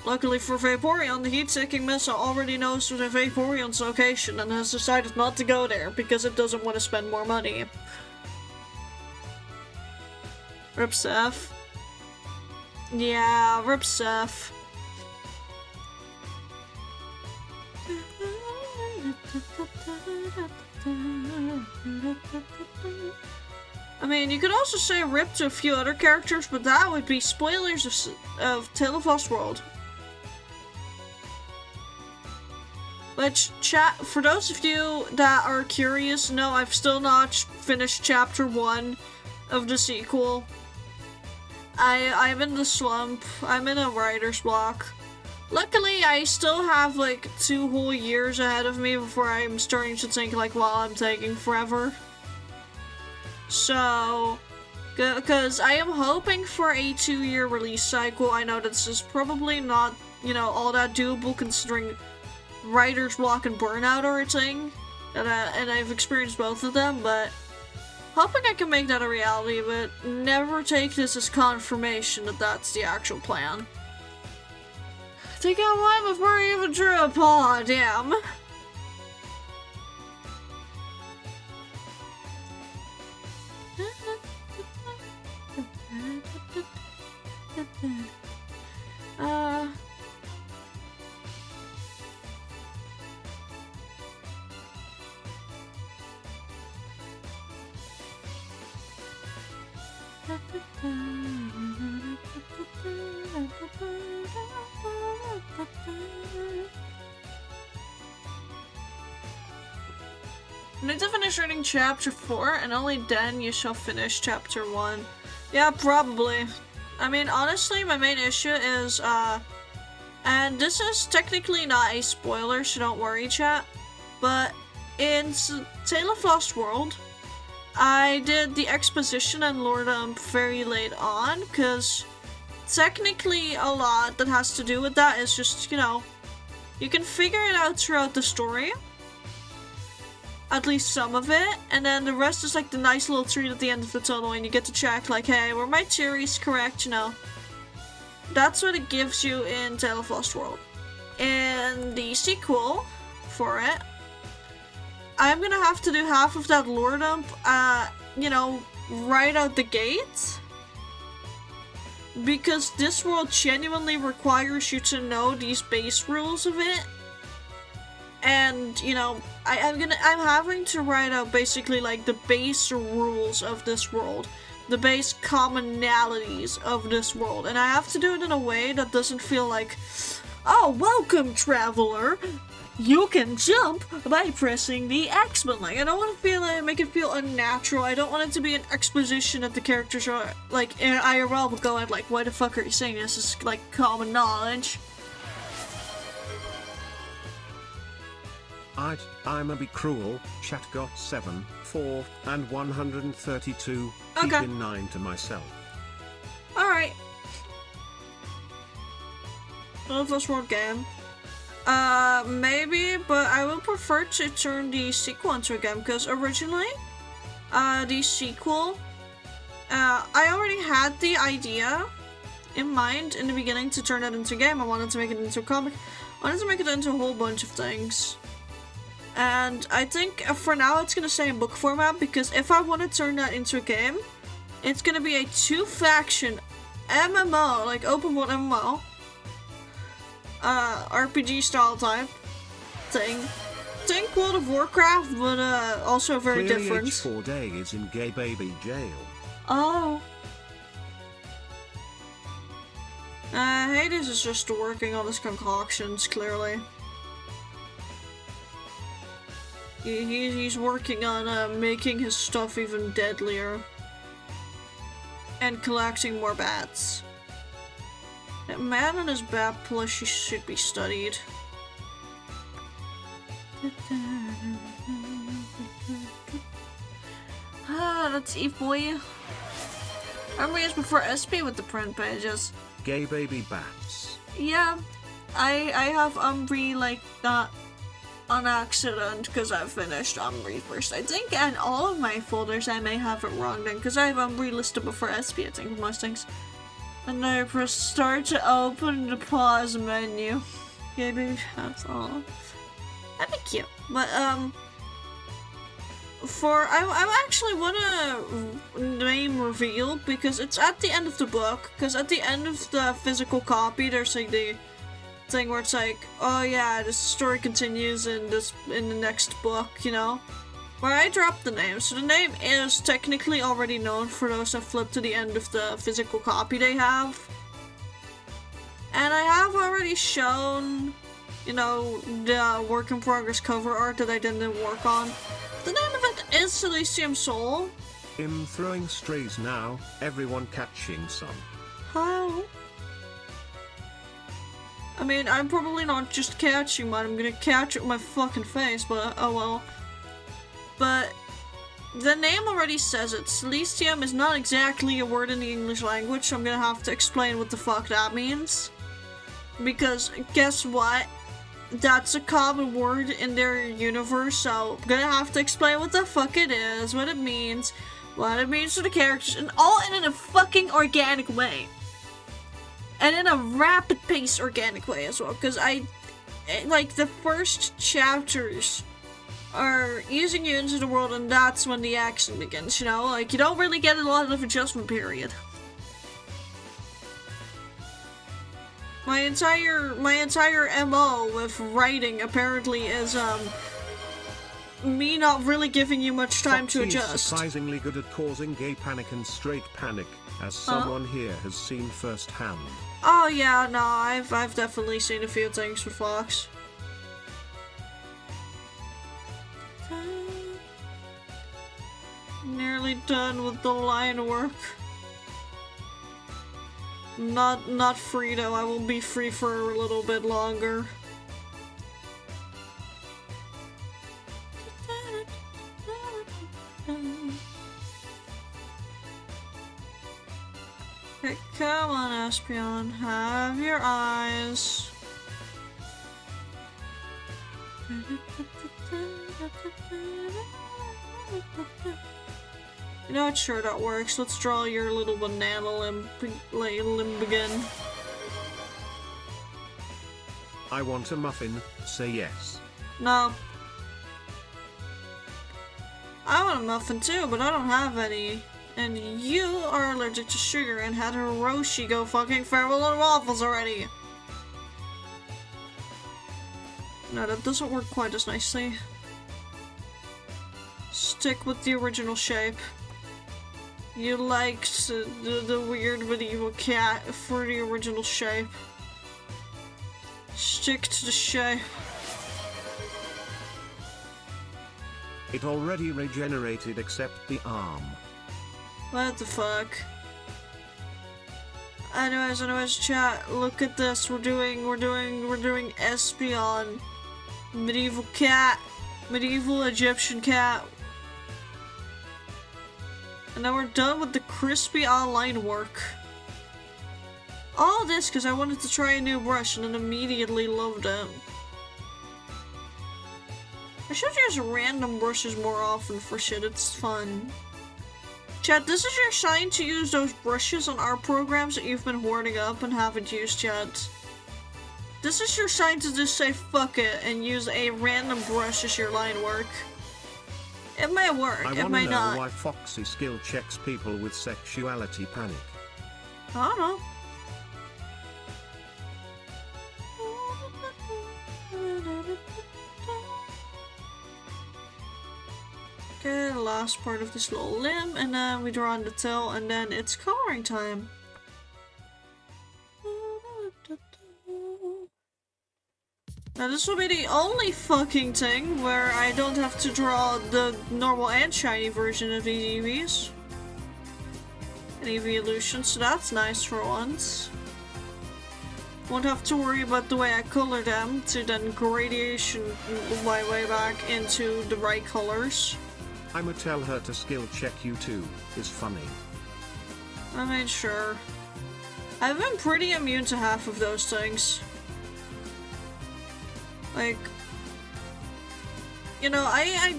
Luckily for Vaporeon, the heat-seeking missile already knows the Vaporeon's location and has decided not to go there because it doesn't want to spend more money. Rip Seth. Yeah, rip Seth. I mean, you could also say rip to a few other characters, but that would be spoilers of Tale of Lost World. Which, chat, for those of you that are curious, no, I've still not finished chapter 1 of the sequel. I'm in the slump. I'm in a writer's block. Luckily, I still have like 2 whole years ahead of me before I'm starting to think like, wow, I'm taking forever. So, because I am hoping for a 2-year release cycle. I know this is probably not, you know, all that doable considering writer's block and burnout are a thing. And I've experienced both of them, but hoping I can make that a reality, but never take this as confirmation that that's the actual plan. Take out one before you even drew a paw, damn. I need to finish reading chapter 4, and only then you shall finish chapter 1. Yeah, probably. I mean, honestly, my main issue is, and this is technically not a spoiler, so don't worry, chat, but in Tale of Lost World, I did the exposition and lore dump very late on, because technically a lot that has to do with that is just, you know, you can figure it out throughout the story. At least some of it, and then the rest is like the nice little treat at the end of the tunnel, and you get to check like, hey, were my theories correct, you know? That's what it gives you in Tale of Lost World. In the sequel for it, I'm gonna have to do half of that lore dump, you know, right out the gate. Because this world genuinely requires you to know these base rules of it. And, you know, I'm having to write out basically like the base rules of this world. The base commonalities of this world. And I have to do it in a way that doesn't feel like, oh, welcome, traveler! You can jump by pressing the X button. Like, I don't want to make it feel unnatural. I don't want it to be an exposition that the characters are, like, in IRL would go at, like, why the fuck are you saying this? This is, like, common knowledge.
I'm a be cruel, chat got 7, 4, and 132,
Okay.
keeping 9 to myself.
Alright. Love this world game. Maybe, but I will prefer to turn the sequel into a game, because originally, the sequel, I already had the idea in mind in the beginning to turn it into a game. I wanted to make it into a comic. I wanted to make it into a whole bunch of things. And I think for now it's gonna stay in book format, because if I want to turn that into a game, it's gonna be a 2-faction MMO, like open world MMO. RPG style type thing. Think World of Warcraft, but also very
Clearly
different.
H4 Day is in gay baby jail.
Oh. Hades is just working on his concoctions, clearly. He's working on making his stuff even deadlier. And collecting more bats. That man and his bat plushie should be studied. Ah, that's Eve Boy. Remember years before SP with the print pages.
Gay baby bats.
Yeah, I have Umbri like that on accident because I finished Umbri first, I think, and all of my folders I may have it wrong then because I have Umbri listed before SP, I think, for most things. And then I press start to open the pause menu. Yeah, baby, that's all. That'd be cute. But, I actually want a name reveal because it's at the end of the book. Because at the end of the physical copy, there's like the thing where it's like, oh yeah, this story continues in the next book, you know? Where I dropped the name. So the name is technically already known for those that flip to the end of the physical copy they have. And I have already shown, you know, the work in progress cover art that I didn't work on. The name of it is Silicium Soul.
I'm throwing strays now, everyone catching some.
How? I mean, I'm probably not just catching mine, I'm gonna catch it with my fucking face, but oh well. But the name already says it. Silicium is not exactly a word in the English language, so I'm gonna have to explain what the fuck that means. Because guess what? That's a common word in their universe, so I'm gonna have to explain what the fuck it is, what it means to the characters, and all in a fucking organic way. And in a rapid pace organic way as well, because like, the first chapters are easing you into the world, and that's when the action begins, you know? Like, you don't really get a lot of adjustment period. My entire MO with writing apparently is, me not really giving you much time to
Foxy is
adjust.
surprisingly good at causing gay panic and straight panic, as someone here has seen firsthand.
Oh yeah, no, I've definitely seen a few things with Fox. Nearly done with the line work. Not free though, I will be free for a little bit longer. Okay, come on, Espeon. Have your eyes. You know what? Sure, that works. Let's draw your little banana limb again.
I want a muffin, say yes.
No. I want a muffin too, but I don't have any. And you are allergic to sugar and had Hiroshi go fucking farewell and waffles already. No, that doesn't work quite as nicely. Stick with the original shape. You liked the weird medieval cat for the original shape. Stick to the shape.
It already regenerated except the arm.
What the fuck? Anyways, chat, look at this. We're doing Espeon. Medieval cat. Medieval Egyptian cat. And now we're done with the crispy online work. All this because I wanted to try a new brush and then immediately loved it. I should use random brushes more often for shit, it's fun. Chat, this is your sign to use those brushes on our programs that you've been hoarding up and haven't used yet. This is your sign to just say fuck it and use a random brush as your line work. It may work, it may not.
I wanna know why Foxy skill checks people with sexuality panic.
I don't know. Okay, the last part of this little limb, and then we draw on the tail, and then it's coloring time. Now this will be the only fucking thing where I don't have to draw the normal and shiny version of these EVs. An evolution, so that's nice for once. Won't have to worry about the way I color them to then gradation my way back into the right colors.
I'ma tell her to skill check you too, is funny.
I mean, sure. I've been pretty immune to half of those things. Like, you know, I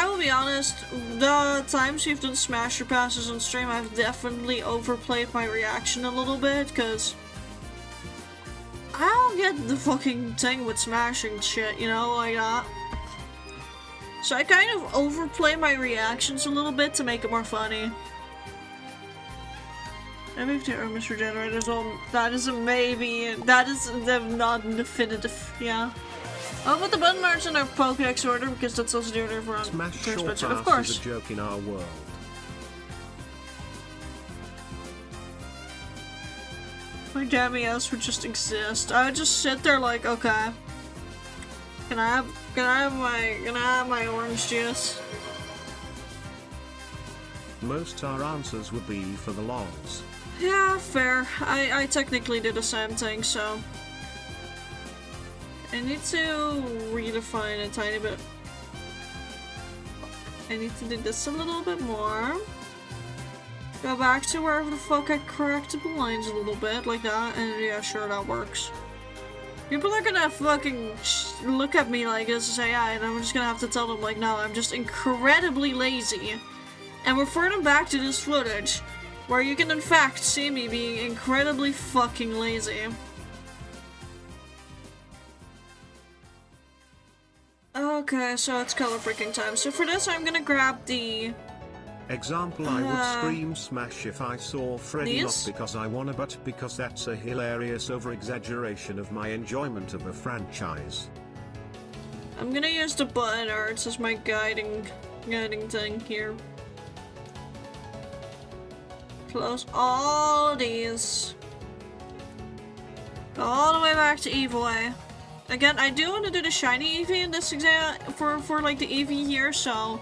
will be honest, the times you've done Smasher passes on stream, I've definitely overplayed my reaction a little bit, because I don't get the fucking thing with smashing shit, you know, like that. So I kind of overplay my reactions a little bit to make it more funny. I moved to Hermes Regenerators. Well, that is a maybe. That is not definitive, yeah. I'll put the button marks in our Pokédex order because that's also the order for
Smash
first
short
picture. Of
ass
course.
is a joke in our world.
My damn ass would just exist. I would just sit there like, okay. Can I have my orange juice?
Most our answers would be for the lols.
Yeah, fair. I technically did the same thing, so I need to redefine a tiny bit. I need to do this a little bit more. Go back to wherever the fuck I corrected the lines a little bit, like that, and yeah, sure, that works. People are gonna fucking look at me like this and say, yeah, and I'm just gonna have to tell them, like, no, I'm just incredibly lazy. And refer them back to this footage, where you can in fact see me being incredibly fucking lazy. Okay, so it's color picking time. So for this, I'm gonna grab the...
Example, I would scream smash if I saw Freddy, not
these?
because I wanna, but because that's a hilarious over-exaggeration of my enjoyment of a franchise.
I'm gonna use the button arts as my guiding thing here. Close all these. Go all the way back to Eevee. Again, I do want to do the shiny Eevee in this exam for like the Eevee here, so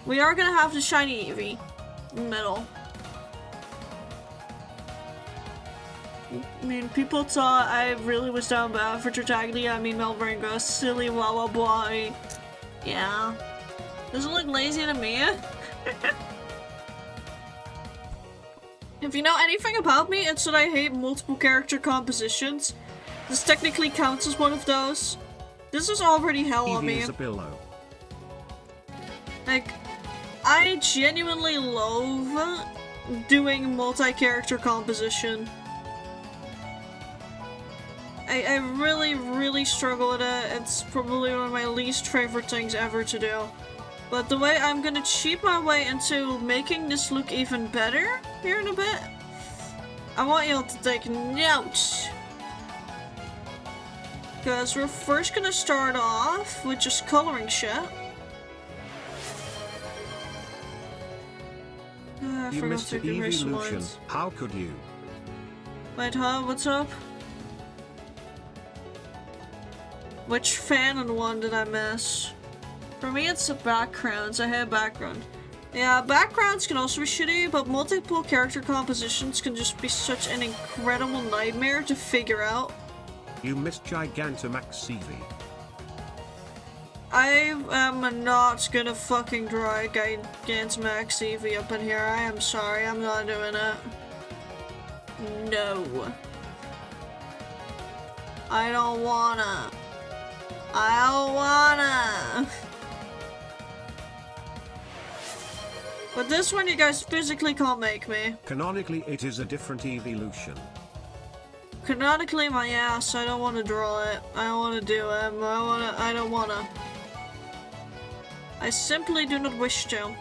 we are gonna have the shiny Eevee in the middle. I mean, people thought I really was down bad for Tartaglia. I mean, Melbourne goes silly Wawa boy. Yeah, doesn't look lazy to me. If you know anything about me, it's that I hate multiple character compositions. This technically counts as one of those. This is already hell on me.
Eevee is a billow.
Like, I genuinely loathe doing multi-character composition. I really, really struggle with it. It's probably one of my least favorite things ever to do. But the way I'm gonna cheat my way into making this look even better here in a bit, I want y'all to take notes. Because we're first gonna start off with just coloring shit. I
You
forgot
missed
to
the
erase some
evolution.
lines.
How could you?
Wait, huh? What's up? Which fanon one did I miss? For me, it's the backgrounds. I hate background. Yeah, backgrounds can also be shitty, but multiple character compositions can just be such an incredible nightmare to figure out.
You missed Gigantamax Eevee.
I am not gonna fucking draw Gigantamax Eevee up in here. I am sorry, I'm not doing it. No. I don't wanna. I don't wanna. But this one you guys physically can't make me.
Canonically, it is a different evolution.
Canonically, my ass, I don't want to draw it. I don't want to do it. I don't want to. I simply do not wish to.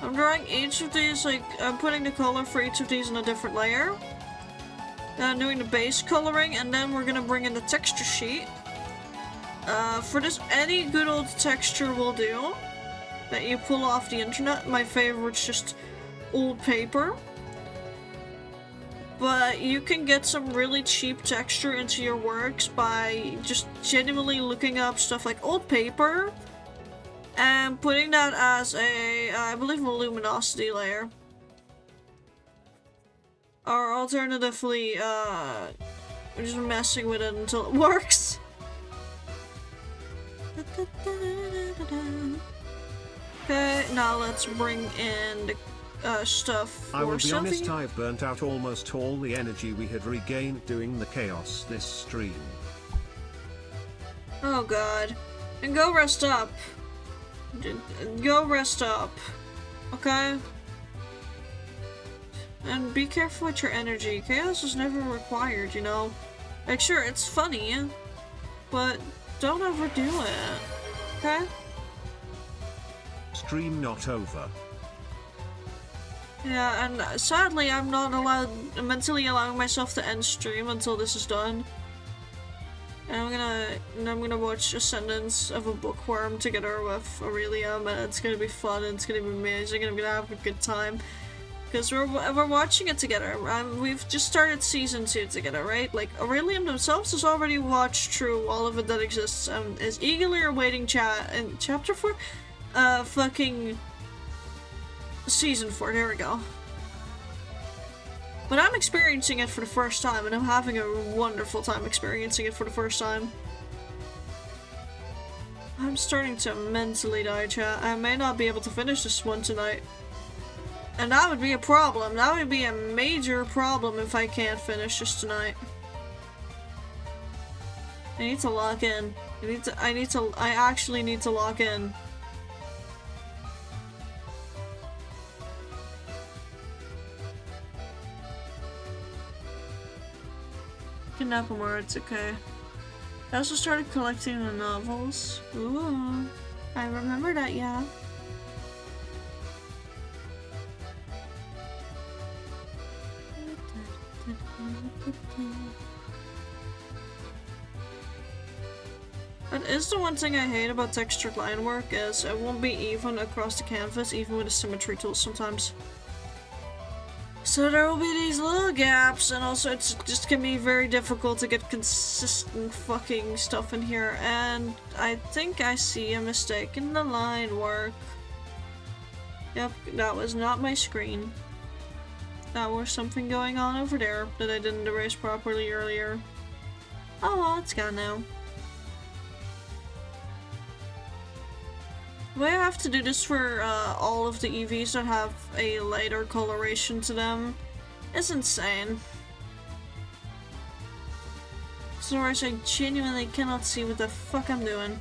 I'm drawing each of these, like, I'm putting the color for each of these in a different layer. Then I'm doing the base coloring, and then we're gonna bring in the texture sheet. For this, any good old texture will do that you pull off the internet. My favorite's just old paper. But you can get some really cheap texture into your works by just genuinely looking up stuff like old paper and putting that as a, I believe, a luminosity layer. Or alternatively, just messing with it until it works. Okay, now let's bring in the stuff for
I will be honest,
Sylvie.
I've burnt out almost all the energy we had regained doing the chaos this stream.
Oh god. And go rest up. Go rest up. Okay? And be careful with your energy. Chaos is never required, you know? Like, sure, it's funny, but don't overdo it. Okay?
Stream not over.
Yeah, and sadly, I'm not mentally allowing myself to end stream until this is done. And I'm gonna watch Ascendance of a Bookworm together with Aurelia, and it's gonna be fun, and it's gonna be amazing, and I'm gonna have a good time. Because we're watching it together. We've just started season 2 together, right? Like, Aurelian themselves has already watched through all of it that exists, and is eagerly awaiting in chapter 4? Fucking season 4, there we go. But I'm experiencing it for the first time, and I'm having a wonderful time experiencing it for the first time. I'm starting to mentally die, chat. I may not be able to finish this one tonight. And that would be a problem. That would be a major problem if I can't finish this tonight. I need to lock in. I actually need to lock in. Kidnap him or it's okay. I also started collecting the novels. Ooh. I remember that, yeah. That is the one thing I hate about textured line work, is it won't be even across the canvas, even with a symmetry tool sometimes. So there will be these little gaps, and also it's just can be very difficult to get consistent fucking stuff in here, and I think I see a mistake in the line work. Yep, that was not my screen. That was something going on over there that I didn't erase properly earlier. Oh well, it's gone now. Do I have to do this for all of the EVs that have a lighter coloration to them? It's insane. Otherwise, I genuinely cannot see what the fuck I'm doing.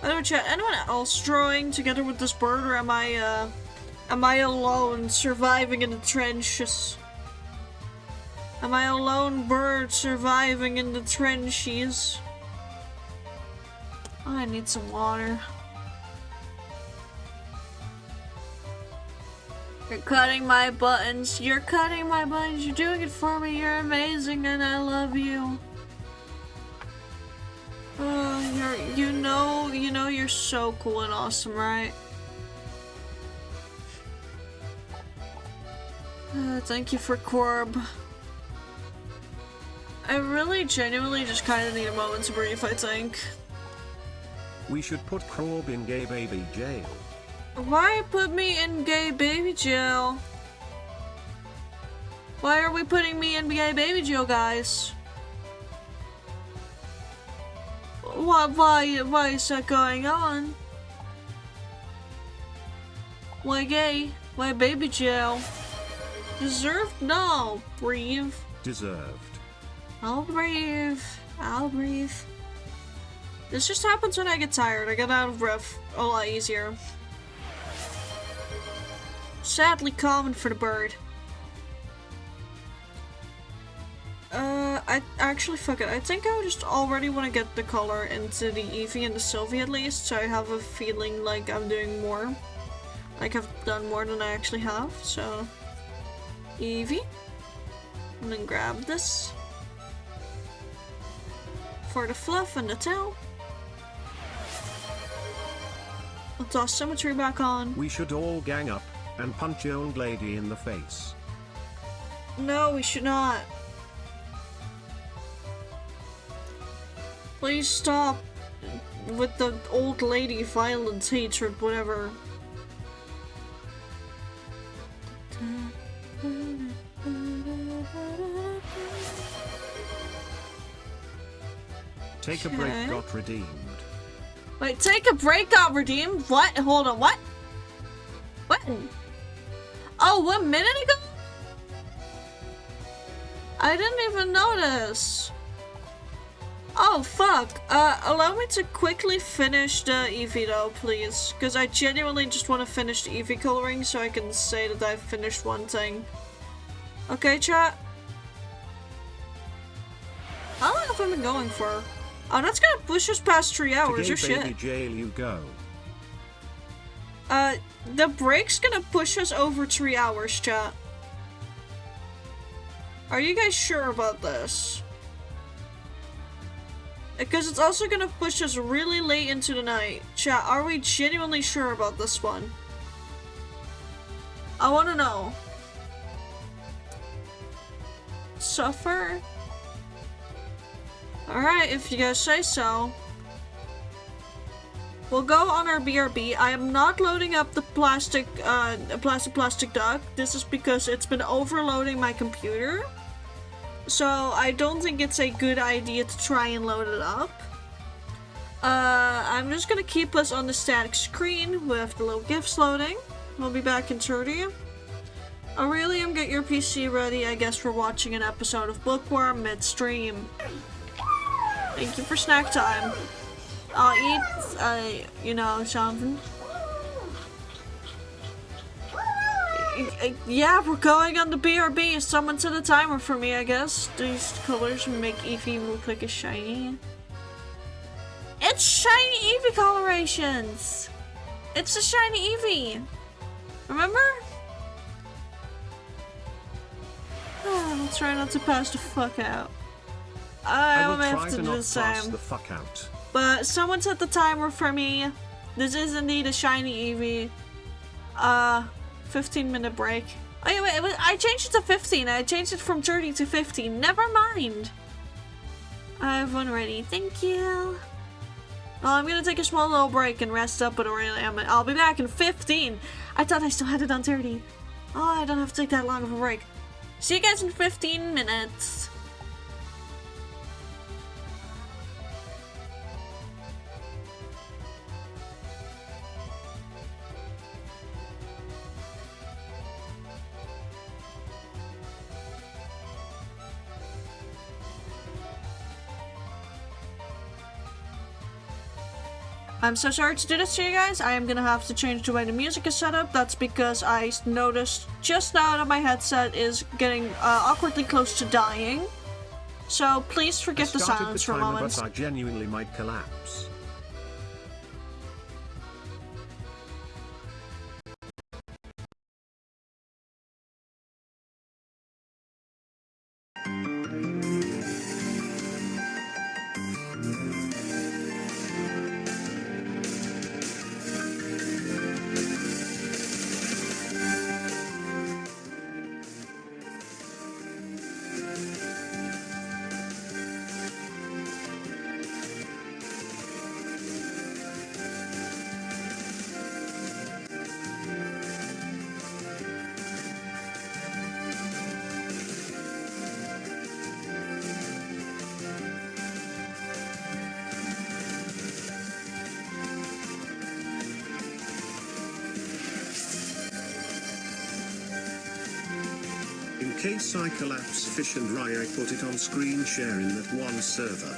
Anyway, chat, anyone else drawing together with this bird, or am I alone surviving in the trenches? Am I a lone bird surviving in the trenches? Oh, I need some water. You're cutting my buttons. You're cutting my buttons. You're doing it for me. You're amazing and I love you. Oh, you know you're so cool and awesome, right? Thank you for Corb. I really genuinely just kind of need a moment to breathe, I think.
We should put Corb in gay baby jail.
Why put me in gay baby jail? Why are we putting me in gay baby jail, guys? Why is that going on? Why gay? Why baby jail? Deserved? No. Breathe.
Deserved.
I'll breathe. I'll breathe. This just happens when I get tired. I get out of breath a lot easier. Sadly common for the bird. I actually, fuck it. I think I just already want to get the color into the Eevee and the Sylvie at least, so I have a feeling like I'm doing more. Like I've done more than I actually have, so... Eevee. And then grab this. For the fluff and the tail. I'll toss symmetry back on.
We should all gang up and punch old lady in the face.
No, we should not. Please stop with the old lady violence, hatred, whatever.
Take a break got redeemed.
Wait, take a break got redeemed? What? Hold on, what? What? Oh, 1 minute ago? I didn't even notice. Oh, fuck. Allow me to quickly finish the Eevee though, please. Because I genuinely just want to finish the Eevee coloring so I can say that I've finished one thing. Okay, chat? How long have I been going for? Oh, that's gonna push us past 3 hours, or
To gay baby
shit.
jail you go.
The break's gonna push us over 3 hours, chat. Are you guys sure about this? Because it's also gonna push us really late into the night. Chat, are we genuinely sure about this one? I wanna know. Suffer? Alright, if you guys say so. We'll go on our BRB. I am not loading up the plastic duck. This is because it's been overloading my computer. So I don't think it's a good idea to try and load it up. I'm just gonna keep us on the static screen with the little GIFs loading. We'll be back in 30. Aurelium, get your PC ready. I guess we're watching an episode of Bookworm mid-stream. Thank you for snack time. I'll eat, you know, something. Yeah, we're going on the BRB. Someone set a timer for me, I guess. These colors make Eevee look like a shiny. It's shiny Eevee colorations! It's a shiny Eevee! Remember? I'll try not to pass the fuck out. I
will
may
try
have to
to
do
not
the
pass
same.
the fuck out.
But someone set the timer for me. This is indeed a shiny Eevee. 15-minute break. Oh, wait, I changed it to 15. I changed it from 30 to 15. Never mind. I have one ready. Thank you. Well, I'm gonna take a small little break and rest up, but I'll be back in 15. I thought I still had it on 30. Oh, I don't have to take that long of a break. See you guys in 15 minutes. I'm so sorry to do this to you guys. I am gonna have to change the way the music is set up. That's because I noticed just now that my headset is getting awkwardly close to dying. So please
I
forgive the
started
silence for a
timer,
moment.
but I genuinely might collapse. In case I collapse Fish and Rye, I put it on screen share in that one server.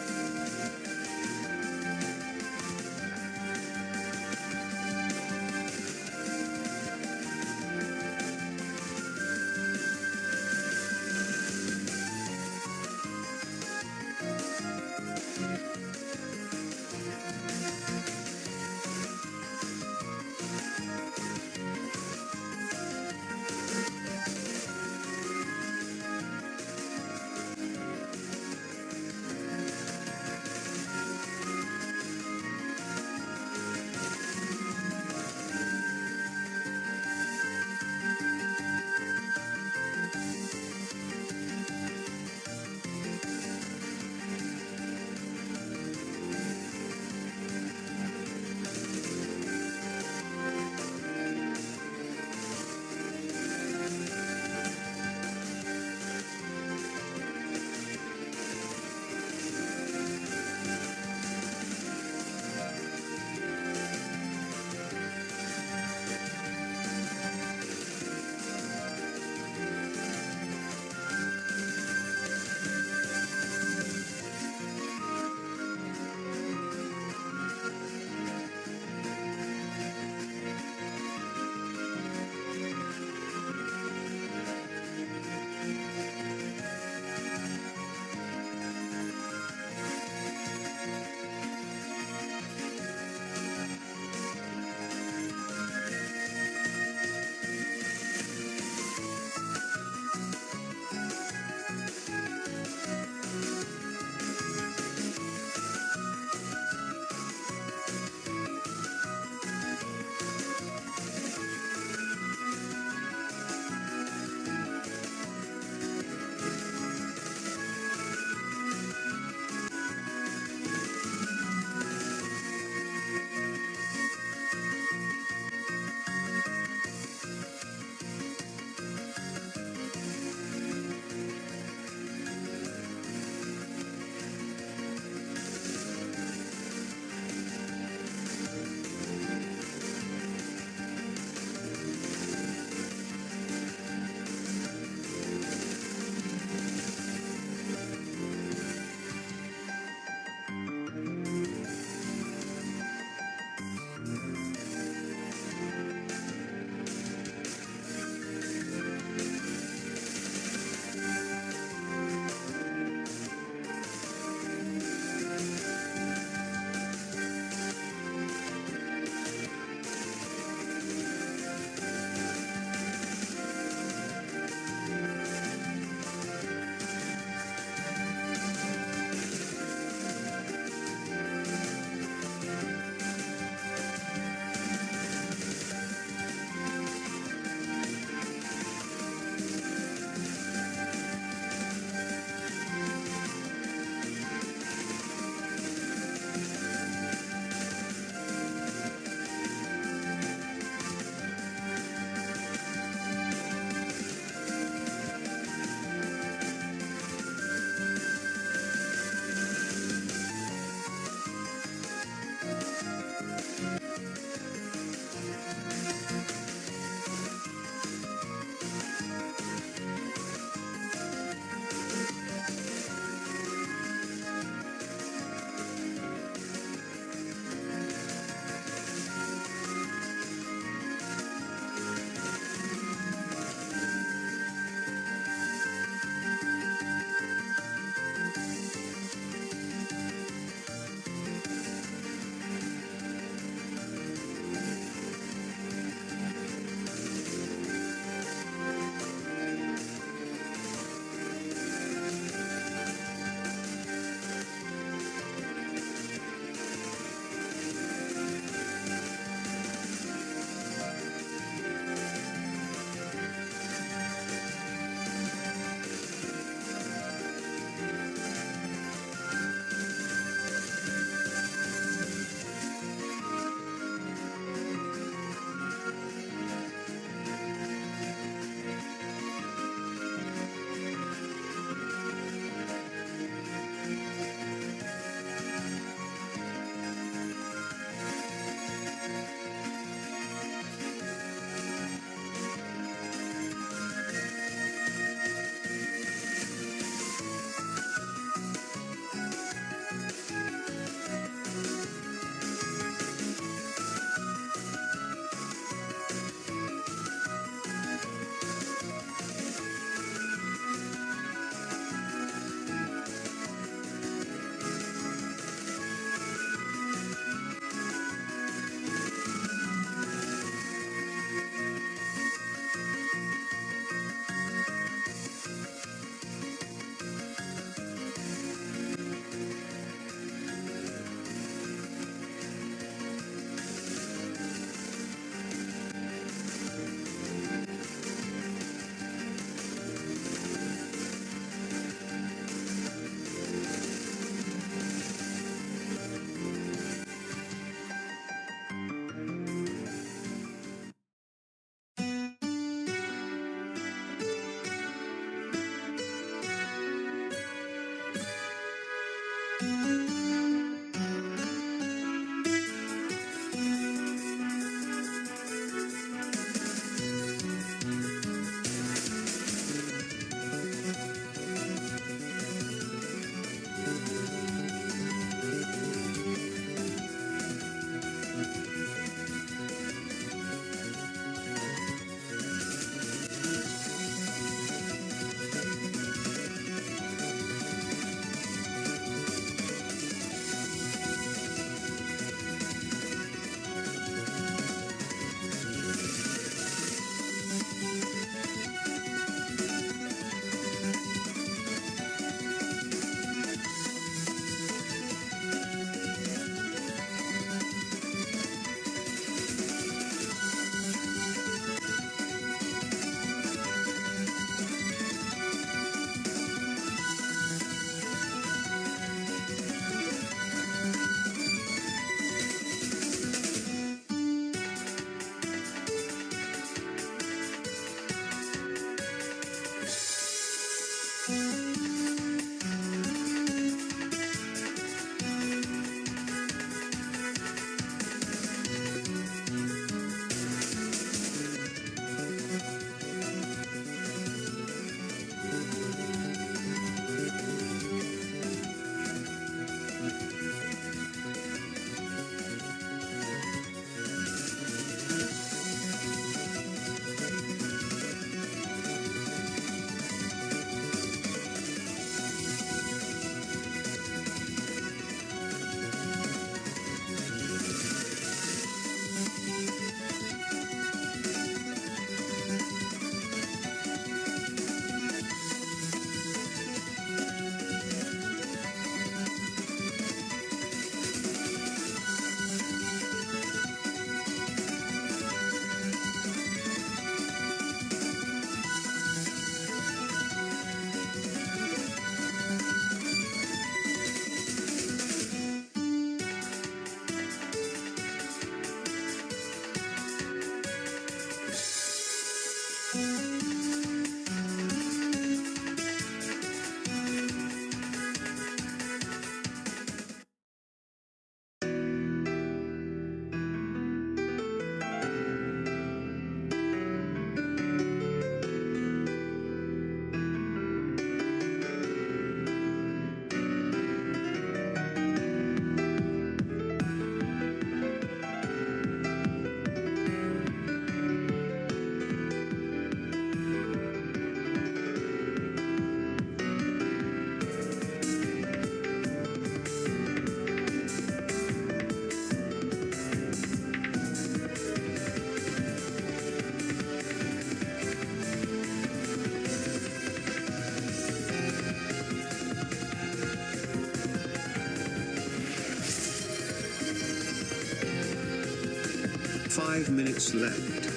5 minutes left.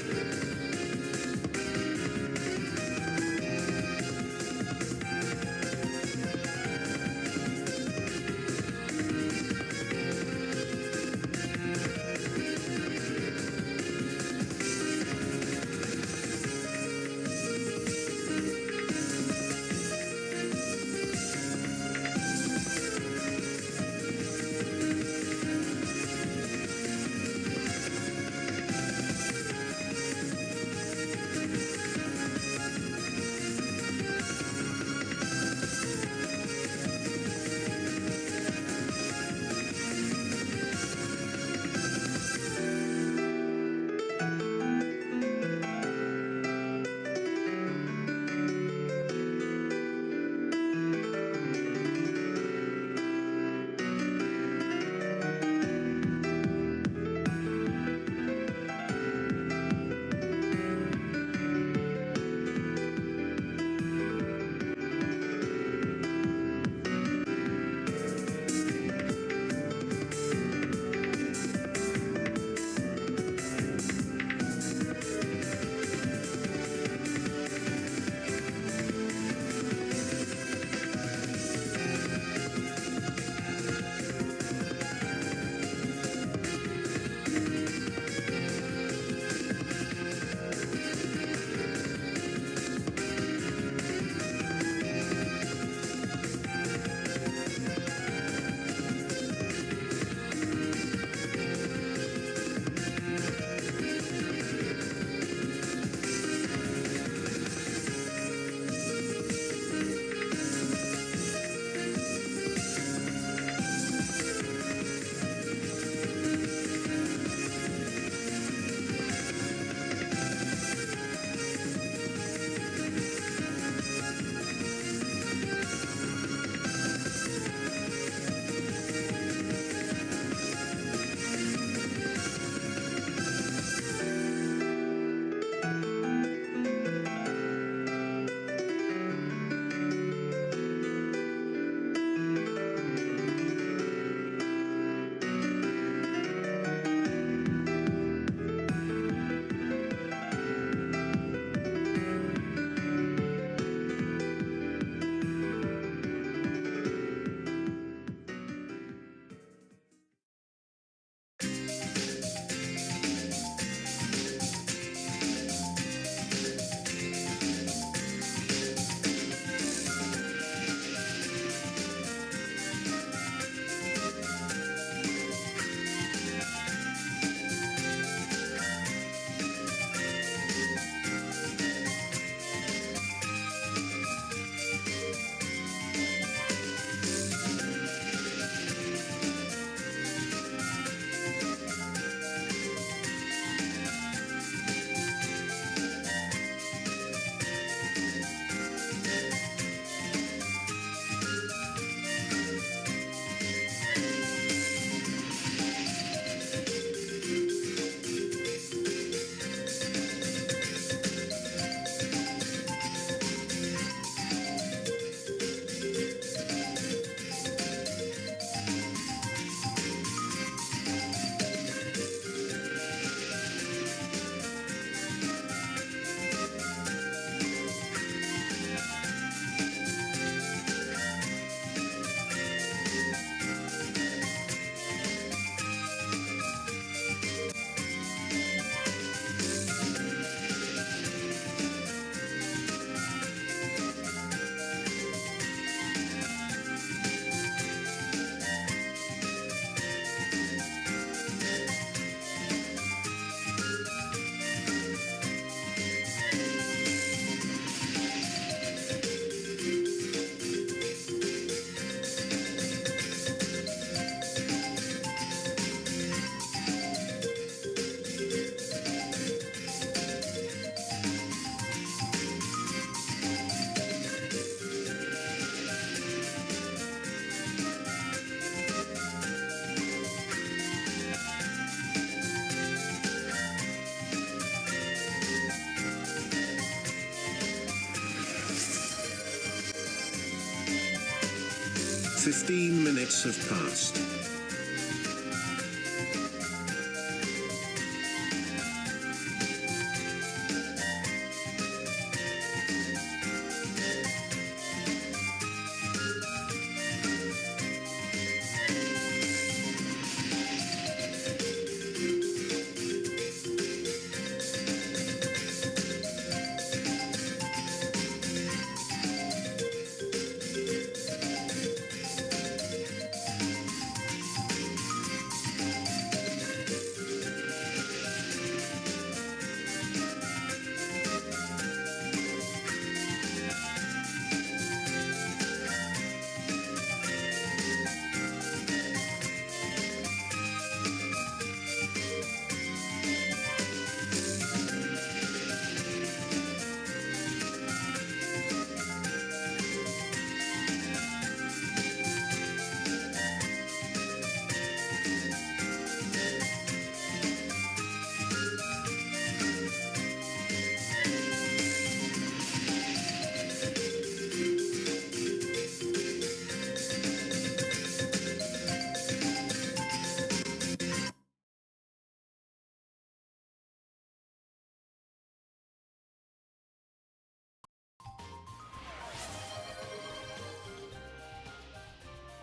Fifteen minutes have passed.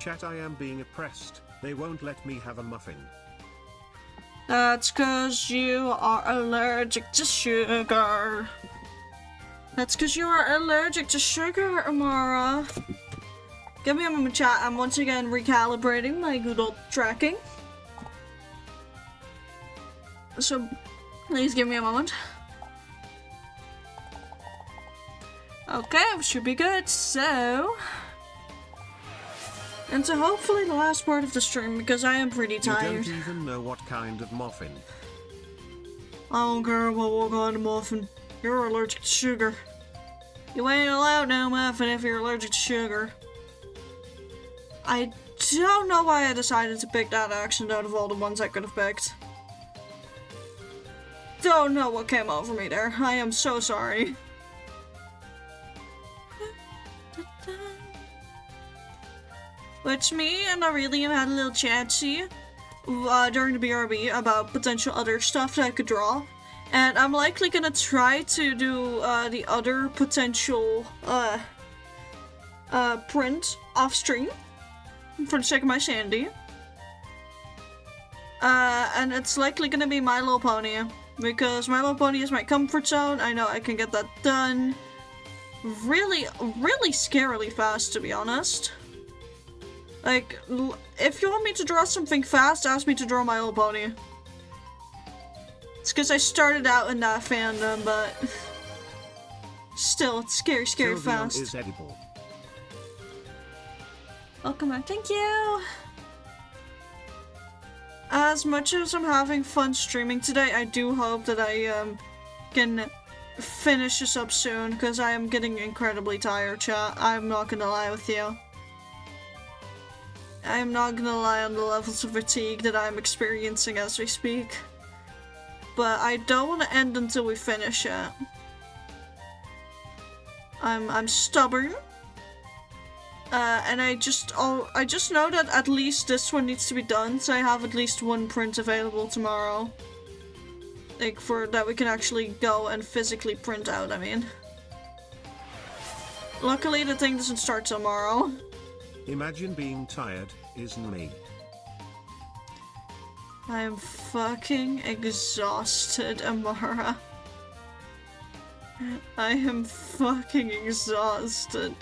Chat, I am being oppressed. They won't let me have a muffin.
That's cause you are allergic to sugar. That's cause you are allergic to sugar, Amara. Give me a moment, chat. I'm once again recalibrating my good old tracking. So, please give me a moment. Okay, should be good. So, into hopefully the last part of the stream because I am pretty tired.
You don't even know what kind of muffin.
I don't care about what kind of muffin. You're allergic to sugar. You ain't allowed no muffin if you're allergic to sugar. I don't know why I decided to pick that accent out of all the ones I could have picked. Don't know what came over me there. I am so sorry. Which me and Aurelian had a little chat-see during the BRB about potential other stuff that I could draw. And I'm likely gonna try to do the other potential print off stream for the sake of my sanity. And it's likely gonna be My Little Pony because My Little Pony is my comfort zone. I know I can get that done really, really scarily fast, to be honest. Like, if you want me to draw something fast, ask me to draw My Little Pony. It's because I started out in that fandom, but still, it's scary, scary
Sylveon
fast.
is edible.
Welcome back, thank you! As much as I'm having fun streaming today, I do hope that I can finish this up soon, because I am getting incredibly tired, chat. I'm not gonna lie with you. I'm not gonna lie on the levels of fatigue that I'm experiencing as we speak. But I don't want to end until we finish it. I'm stubborn. And I just know that at least this one needs to be done, so I have at least one print available tomorrow. Like, for that we can actually go and physically print out, I mean. Luckily, the thing doesn't start tomorrow.
Imagine being tired, isn't me.
I am fucking exhausted, Amara. I am fucking exhausted.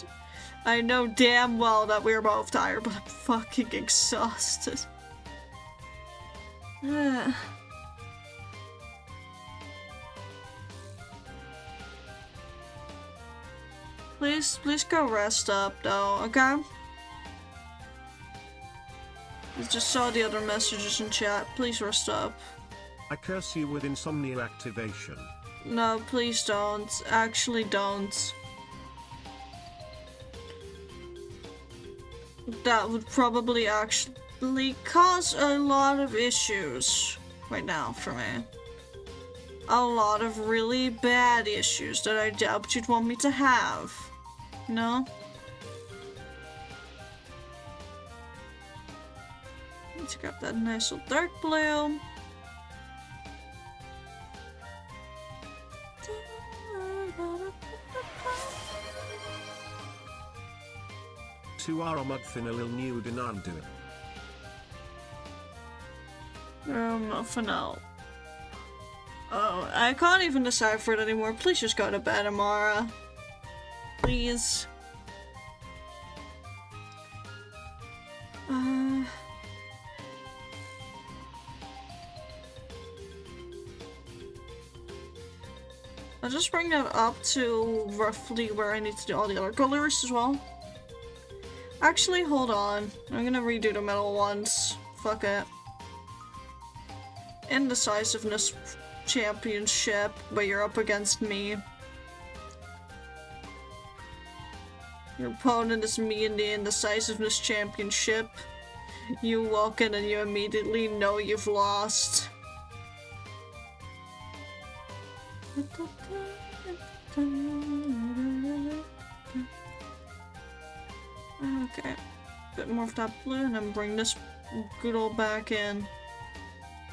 I know damn well that we're both tired, but I'm fucking exhausted. Please go rest up though, okay? I just saw the other messages in chat. Please rest up.
I curse you with insomnia activation.
No, please don't. Actually don't. That would probably actually cause a lot of issues right now for me. A lot of really bad issues that I doubt you'd want me to have. You know? Let's grab that nice little dark blue.
To our Mudfin a little new Denandu.
For now. Oh, I can't even decipher it anymore. Please just go to bed, Amara. Please. I'll just bring that up to roughly where I need to do all the other colors as well. Actually, hold on. I'm gonna redo the metal ones. Fuck it. Indecisiveness championship, but you're up against me. Your opponent is me in the indecisiveness championship. You walk in and you immediately know you've lost. Okay, bit more of that blue and then bring this good old back in.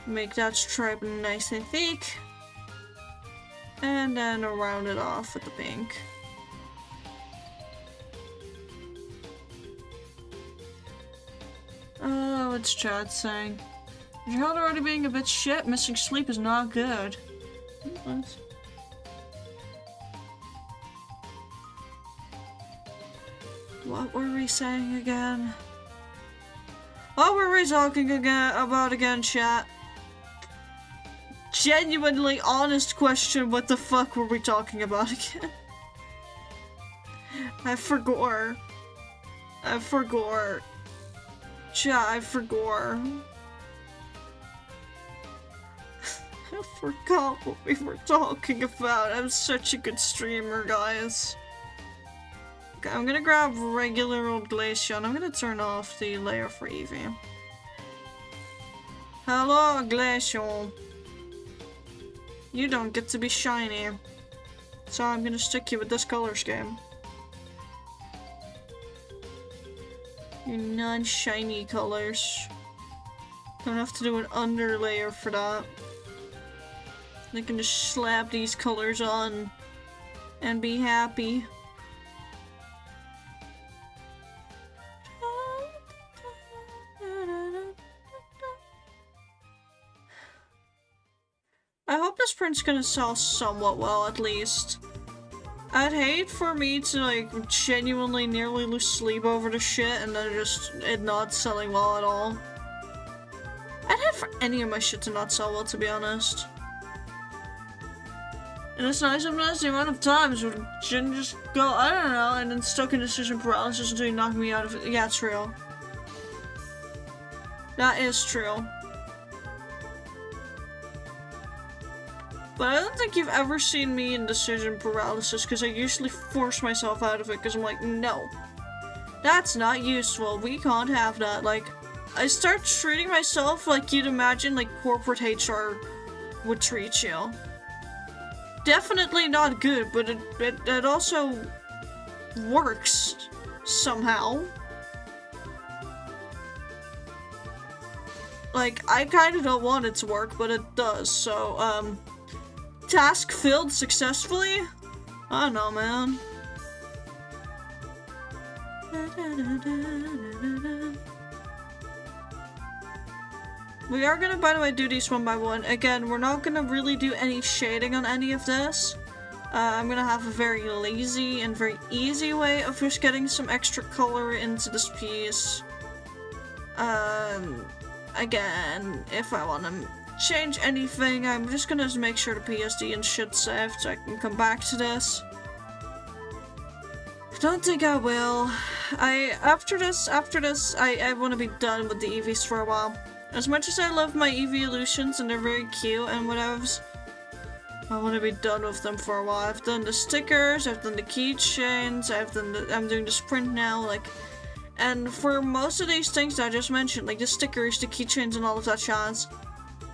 Make that stripe nice and thick. And then round it off with the pink. Oh, it's Chad saying. Your health already being a bit shit, missing sleep is not good. What were we saying again? What were we talking about again, chat? Genuinely honest question, what the fuck were we talking about again? I forgot. Chat, I forgot. I forgot what we were talking about. I'm such a good streamer, guys. Okay, I'm gonna grab regular old Glaceon. I'm gonna turn off the layer for Eevee. Hello, Glaceon. You don't get to be shiny. So I'm gonna stick you with this color scheme. Your non-shiny colors. Don't have to do an underlayer for that. I can just slap these colors on and be happy. I hope this print's gonna sell somewhat well, at least. I'd hate for me to, like, genuinely nearly lose sleep over the shit and then just it not selling well at all. I'd hate for any of my shit to not sell well, to be honest. And it's nice sometimes the amount of times when Jin just go, I don't know, and then stuck in decision paralysis until you knock me out of it. Yeah, it's real. That is true. But I don't think you've ever seen me in decision paralysis because I usually force myself out of it because I'm like, no. That's not useful. We can't have that. Like, I start treating myself like you'd imagine like corporate HR would treat you. Definitely not good, but it also works somehow. Like, I kinda don't want it to work, but it does, so, task filled successfully? I don't know, man. We are gonna, by the way, do these one by one. Again, we're not gonna really do any shading on any of this. I'm gonna have a very lazy and very easy way of just getting some extra color into this piece. Again, if I want to change anything, I'm just gonna make sure the PSD and shit's saved so I can come back to this. I don't think I will. After this, I want to be done with the Eevees for a while. As much as I love my Eevee illusions and they're very cute and whatevs, I want to be done with them for a while. I've done the stickers, I've done the keychains, I'm doing the sprint now, like, and for most of these things that I just mentioned, like the stickers, the keychains, and all of that jazz,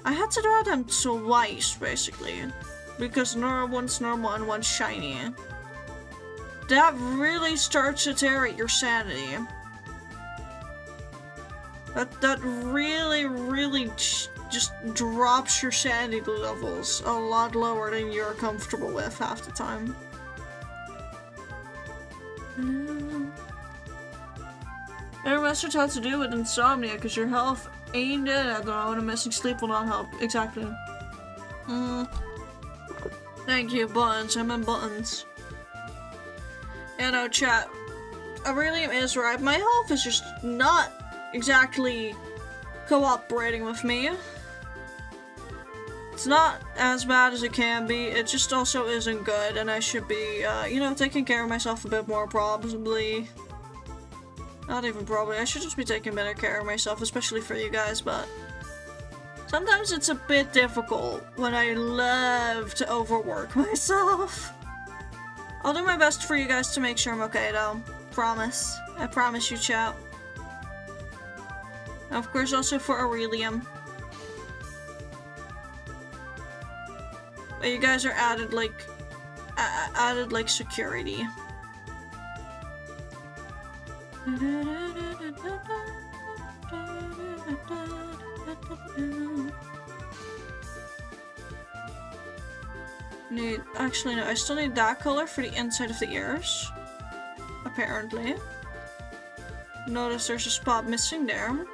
I had to draw them twice, basically, because one's normal and one's shiny. That really starts to tear at your sanity. That really just drops your sanity levels a lot lower than you're comfortable with half the time. It must have to do with insomnia, because your health ain't it at the moment, and missing sleep will not help. Exactly. Thank you, buttons. I meant buttons. You know, chat. Aurelium is right. My health is just not exactly cooperating with me. It's not as bad as it can be. It just also isn't good, and I should be, you know, taking care of myself a bit more, probably. Not even probably. I should just be taking better care of myself, especially for you guys, but sometimes it's a bit difficult when I love to overwork myself. I'll do my best for you guys to make sure I'm okay, though. Promise. I promise you, chat. Of course, also for Aurelium. But you guys are added, like, security. Actually, no, I still need that color for the inside of the ears. Apparently. Notice there's a spot missing there.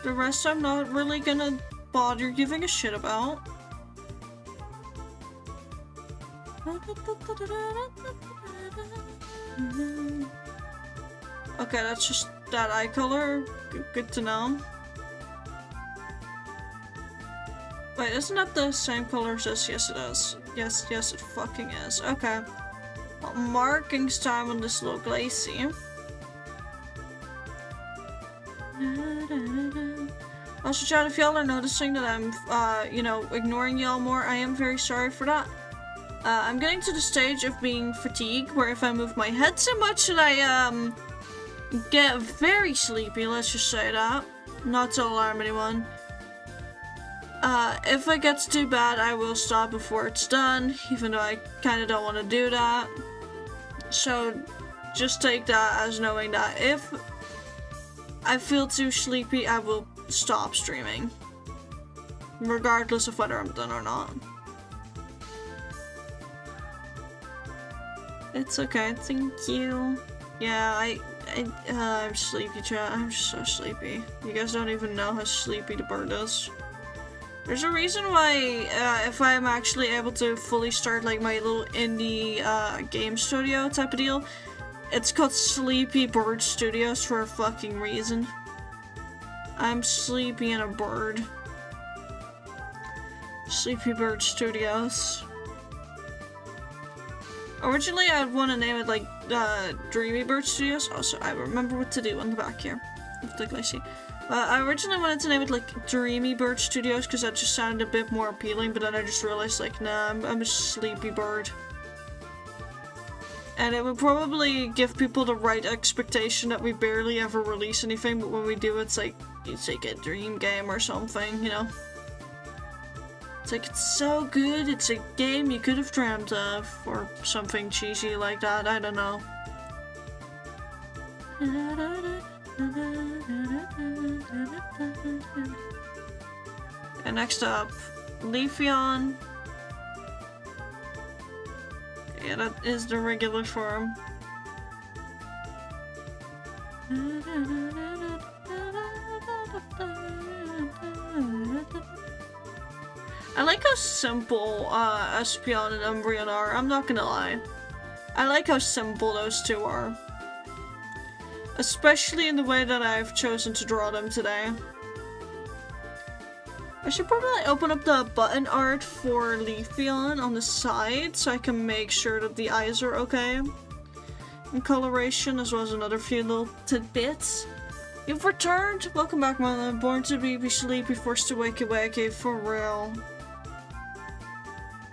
The rest I'm not really gonna bother giving a shit about. Okay, that's just that eye color. Good to know. Wait, isn't that the same color as this? Yes, it is. Yes, it fucking is. Okay. Well, markings time on this little glacier. Also, chat, if y'all are noticing that I'm, you know, ignoring y'all more, I am very sorry for that. I'm getting to the stage of being fatigued, where if I move my head so much that I, get very sleepy, let's just say that. Not to alarm anyone. If it gets too bad, I will stop before it's done, even though I kinda don't want to do that. So, just take that as knowing that if I feel too sleepy, I will stop streaming. Regardless of whether I'm done or not. It's okay, thank you. Yeah, I'm sleepy, chat. I'm just so sleepy. You guys don't even know how sleepy the bird is. There's a reason why, if I'm actually able to fully start, like, my little indie, game studio type of deal, it's called Sleepy Bird Studios for a fucking reason. I'm sleepy and a bird. Sleepy Bird Studios. Originally, I'd want to name it, like, Dreamy Bird Studios. Also, I remember what to do on the back here of the glacier. I originally wanted to name it, like, Dreamy Bird Studios, because that just sounded a bit more appealing, but then I just realized, like, nah, I'm a sleepy bird. And it would probably give people the right expectation that we barely ever release anything, but when we do, it's like a dream game or something, you know? It's like, it's so good, it's a game you could have dreamt of, or something cheesy like that, I don't know. And next up, Leafeon. Yeah, that is the regular form. I like how simple Espeon and Umbreon are, I'm not gonna lie. I like how simple those two are. Especially in the way that I've chosen to draw them today. I should probably open up the button art for Leafeon on the side so I can make sure that the eyes are okay. And coloration, as well as another few little tidbits. You've returned! Welcome back, man. I'm born to be sleepy, forced to wakey, for real.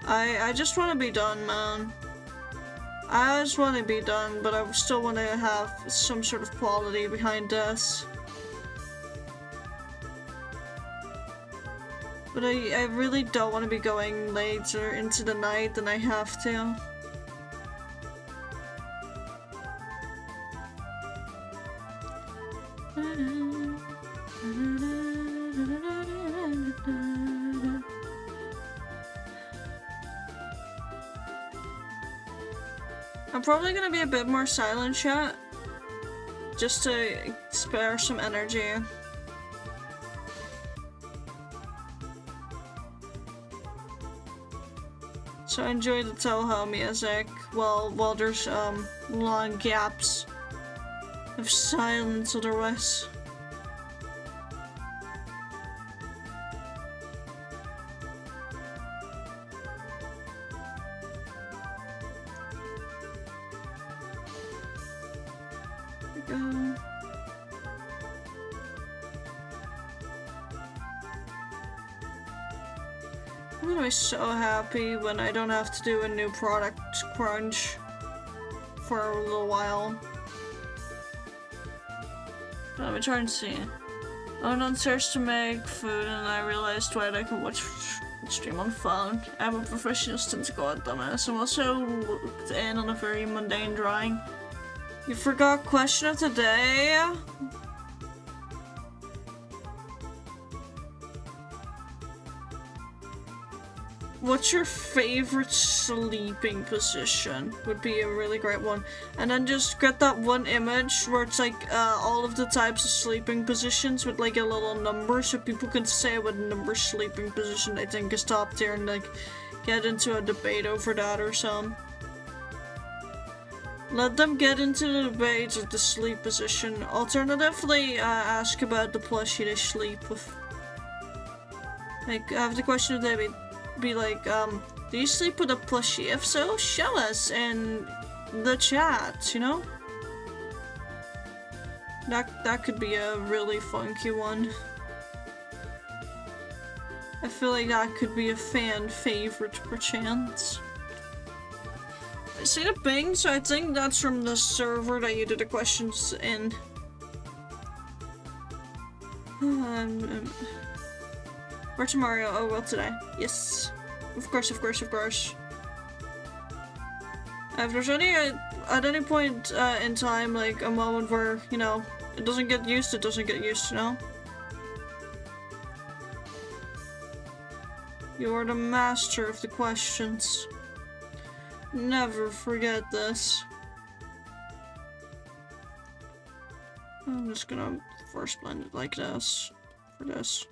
I just want to be done, man. I just want to be done, but I still want to have some sort of quality behind this. But I really don't want to be going later into the night than I have to. I'm probably gonna be a bit more silent, chat, just to spare some energy. So enjoy the Touhou music while there's long gaps of silence otherwise. There we go. I'm gonna be so happy when I don't have to do a new product crunch for a little while. Let me try and see. I went downstairs to make food and I realized, wait, I can watch stream on phone. I'm a professional since God, dumbass. I'm also looked in on a very mundane drawing. You forgot question of the day? what's your favorite sleeping position? Would be a really great one. And then just get that one image where it's like all of the types of sleeping positions with like a little number so people can say what number sleeping position they think is top tier and like get into a debate over that or something. Let them get into the debates of the sleep position. Alternatively, ask about the plushie they sleep with. Like, have the question of the day be like, do you sleep with a plushie? If so, show us in the chat, you know? That could be a really funky one. I feel like that could be a fan favorite perchance. I see the ping, so I think that's from the server that you did the questions in. Or tomorrow? Oh, well, today. Yes. Of course, of course, of course. If there's any, at any point in time, like, a moment where, you know, it doesn't get used, it doesn't get used, you know? You are the master of the questions. Never forget this. I'm just gonna first blend it like this. For this.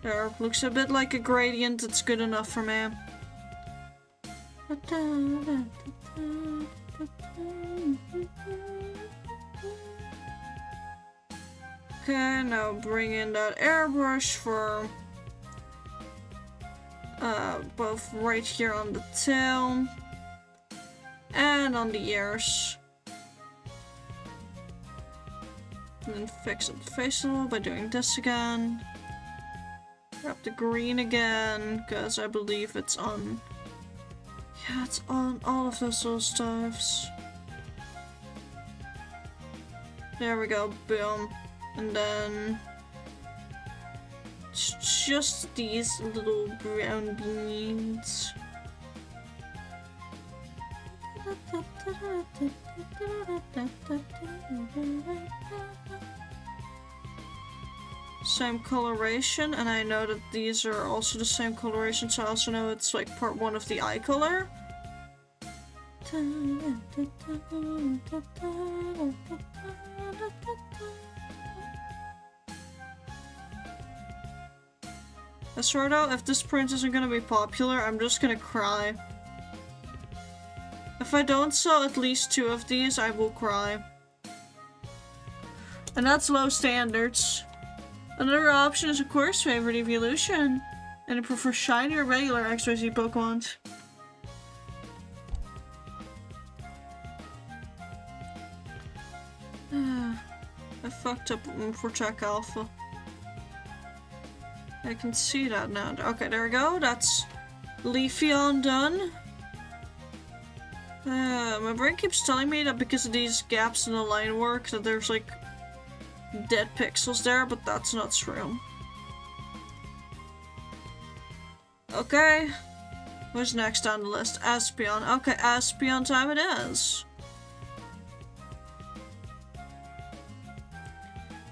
There, looks a bit like a gradient, it's good enough for me. Okay, now bring in that airbrush for both right here on the tail and on the ears. And then fix up the face a little by doing this again. Grab the green again, because I believe it's on. Yeah, it's on all of those little stuffs. There we go, boom. And then it's just these little brown beans. Same coloration, and I know that these are also the same coloration, so I also know it's like part one of the eye color. I swear though, if this print isn't gonna be popular, I'm just gonna cry. If I don't sell at least 2 of these, I will cry. And that's low standards. Another option is of course favorite evolution. And I prefer shiny or regular XYZ Pokemons. I fucked up for Check Alpha. I can see that now. Okay, there we go. That's Leafeon done. My brain keeps telling me that because of these gaps in the line work that there's like dead pixels there, but that's not true. Okay. What's next on the list? Espeon. Okay, Espeon time it is.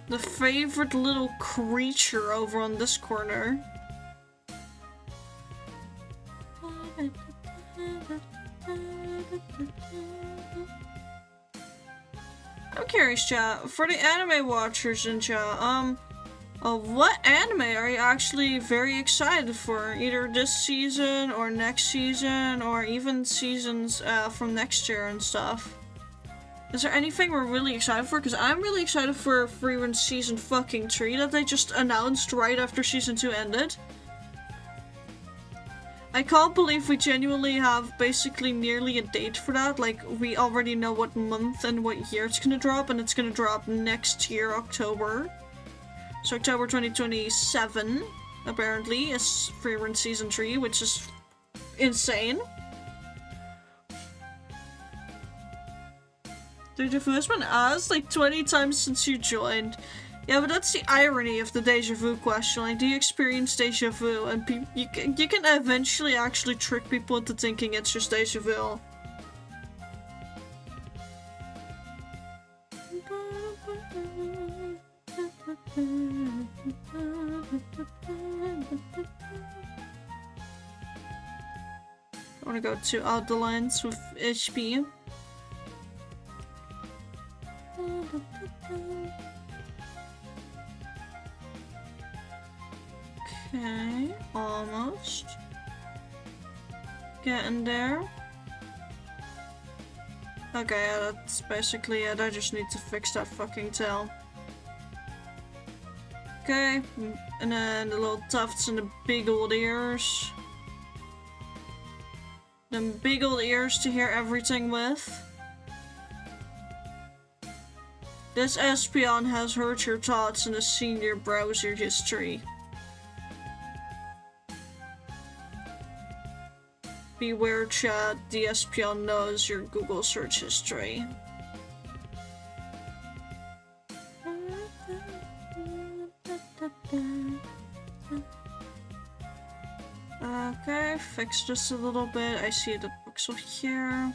The favorite little creature over on this corner. I'm curious, chat, for the anime watchers in chat, what anime are you actually very excited for? Either this season, or next season, or even seasons from next year and stuff? Is there anything we're really excited for? Because I'm really excited for Frieren Season fucking 3 that they just announced right after Season 2 ended. I can't believe we genuinely have basically nearly a date for that. Like, we already know what month and what year it's gonna drop, and it's gonna drop next year, October. So October 2027, apparently, is Frieren Season 3, which is insane. Deja vu has been asked like 20 times since you joined. Yeah, but that's the irony of the deja vu question. Like, do you experience deja vu? And you can eventually actually trick people into thinking it's just deja vu. I want to go to out the lines with HP. Okay, almost. Getting there. Okay, yeah, that's basically it. I just need to fix that fucking tail. Okay, and then the little tufts and the big old ears. Them big old ears to hear everything with. This Espeon has heard your thoughts and has seen your browser history. Beware chat, the Espeon knows your Google search history. Okay, fix this a little bit. I see the pixel here.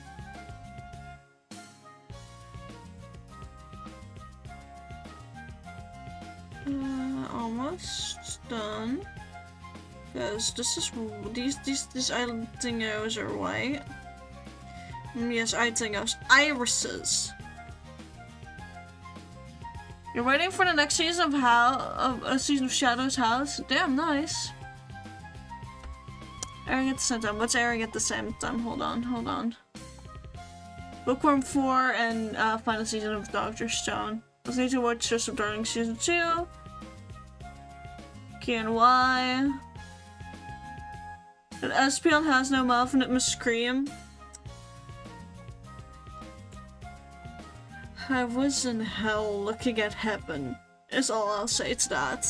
Almost done. Because this is these island thingos are white. Yes, thingos. Irises. You're waiting for the next season of a season of Shadow's House? Damn nice. Airing at the same time. What's airing at the same time? Hold on. Bookworm 4 and final season of Dr. Stone. Let's need to watch Just of Darling season 2. KNY. And Espeon has no mouth and it must scream. I was in hell looking at heaven, is all I'll say to that.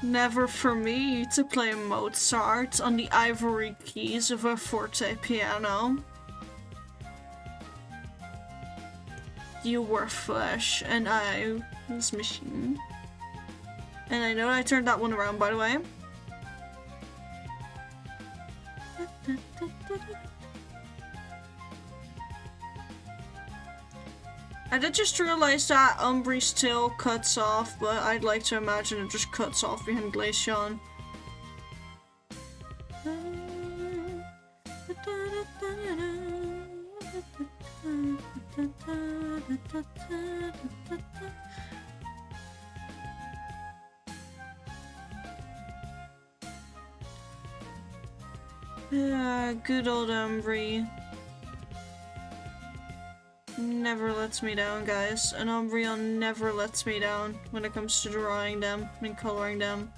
Never for me to play Mozart on the ivory keys of a forte piano. You were flesh and I was machine. And I know I turned that one around, by the way. I did just realize that Umbree's tail cuts off, but I'd like to imagine it just cuts off behind Glaceon. Good old Umbree. Never lets me down, guys. And Umbreon never lets me down when it comes to drawing them and coloring them.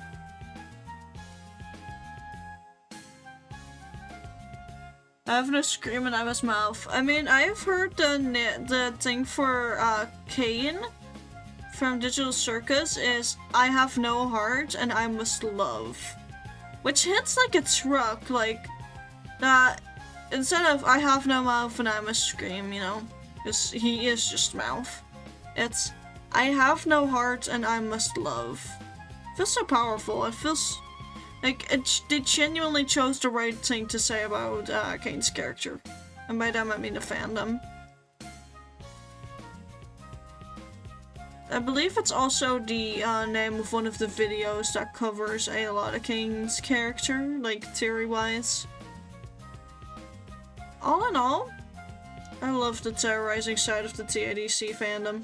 I have no scream and I was mouth. I mean, I've heard the thing for Kane from Digital Circus is I have no heart and I must love. Which hits like a truck, like that instead of I have no mouth and I must scream, you know. Because he is just mouth. It's I have no heart and I must love. It feels so powerful. It feels like they genuinely chose the right thing to say about Kane's character. And by them I mean the fandom. I believe it's also the name of one of the videos that covers a lot of Kane's character, like theory-wise. All in all, I love the terrorizing side of the TADC fandom.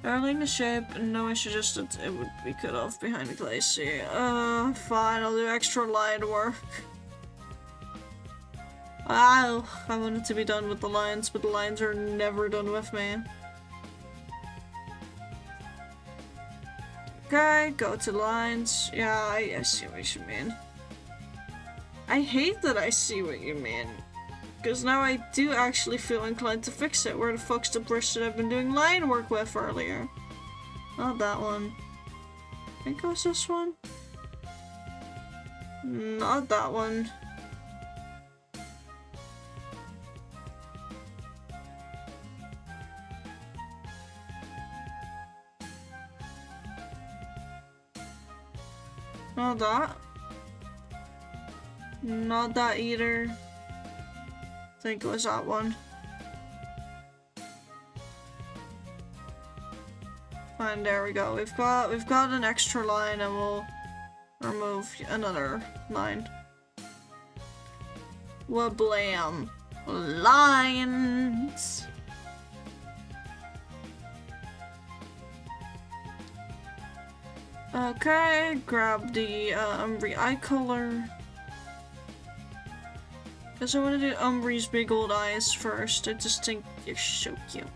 Early in the shape, no, I suggested it would be cut off behind the glacier. Fine, I'll do extra line work. I wanted to be done with the lines, but the lines are never done with me. Okay, go to lines. Yeah, I see what you mean. I hate that I see what you mean. Because now I do actually feel inclined to fix it. Where the fuck's the brush that I've been doing line work with earlier? Not that one. I think it was this one. Not that one. Not that. Not that either. I think it was that one. And there we go. We've got an extra line, and we'll remove another line. Wablam. Lines. Okay, grab the Umbri eye color. Guess I want to do Umbri's big old eyes first. I just think they're so cute.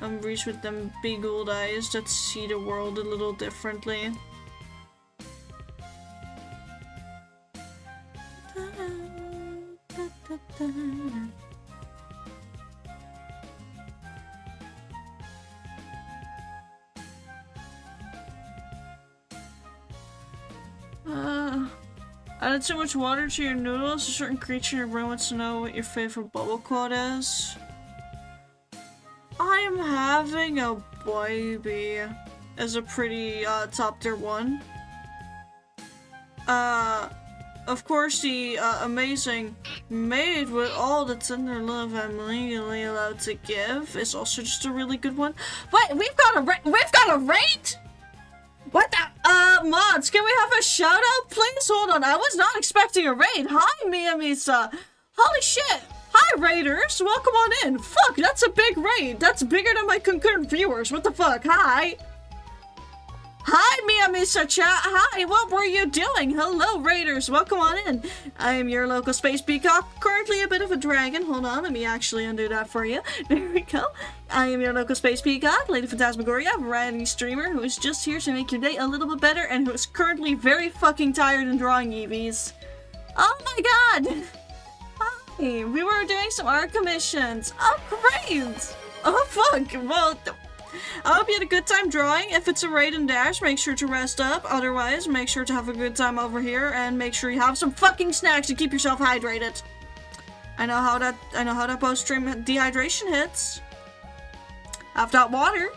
Umbri's with them big old eyes that see the world a little differently. Added so much water to your noodles, a certain creature in your brain wants to know what your favorite bubble quote is. I'm having a baby as a pretty top tier one. Of course the amazing made with all the tender love I'm legally allowed to give is also just a really good one. Wait, we've got a rate? What the? Mods, can we have a shout out, please? Hold on, I was not expecting a raid. Hi, Miyamisa. Holy shit. Hi, raiders. Welcome on in. Fuck, that's a big raid. That's bigger than my concurrent viewers. What the fuck? Hi. Hi, Miyamisa chat. Hi, what were you doing? Hello, raiders. Welcome on in. I am your local space peacock. Currently a bit of a dragon. Hold on, let me actually undo that for you. There we go. I am your local space peacock, Lady Phantasmagoria, a variety streamer who is just here to make your day a little bit better and who is currently very fucking tired and drawing Eevees. Oh my god! Hi, we were doing some art commissions. Oh, great! Oh, fuck. Well, I hope you had a good time drawing. If it's a raid and dash, make sure to rest up. Otherwise, make sure to have a good time over here and make sure you have some fucking snacks to keep yourself hydrated. I know how that post-stream dehydration hits. Have that water.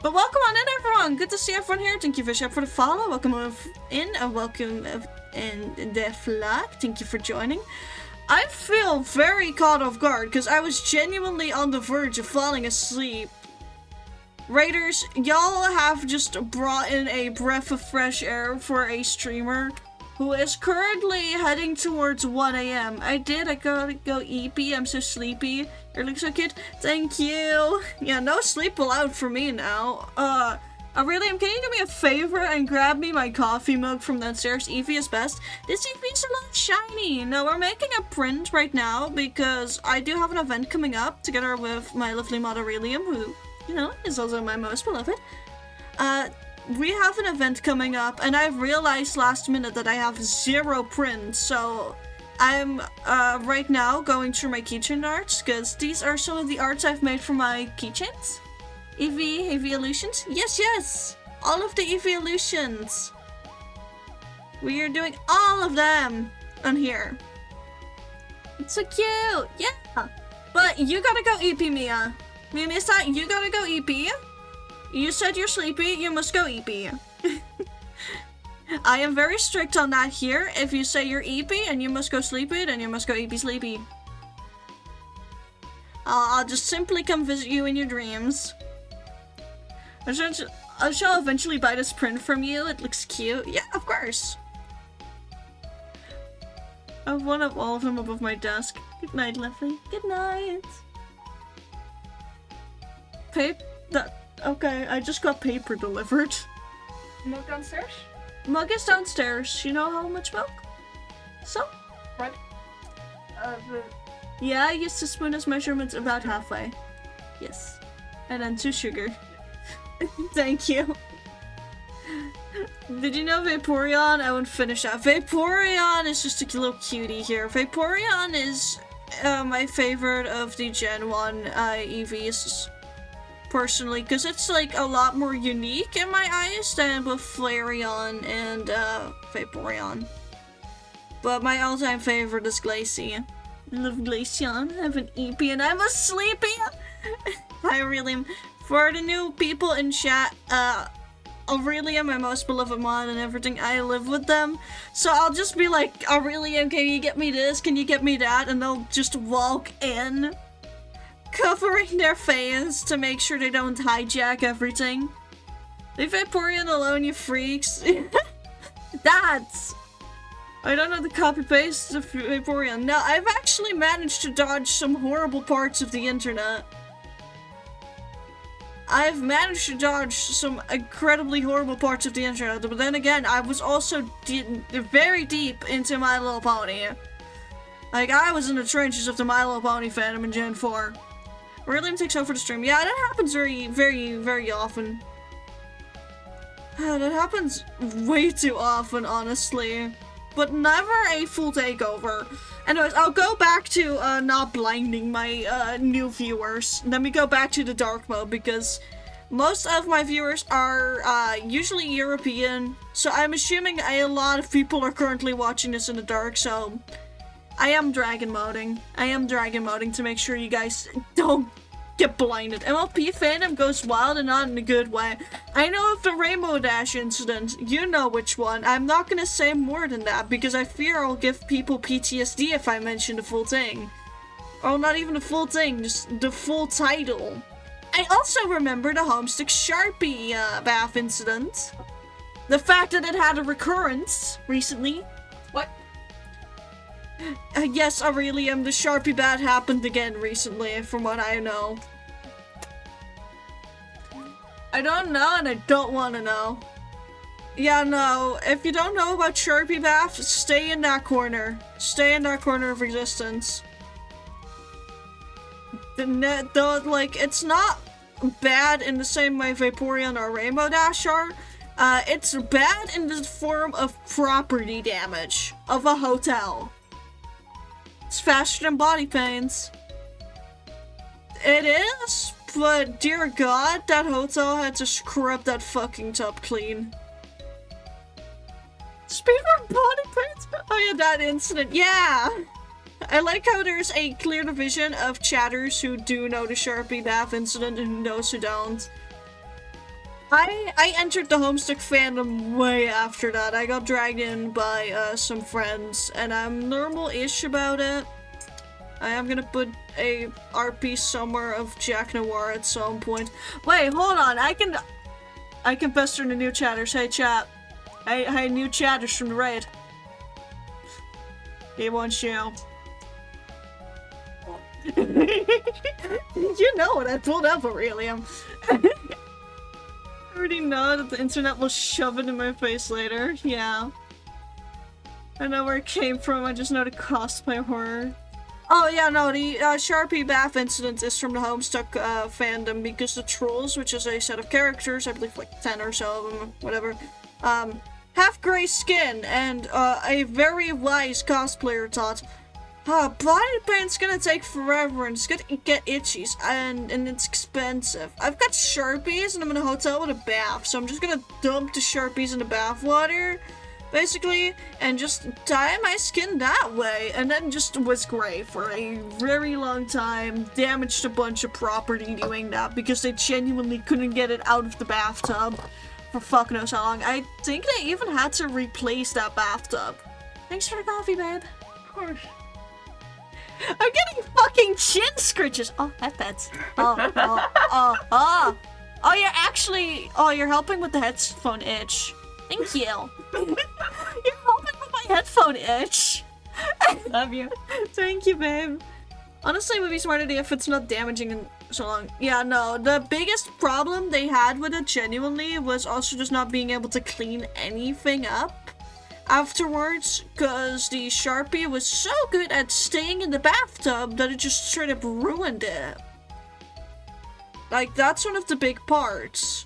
But welcome on in, everyone. Good to see everyone here. Thank you, Bishop, for the follow. Welcome in, and welcome in the flock. Thank you for joining. I feel very caught off guard because I was genuinely on the verge of falling asleep. Raiders, y'all have just brought in a breath of fresh air for a streamer who is currently heading towards 1 AM. I gotta go eepy. I'm so sleepy. You look so cute. Thank you. Yeah, no sleep allowed for me now. Aurelium, can you do me a favor and grab me my coffee mug from downstairs? Eevee is best. This Eevee's a lot shiny. No, we're making a print right now because I do have an event coming up together with my lovely mod Aurelium, who, you know, is also my most beloved. We have an event coming up, and I've realized last minute that I have 0 prints, so I'm right now going through my keychain arts, because these are some of the arts I've made for my keychains. Eevee illusions? Yes! All of the Eevee illusions! We are doing all of them on here. It's so cute! Yeah! But you gotta go EP, Mia. Misa, you gotta go EP. You said you're sleepy, you must go EP. I am very strict on that here. If you say you're EP and you must go sleepy, then you must go EP sleepy. I'll just simply come visit you in your dreams. I shall eventually buy this print from you. It looks cute. Yeah, of course. I have one of all of them above my desk. Good night, lovely. Good night. Okay, I just got paper delivered.
Mug downstairs?
Mug is downstairs. You know how much milk? So?
Right.
Yeah, I used to spoon his measurements about halfway. Yes. And then 2 sugar. Thank you. Did you know Vaporeon? I won't finish that. Vaporeon is just a little cutie here. Vaporeon is my favorite of the Gen 1 EVs. Personally, because it's like a lot more unique in my eyes than with Flareon and Vaporeon. But my all-time favorite is Glaceon. I love Glaceon. I have an EP and I'm a sleepy. I really am. For the new people in chat, Aurelia, my most beloved mod and everything, I live with them. So I'll just be like, Aurelia, can you get me this? Can you get me that? And they'll just walk in, covering their face to make sure they don't hijack everything. Leave Vaporeon alone, you freaks. That's... I don't know the copy-paste of Vaporeon. No, I've actually managed to dodge some horrible parts of the internet. I've managed to dodge some incredibly horrible parts of the internet, but then again, I was also very deep into My Little Pony. Like, I was in the trenches of the My Little Pony fandom in Gen 4. Aurelium takes over the stream. Yeah, that happens very, very, very often. That happens way too often, honestly. But never a full takeover. Anyways, I'll go back to not blinding my new viewers. Let me go back to the dark mode because most of my viewers are usually European. So I'm assuming a lot of people are currently watching this in the dark. So I am dragon moding. I am dragon moding to make sure you guys don't get blinded. MLP fandom goes wild and not in a good way. I know of the Rainbow Dash incident. You know which one. I'm not gonna say more than that because I fear I'll give people PTSD if I mention the full thing. Or not even the full thing, just the full title. I also remember the Homestuck Sharpie bath incident. The fact that it had a recurrence recently.
What?
Yes, Aurelium, the Sharpie bat happened again recently, from what I know. I don't know and I don't want to know. Yeah, no, if you don't know about Sharpie bath, stay in that corner. Stay in that corner of existence. Like, it's not bad in the same way Vaporeon or Rainbow Dash are. It's bad in the form of property damage of a hotel. It's faster than body pains. It is, but dear God, that hotel had to scrub that fucking tub clean. Speedrun body pains? Oh yeah, that incident, yeah! I like how there's a clear division of chatters who do know the Sharpie bath incident and those who don't. I entered the Homestuck fandom way after that. I got dragged in by some friends, and I'm normal-ish about it. I am gonna put a RP somewhere of Jack Noir at some point. Wait, hold on. I can pester the new chatters. Hey, chat. Hey, new chatters from the raid. He wants you. You know what I pulled up, Aurelium. I already know that the internet will shove it in my face later. Yeah. I know where it came from, I just know the cosplay horror. Oh yeah, no, the Sharpie bath incident is from the Homestuck fandom because the Trolls, which is a set of characters, I believe like 10 or so of them, whatever, have gray skin, and a very wise cosplayer thought, body paint's gonna take forever and it's gonna get itchies and it's expensive. I've got Sharpies and I'm in a hotel with a bath, so I'm just gonna dump the Sharpies in the bath water, basically, and just dye my skin that way, and then just was gray for a very long time, damaged a bunch of property doing that because they genuinely couldn't get it out of the bathtub for fuck knows how long. I think they even had to replace that bathtub. Thanks for the coffee, babe. Of course. I'm getting fucking chin scritches. Oh, headpats. Oh, you're actually, you're helping with the headphone itch. Thank you. You're helping with my headphone itch. Love you. Thank you, babe. Honestly, it would be smarter if it's not damaging in so long. Yeah, no, the biggest problem they had with it genuinely was also just not being able to clean anything up afterwards, because the Sharpie was so good at staying in the bathtub that it just straight up ruined it. Like, that's one of the big parts.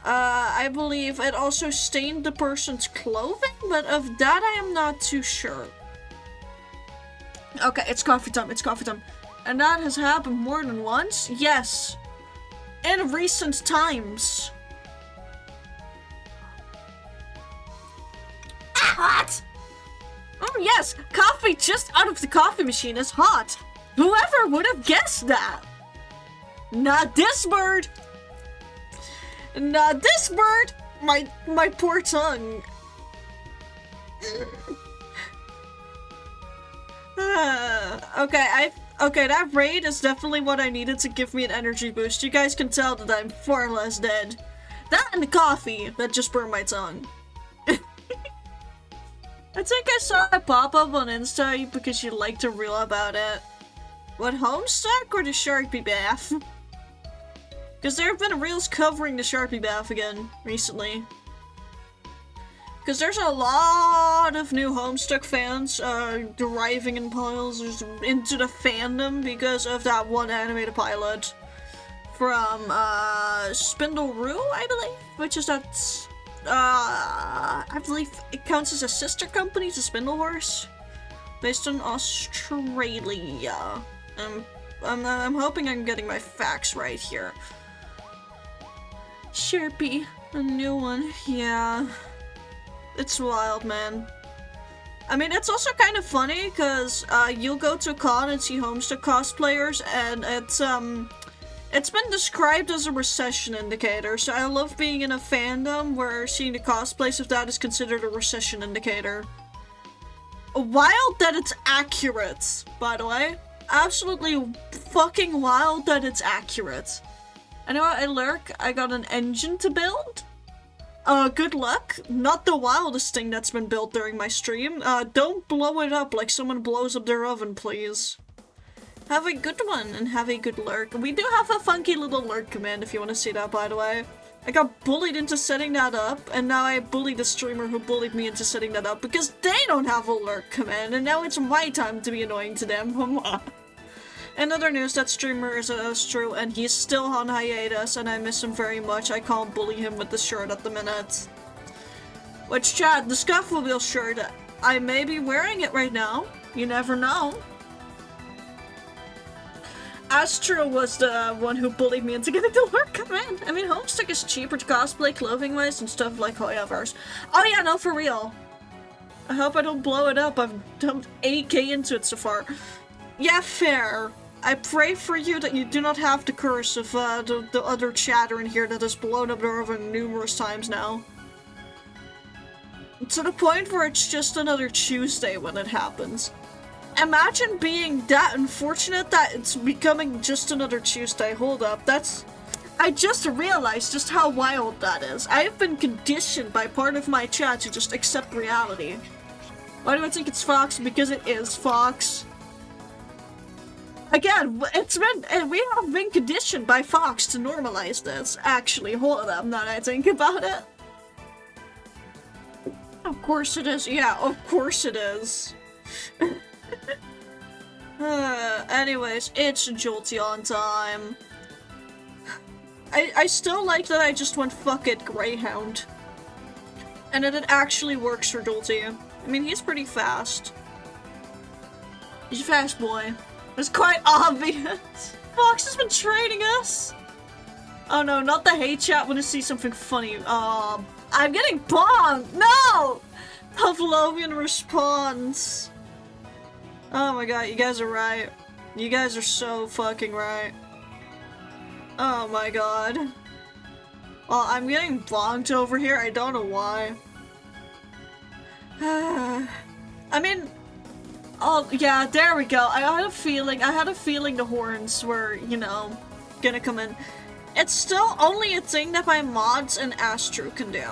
I believe it also stained the person's clothing, but of that I am not too sure. Okay, it's coffee time, it's coffee time. And that has happened more than once? Yes. In recent times. Hot! Oh yes, coffee just out of the coffee machine is hot. Whoever would have guessed that? Not this bird. Nah, this bird! My poor tongue. Okay, that raid is definitely what I needed to give me an energy boost. You guys can tell that I'm far less dead. That and the coffee that just burned my tongue. I think I saw a pop-up on Insta because you like to reel about it. What, Homestuck or the Sharpie bath? Because there have been reels covering the Sharpie bath again recently. Because there's a lot of new Homestuck fans deriving in piles into the fandom because of that one animated pilot from Spindle-Roo, I believe, which is that I believe it counts as a sister company to Spindle Horse, based in Australia. I'm hoping I'm getting my facts right here. Sharpie, a new one, yeah. It's wild, man. I mean, it's also kind of funny, because you'll go to a con and see Homestuck cosplayers, and it's been described as a recession indicator, so I love being in a fandom where seeing the cosplays of that is considered a recession indicator. Wild that it's accurate, by the way. Absolutely fucking wild that it's accurate. I know I lurk, I got an engine to build. Good luck. Not the wildest thing that's been built during my stream. Don't blow it up like someone blows up their oven, please. Have a good one, and have a good lurk. We do have a funky little lurk command if you want to see that, by the way. I got bullied into setting that up, and now I bullied the streamer who bullied me into setting that up because they don't have a lurk command, and now it's my time to be annoying to them. In other news, that streamer is true, and he's still on hiatus, and I miss him very much. I can't bully him with the shirt at the minute. Which, chat, the Scuffleville shirt, I may be wearing it right now. You never know. Astro was the one who bullied me into getting the lurk command. I mean, Homestuck is cheaper to cosplay clothing-wise and stuff like Hoyaverse. Oh yeah, no, for real. I hope I don't blow it up. I've dumped 8k into it so far. Yeah, fair. I pray for you that you do not have the curse of the other chatter in here that has blown up their oven numerous times now. To the point where it's just another Tuesday when it happens. Imagine being that unfortunate that it's becoming just another Tuesday. Hold up, I just realized just how wild that is. I have been conditioned by part of my chat to just accept reality. Why do I think it's Fox? Because it is Fox. Again, we have been conditioned by Fox to normalize this. Actually, hold up, now that I think about it. Of course it is. Yeah, of course it is. Anyways, it's Jolteon time. I still like that I just went fuck it Greyhound. And that it actually works for Jolteon. I mean, he's pretty fast. He's a fast boy. It's quite obvious. Fox has been training us. Oh no, not the hate chat when I see something funny. I'm getting bombed! No! Pavlovian response. Oh my god, you guys are right. You guys are so fucking right. Oh my god. Well, I'm getting bonked over here, I don't know why. I mean... Oh, yeah, there we go. I had a feeling the horns were, you know, gonna come in. It's still only a thing that my mods and Astro can do.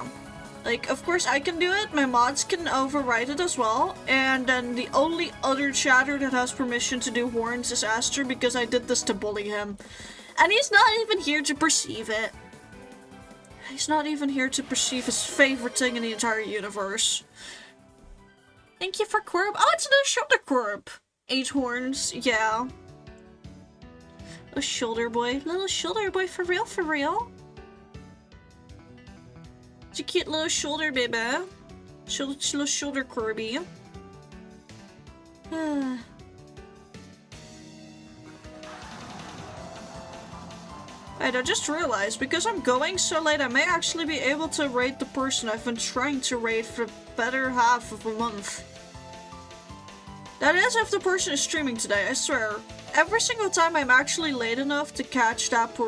Like, of course I can do it, my mods can override it as well, and then the only other chatter that has permission to do horns is Astro because I did this to bully him. And he's not even here to perceive it. He's not even here to perceive his favorite thing in the entire universe. Thank you for Corb. Oh, it's another shoulder Corb. 8 horns, yeah. A shoulder boy. Little shoulder boy, for real, for real. It's a cute little shoulder baby. Little shoulder Corby. Wait, I just realized, because I'm going so late, I may actually be able to raid the person I've been trying to raid for the better half of a month. That is if the person is streaming today, I swear. Every single time I'm actually late enough to catch that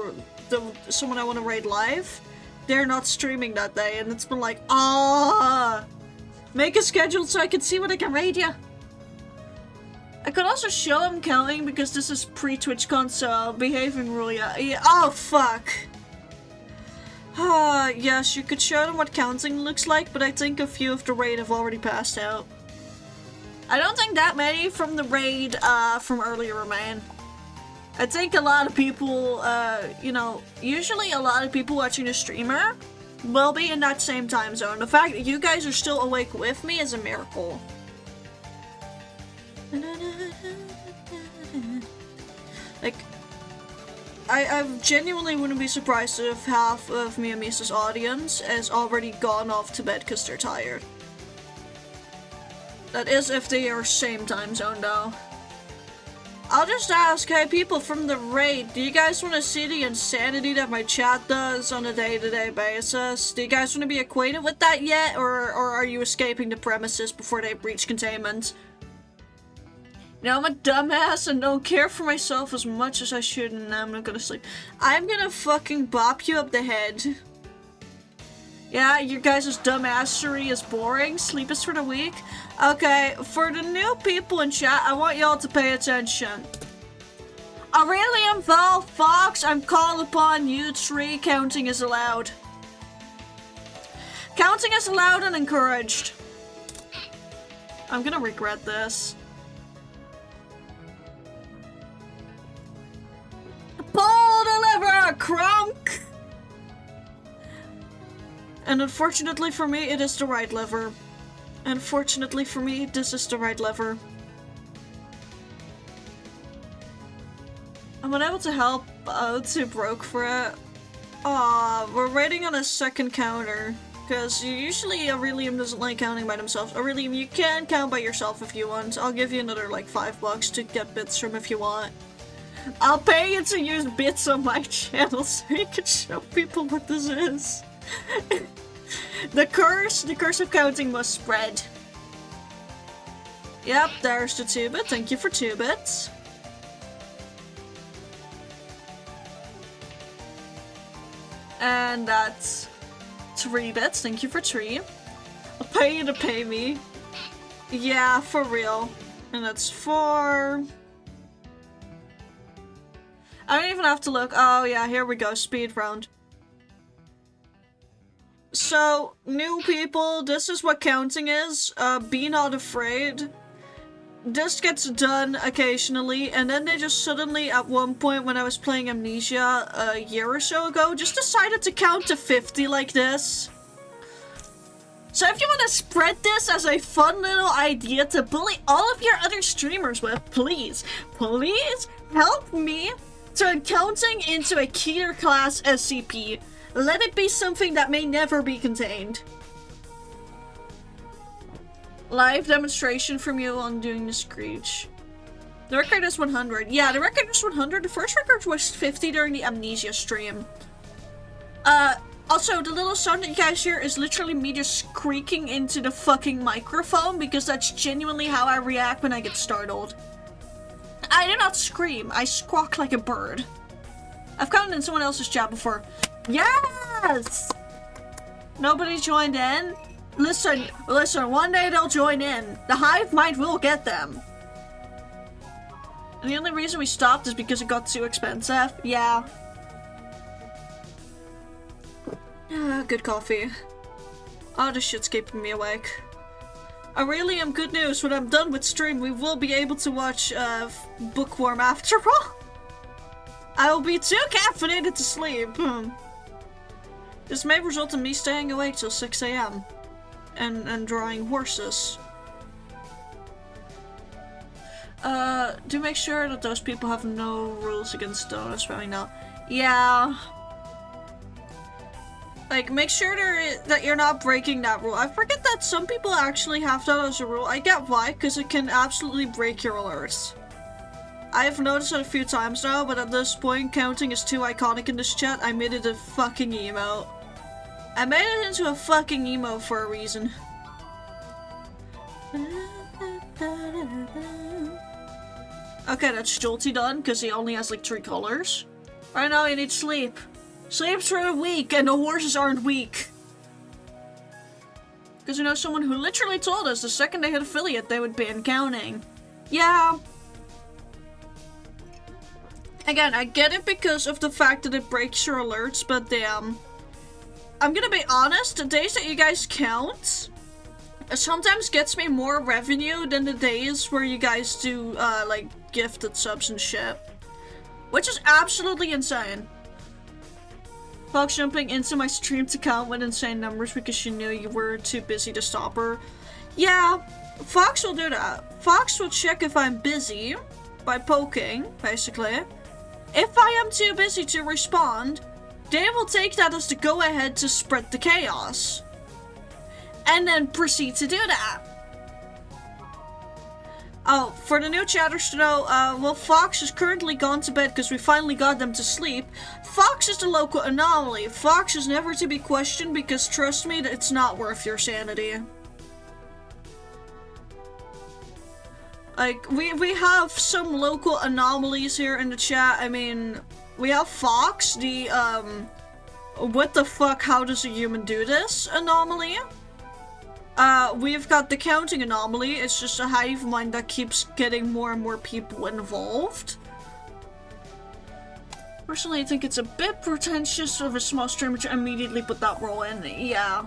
someone I want to raid live, they're not streaming that day, and it's been like, ah, make a schedule so I can see what I can raid you. I could also show him counting because this is pre-TwitchCon, so behaving rule, yeah. Oh, fuck. Yes, you could show them what counting looks like, but I think a few of the raid have already passed out. I don't think that many from the raid, from earlier remain. I think a lot of people, you know, usually a lot of people watching the streamer will be in that same time zone. The fact that you guys are still awake with me is a miracle. Like, I genuinely wouldn't be surprised if half of Mia Misa's audience has already gone off to bed because they're tired. That is if they are same time zone though. I'll just ask, hey people from the raid, do you guys want to see the insanity that my chat does on a day-to-day basis? Do you guys want to be acquainted with that yet, or are you escaping the premises before they breach containment? You know, I'm a dumbass and don't care for myself as much as I should, and I'm not gonna sleep. I'm gonna fucking bop you up the head. Yeah, your guys' dumbassery is boring. Sleep is for the weak. Okay, for the new people in chat, I want y'all to pay attention. Aurelium, Val, Fox, I'm called upon you. 3 counting is allowed. Counting is allowed and encouraged. I'm gonna regret this. Pull the lever, Crunk! And unfortunately for me, it is the right lever. Unfortunately for me, this is the right lever. I'm unable to help too broke for it. Aw, we're waiting on a second counter. Because usually Aurelium doesn't like counting by themselves. Aurelium, you can count by yourself if you want. I'll give you another like $5 to get bits from if you want. I'll pay you to use bits on my channel so you can show people what this is. The curse of counting must spread. Yep, there's the 2-bit. Thank you for 2 bits. And that's 3 bits. Thank you for 3. I'll pay you to pay me. Yeah, for real. And that's 4. I don't even have to look. Oh yeah, here we go. Speed round. So, new people, this is what counting is. Be not afraid. This gets done occasionally, and then they just suddenly, at one point when I was playing Amnesia a year or so ago, just decided to count to 50 like this. So if you want to spread this as a fun little idea to bully all of your other streamers with, please help me turn counting into a Keter class SCP. Let it be something that may never be contained. Live demonstration from you on doing the Screech. The record is 100. Yeah, the record is 100. The first record was 50 during the Amnesia stream. Also, the little sound that you guys hear is literally me just creaking into the fucking microphone because that's genuinely how I react when I get startled. I do not scream. I squawk like a bird. I've counted in someone else's chat before. Yes! Nobody joined in? Listen, one day they'll join in. The hive mind will get them. And the only reason we stopped is because it got too expensive. Yeah. Good coffee. Oh, this shit's keeping me awake. Aurelium, good news. When I'm done with stream, we will be able to watch Bookworm after all. I will be too caffeinated to sleep. This may result in me staying awake till 6 AM. And drawing horses. Do make sure that those people have no rules against donut spamming now. Yeah. Like, make sure that you're not breaking that rule. I forget that some people actually have that as a rule. I get why, because it can absolutely break your alerts. I've noticed it a few times now, but at this point, counting is too iconic in this chat. I made it a fucking emote. I made it into a fucking emote for a reason. Okay, that's Jolty done, because he only has like 3 colors. Right now, you need sleep. Sleeps for a week and the horses aren't weak. Because you know someone who literally told us the second they hit affiliate they would ban counting. Yeah. Again, I get it because of the fact that it breaks your alerts, but damn. I'm gonna be honest, the days that you guys count sometimes gets me more revenue than the days where you guys do, like, gifted subs and shit. Which is absolutely insane. Fox jumping into my streams account with insane numbers because she knew you were too busy to stop her. Yeah, Fox will do that. Fox will check if I'm busy by poking, basically. If I am too busy to respond, they will take that as the go-ahead to spread the chaos. And then proceed to do that. Oh, for the new chatters to know, well, Fox is currently gone to bed because we finally got them to sleep. Fox is the local anomaly. Fox is never to be questioned because, trust me, it's not worth your sanity. Like, we have some local anomalies here in the chat. I mean, we have Fox, the, what the fuck, how does a human do this anomaly? We've got the counting anomaly. It's just a hive mind that keeps getting more and more people involved. Personally, I think it's a bit pretentious of a small streamer to immediately put that role in. Yeah.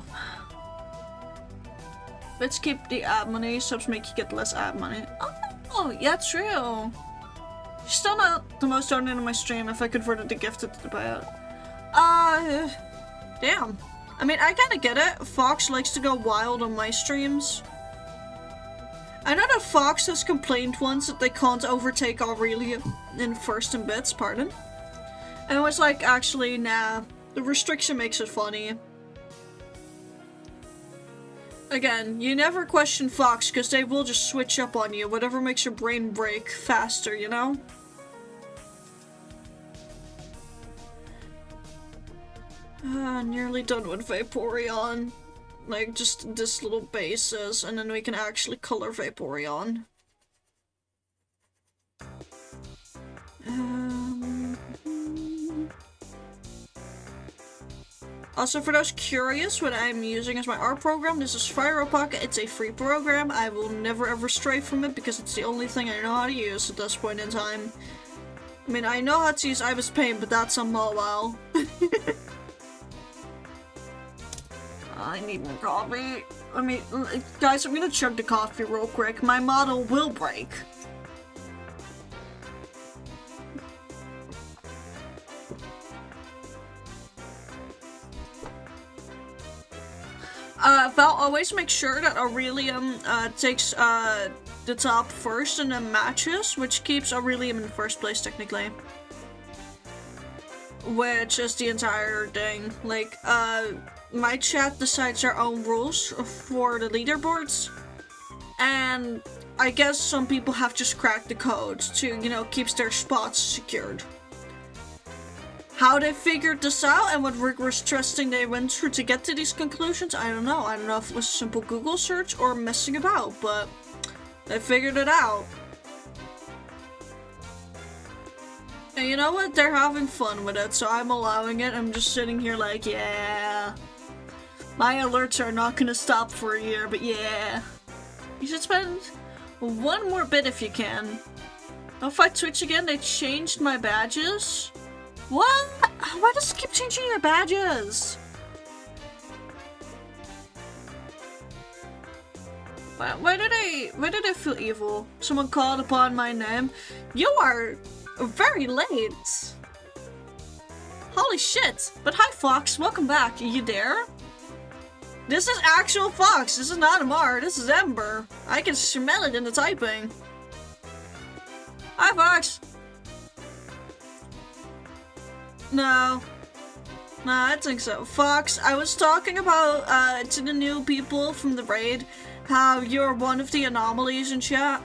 Let's keep the ad money. Subs make you get less ad money. Oh, yeah, true. Still not the most donated in my stream if I converted the gifted to the buyout. Damn. I mean, I kinda get it. Fox likes to go wild on my streams. I know that Fox has complained once that they can't overtake Aurelia in first and bits, pardon. And it was like, actually, nah. The restriction makes it funny. Again, you never question Fox because they will just switch up on you, whatever makes your brain break faster, you know? Nearly done with Vaporeon. Like, just this little basis, and then we can actually color Vaporeon. Also, for those curious what I'm using as my art program, this is FirePocket. It's a free program. I will never ever stray from it because it's the only thing I know how to use at this point in time. I mean, I know how to use Ibis Paint, but that's a while. I need more coffee. I mean, guys, I'm gonna chug the coffee real quick. My model will break. Val, always make sure that Aurelium takes the top first and then matches, which keeps Aurelium in first place, technically. Which is the entire thing. Like, my chat decides our own rules for the leaderboards, and I guess some people have just cracked the code to, you know, keeps their spots secured. How they figured this out and what rigorous testing they went through to get to these conclusions, I don't know. I don't know if it was a simple Google search or messing about, but they figured it out. And you know what? They're having fun with it, so I'm allowing it. I'm just sitting here like, yeah. My alerts are not gonna stop for a year, but yeah. You should spend one more bit if you can. If I Twitch again, they changed my badges. What? Why does it keep changing your badges? Why did I feel evil? Someone called upon my name. You are very late. Holy shit. But hi, Fox. Welcome back. Are you there? This is actual Fox. This is not Amar. This is Ember. I can smell it in the typing. Hi, Fox. No. Nah, I don't think so. Fox, I was talking about, to the new people from the raid, how you're one of the anomalies in chat.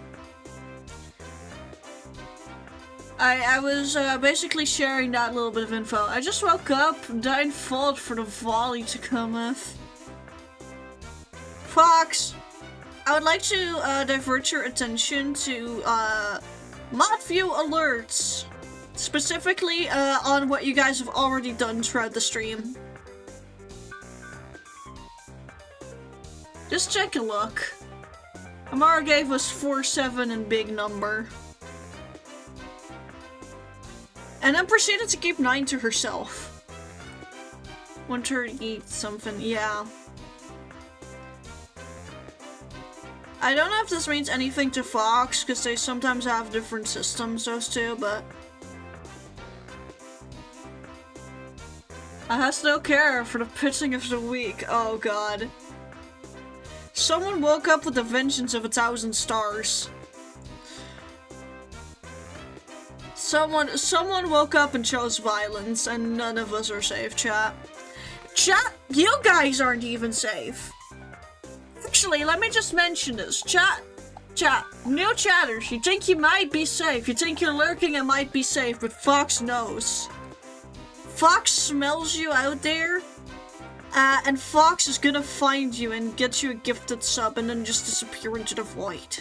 I was, basically sharing that little bit of info. I just woke up, dying fault for the volley to come with. Fox, I would like to, divert your attention to, mod view alerts. Specifically, on what you guys have already done throughout the stream. Just take a look. Amara gave us 4-7 and big number. And then proceeded to keep 9 to herself. 130 something, yeah. I don't know if this means anything to Fox, because they sometimes have different systems, those two, but... I has no care for the pitching of the week, oh god. Someone woke up with the vengeance of 1,000 stars. Someone woke up and chose violence, and none of us are safe, chat. Chat, you guys aren't even safe. Actually, let me just mention this. Chat, new chatters, you think you might be safe. You think you're lurking and might be safe, but Fox knows. Fox smells you out there, and Fox is gonna find you and get you a gifted sub and then just disappear into the void.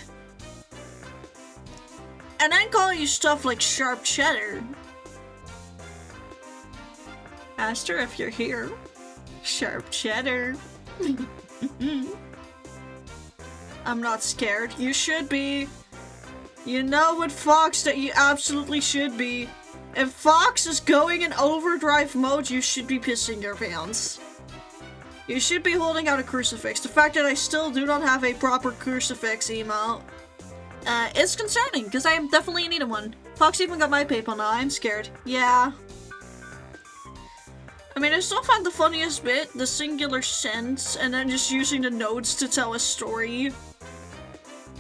And then call you stuff like Sharp Cheddar. Aster, if you're here. Sharp Cheddar. I'm not scared. You should be. You know with Fox that you absolutely should be. If Fox is going in overdrive mode, you should be pissing your pants. You should be holding out a crucifix. The fact that I still do not have a proper crucifix emote is concerning, because I am definitely in need of one. Fox even got my PayPal now, I'm scared. Yeah. I mean, I still find the funniest bit, the singular sense, and then just using the notes to tell a story.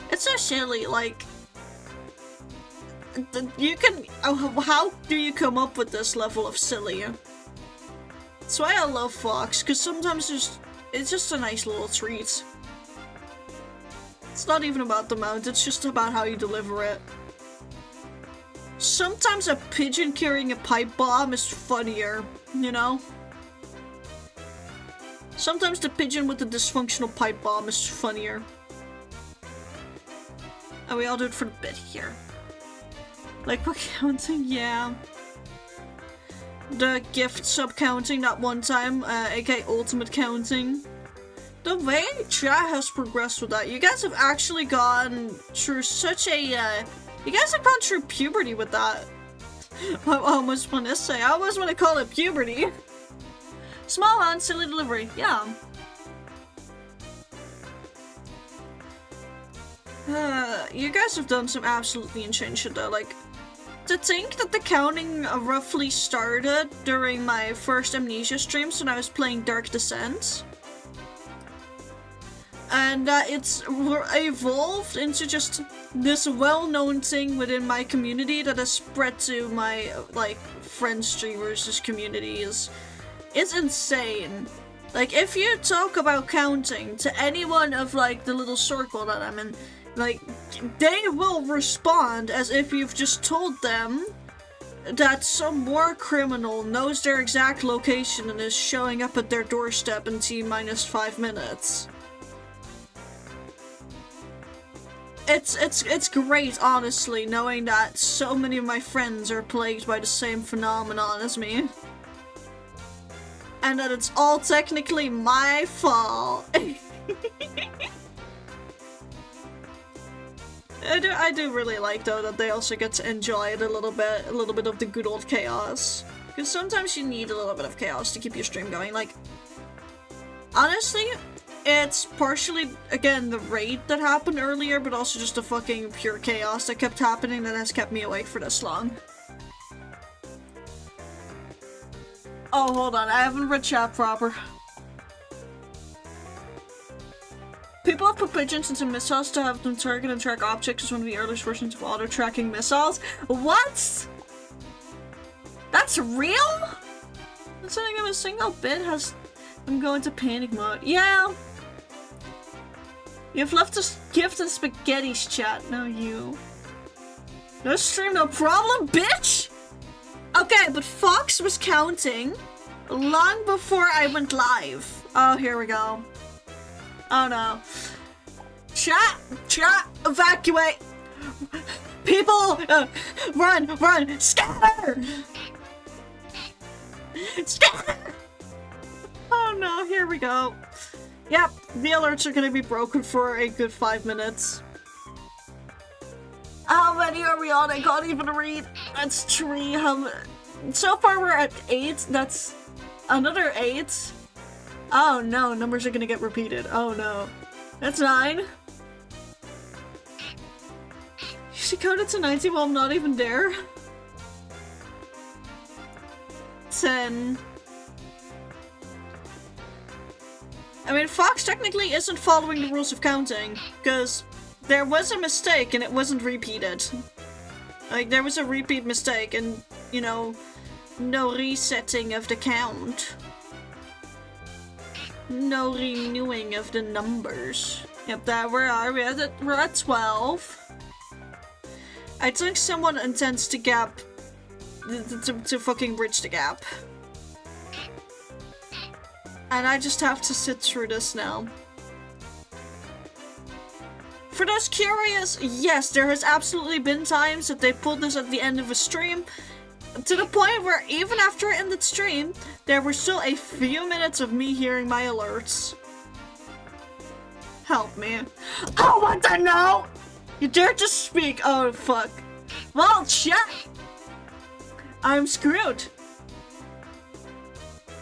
It's so silly, like... You can... How do you come up with this level of silly? That's why I love Fox, because sometimes it's just a nice little treat. It's not even about the mount, it's just about how you deliver it. Sometimes a pigeon carrying a pipe bomb is funnier, you know? Sometimes the pigeon with the dysfunctional pipe bomb is funnier. And we all do it for the bit here. Like, we're counting, yeah. The gift sub counting that one time, aka ultimate counting. The way chat has progressed with that, you guys have actually gone through such a, you guys have gone through puberty with that. I almost want to say, I almost want to call it puberty. Small and silly delivery, yeah. You guys have done some absolutely insane shit though, like, to think that the counting roughly started during my first Amnesia streams when I was playing Dark Descent. And it's evolved into just this well-known thing within my community that has spread to my, like, friend streamers' communities. It's insane. Like, if you talk about counting to anyone of, like, the little circle that I'm in, like, they will respond as if you've just told them that some war criminal knows their exact location and is showing up at their doorstep in T-minus 5 minutes. It's great, honestly, knowing that so many of my friends are plagued by the same phenomenon as me. And that it's all technically my fault. I do really like, though, that they also get to enjoy it a little bit of the good old chaos. Because sometimes you need a little bit of chaos to keep your stream going. Like, honestly, it's partially, again, the raid that happened earlier, but also just the fucking pure chaos that kept happening that has kept me awake for this long. Oh, hold on, I haven't read chat proper. People have put pigeons into missiles to have them target and track objects as one of the earliest versions of auto-tracking missiles. What? That's real? That's something of a single bit has them go into panic mode. Yeah. You've left us gift and spaghettis, chat. No, you. No stream, no problem, bitch! Okay, but Fox was counting long before I went live. Oh, here we go. Oh no. Chat! Evacuate! People! Run! Run! Scatter! Scatter! Oh no, here we go. Yep, the alerts are gonna be broken for a good 5 minutes. How many are we on? I can't even read. That's 3. So far we're at 8. That's another 8. Oh no, numbers are gonna get repeated. Oh no. That's 9. She counted to 90 while I'm not even there. 10. I mean, Fox technically isn't following the rules of counting, because there was a mistake and it wasn't repeated. Like, there was a repeat mistake and, you know, no resetting of the count. No renewing of the numbers. Yep, where are we? We're at 12. I think someone intends to gap, to fucking bridge the gap. And I just have to sit through this now. For those curious, yes, there has absolutely been times that they pulled this at the end of a stream, to the point where even after it ended stream, there were still a few minutes of me hearing my alerts. Help me. Oh, what the no! You dare to speak! Oh, fuck. Well, chat! I'm screwed.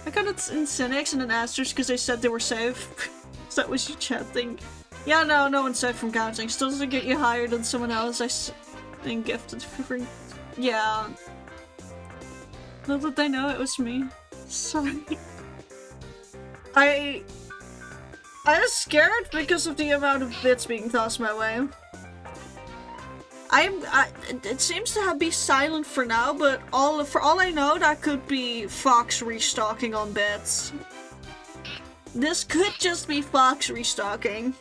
I got it in Cynics and an Asters because they said they were safe. So that was you chatting. Yeah, no one's safe from counting. Still doesn't get you higher than someone else. Been gifted for free. Yeah. Little did they know it was me. Sorry. I was scared because of the amount of bits being tossed my way. It seems to be silent for now, but for all I know, that could be Fox restocking on bits. This could just be Fox restocking.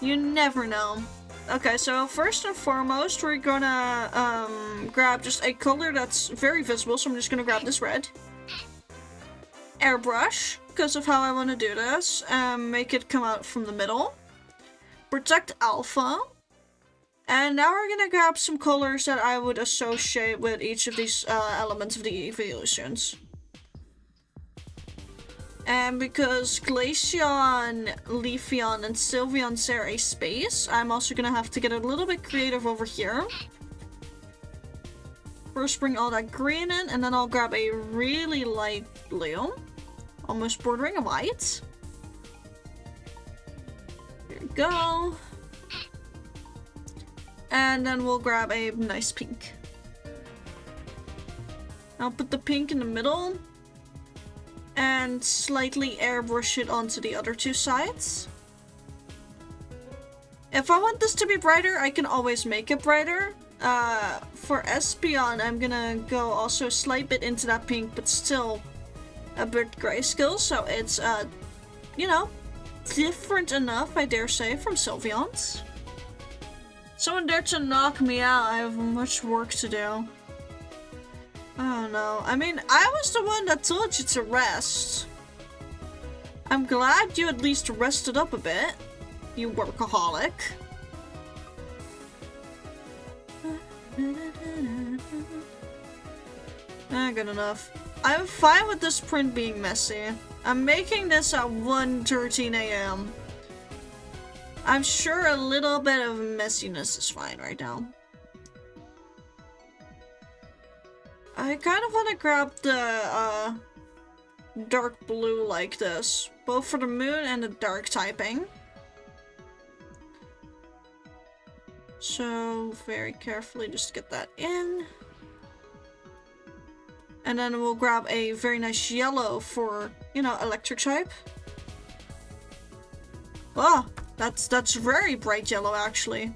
You never know. Okay, so first and foremost, we're gonna grab just a color that's very visible, so I'm just gonna grab this red. Airbrush, because of how I want to do this. Make it come out from the middle. Protect Alpha. And now we're gonna grab some colors that I would associate with each of these elements of the evolutions. And because Glaceon, Leafeon, and Sylveon share a space, I'm also gonna have to get a little bit creative over here. First bring all that green in, and then I'll grab a really light blue. Almost bordering a white. There we go. And then we'll grab a nice pink. I'll put the pink in the middle. And slightly airbrush it onto the other two sides. If I want this to be brighter, I can always make it brighter. For Espeon, I'm gonna go also a slight bit into that pink, but still a bit grayscale, so it's, you know, different enough, I dare say, from Sylveon's. Someone dare to knock me out, I have much work to do. I don't know. I mean, I was the one that told you to rest. I'm glad you at least rested up a bit, you workaholic. Good enough. I'm fine with this print being messy. I'm making this at 1:13 AM. I'm sure a little bit of messiness is fine right now. I kind of want to grab the dark blue like this, both for the moon and the dark typing. So very carefully just get that in. And then we'll grab a very nice yellow for, you know, electric type. Oh, that's very bright yellow actually.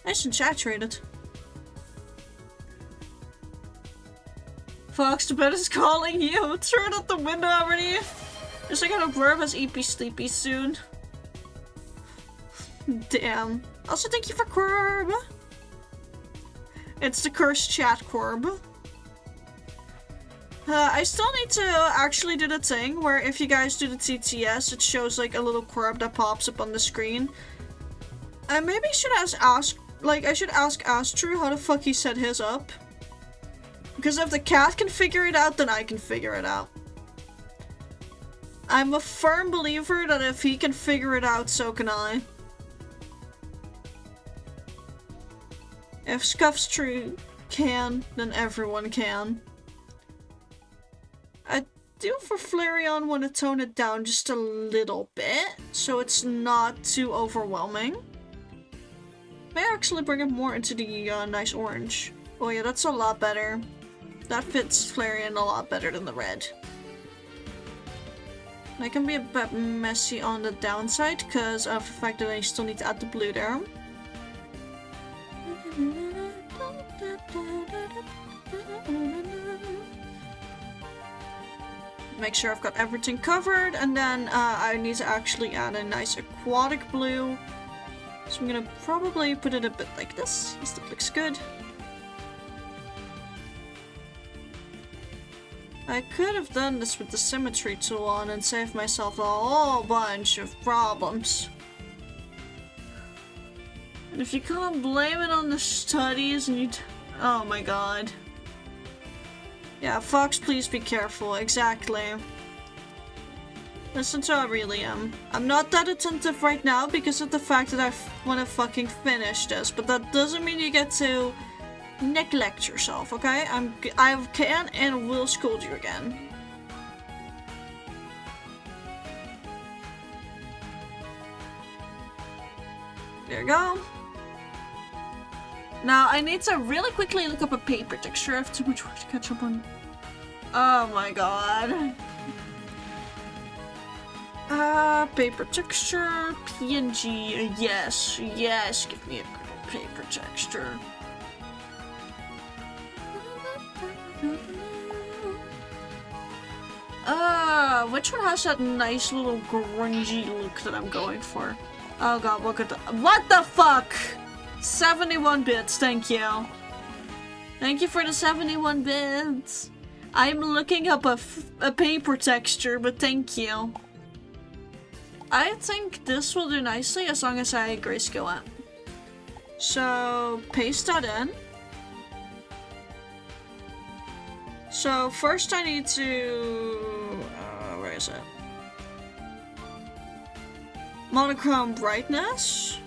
Nice and saturated. Fox, the bed is calling you. Turn out the window already. Just like a blurb as EP sleepy soon. Damn. Also, thank you for Corb. It's the cursed chat, Corb. I still need to actually do the thing where if you guys do the TTS, it shows like a little Corb that pops up on the screen. I maybe should ask like, I should ask Astro how the fuck he set his up. Because if the cat can figure it out, then I can figure it out. I'm a firm believer that if he can figure it out, so can I. If Scuff's Tree can, then everyone can. I do for Flareon want to tone it down just a little bit, so it's not too overwhelming. May I actually bring it more into the nice orange? Oh yeah, that's a lot better. That fits Flareon a lot better than the red. I can be a bit messy on the downside because of the fact that I still need to add the blue there. Make sure I've got everything covered, and then I need to actually add a nice aquatic blue. So I'm gonna probably put it a bit like this. Yes, that looks good. I could have done this with the symmetry tool on and saved myself a whole bunch of problems. And if you can't blame it on the studies and you oh my god. Yeah, Fox, please be careful. Exactly. Listen to how I really am. I'm not that attentive right now because of the fact that I want to fucking finish this, but that doesn't mean you get to neglect yourself, okay? I can and will scold you again. There you go. Now, I need to really quickly look up a paper texture. I have too much work to catch up on. Oh my god. Paper texture, PNG, yes, yes, give me a good paper texture. Which one has that nice little grungy look that I'm going for? Oh god, look at the- what the fuck? 71 bits, thank you. Thank you for the 71 bits. I'm looking up a paper texture, but thank you. I think this will do nicely as long as I grayscale it. So, paste that in. So, first I need to... where is it? Monochrome brightness.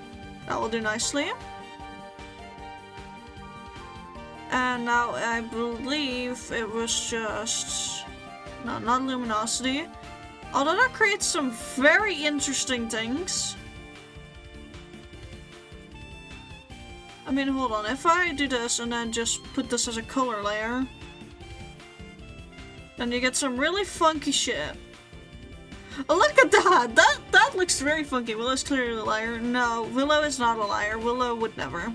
That will do nicely. And now I believe it was just... no, not luminosity. Although that creates some very interesting things. I mean, hold on. If I do this and then just put this as a color layer, then you get some really funky shit. Oh, look at that! That looks very funky. Willow's clearly a liar. No, Willow is not a liar. Willow would never.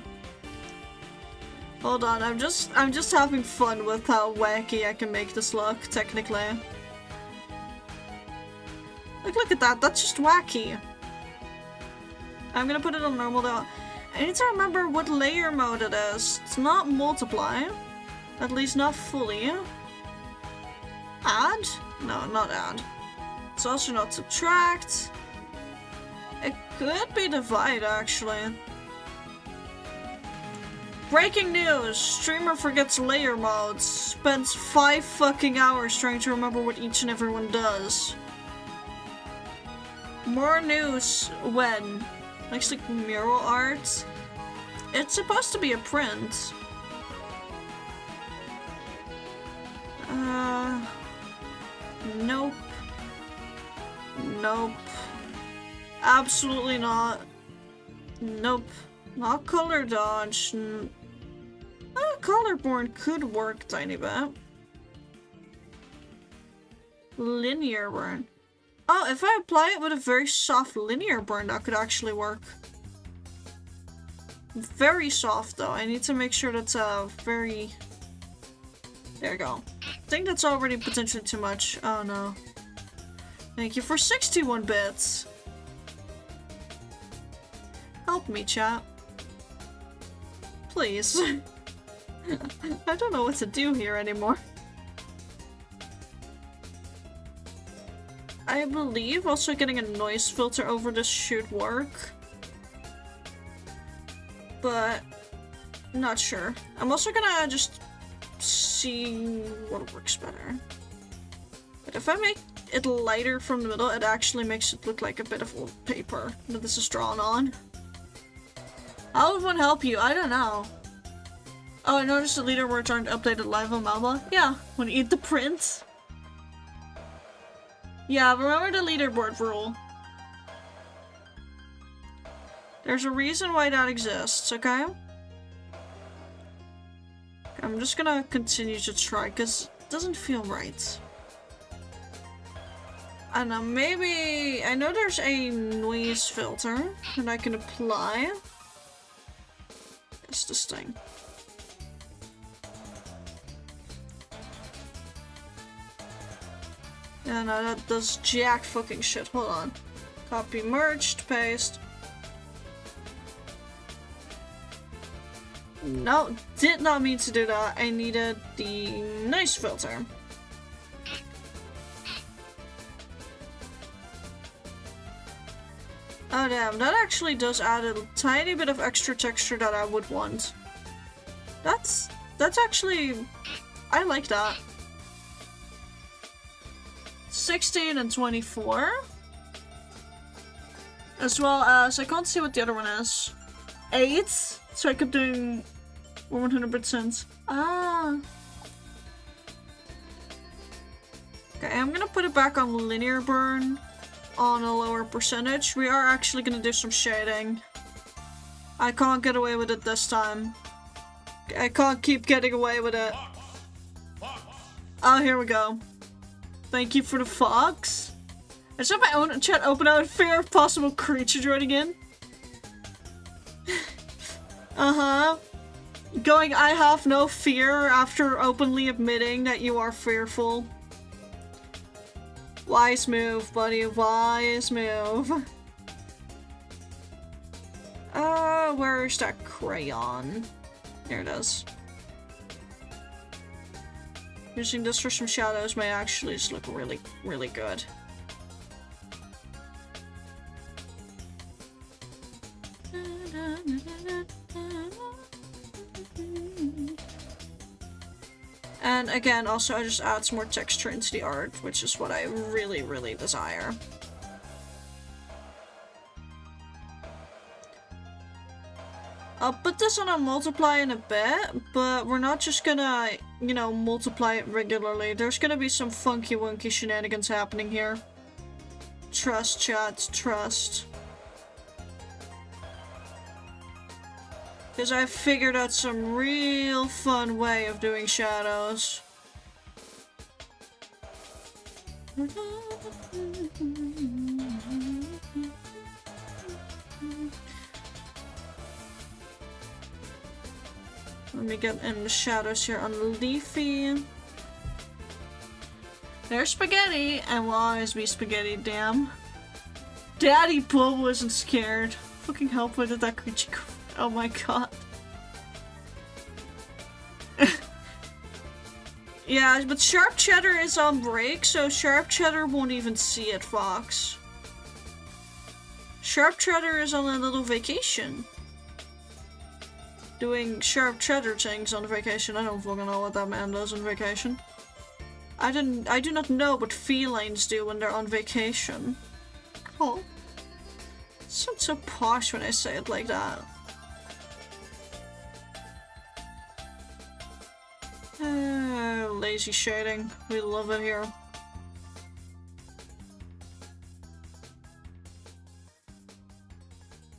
Hold on, I'm just having fun with how wacky I can make this look, technically. Look at that, that's just wacky. I'm gonna put it on normal though. I need to remember what layer mode it is. It's not multiply. At least not fully. Add? No, not add. It's also not subtract. It could be divide, actually. Breaking news! Streamer forgets layer modes. Spends 5 fucking hours trying to remember what each and every one does. More news when? Looks like mural art. It's supposed to be a print. Nope. Nope. Absolutely not. Nope. Not color dodge. Colorborn could work tiny bit. Linear burn. Oh, if I apply it with a very soft linear burn, that could actually work. Very soft though. I need to make sure that's very... There you go. I think that's already potentially too much. Oh no. Thank you for 61 bits. Help me, chat. Please. I don't know what to do here anymore. I believe also getting a noise filter over this should work. but not sure. I'm also gonna just see what works better. But if I make it lighter from the middle, it actually makes it look like a bit of old paper that this is drawn on. How would one help you? I don't know. Oh, I noticed the leaderboards aren't updated live on Mama. Yeah, when you eat the print. Yeah, remember the leaderboard rule. There's a reason why that exists, okay? I'm just gonna continue to try, because it doesn't feel right. I don't know, maybe... I know there's a noise filter that I can apply. It's this thing. Yeah, no, that does jack fucking shit. Hold on. Copy, merged, paste. No, did not mean to do that. I needed the noise filter. Oh damn, that actually does add a tiny bit of extra texture that I would want. That's actually... I like that. 16 and 24. As well as, I can't see what the other one is. 8. So I kept doing 100%. Ah. Okay, I'm gonna put it back on linear burn on a lower percentage. We are actually gonna do some shading. I can't get away with it this time. I can't keep getting away with it. Oh, here we go. Thank you for the fox. I just have my own chat open out in fear of possible creature joining in. Uh-huh. Going, I have no fear after openly admitting that you are fearful. Wise move, buddy. Wise move. Where's that crayon? There it is. Using this for some shadows may actually just look really, really good. And again, also I just add some more texture into the art, which is what I really, really desire. I'll put this on a multiply in a bit, but we're not just gonna, you know, multiply it regularly. There's gonna be some funky wonky shenanigans happening here. Trust, chat, trust. Because I've figured out some real fun way of doing shadows. Let me get in the shadows here on Leafy. There's Spaghetti, and will always be Spaghetti, damn. Daddy Bull wasn't scared. Fucking help, where did that creature go? Oh my god. Yeah, but Sharp Cheddar is on break, so Sharp Cheddar won't even see it, Fox. Sharp Cheddar is on a little vacation. Doing Sharp Cheddar things on vacation. I don't fucking know what that man does on vacation. I do not know what felines do when they're on vacation. Oh. It sounds so posh when I say it like that. Lazy shading. We love it here.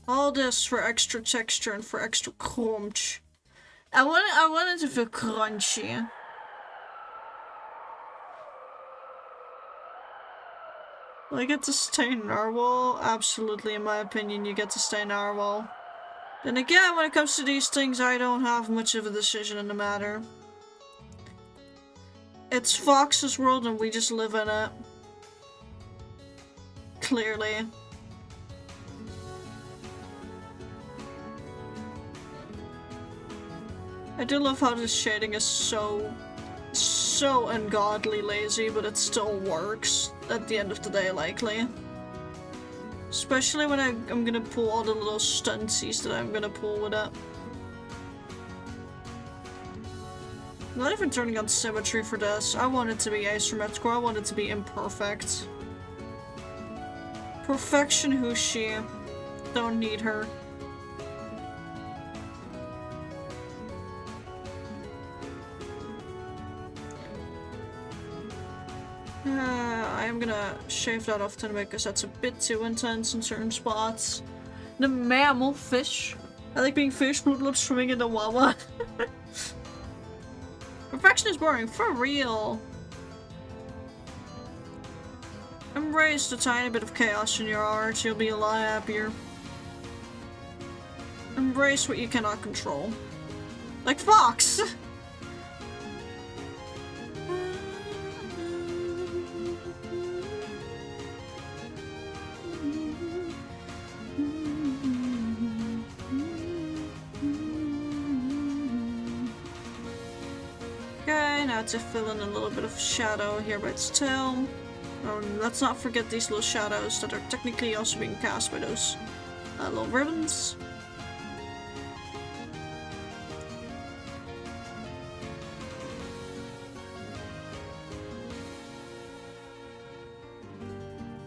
All this for extra texture and for extra crunch. I want it to feel crunchy. Will I get to stay narwhal? Absolutely, in my opinion, you get to stay narwhal. Then again, when it comes to these things, I don't have much of a decision in the matter. It's Fox's world and we just live in it. Clearly. I do love how this shading is so ungodly lazy, but it still works at the end of the day, likely. Especially when I'm gonna pull all the little stuntsies that I'm gonna pull with it. Not even turning on symmetry for this. I want it to be asymmetrical. I want it to be imperfect. Perfection, who's she? Don't need her. I am gonna shave that off to because that's a bit too intense in certain spots. The mammal fish. I like being fish, Fruit Loops swimming in the Wawa. Perfection is boring, for real. Embrace the tiny bit of chaos in your art, you'll be a lot happier. Embrace what you cannot control. Like Fox! Okay, now to fill in a little bit of shadow here by its tail. Let's not forget these little shadows that are technically also being cast by those little ribbons.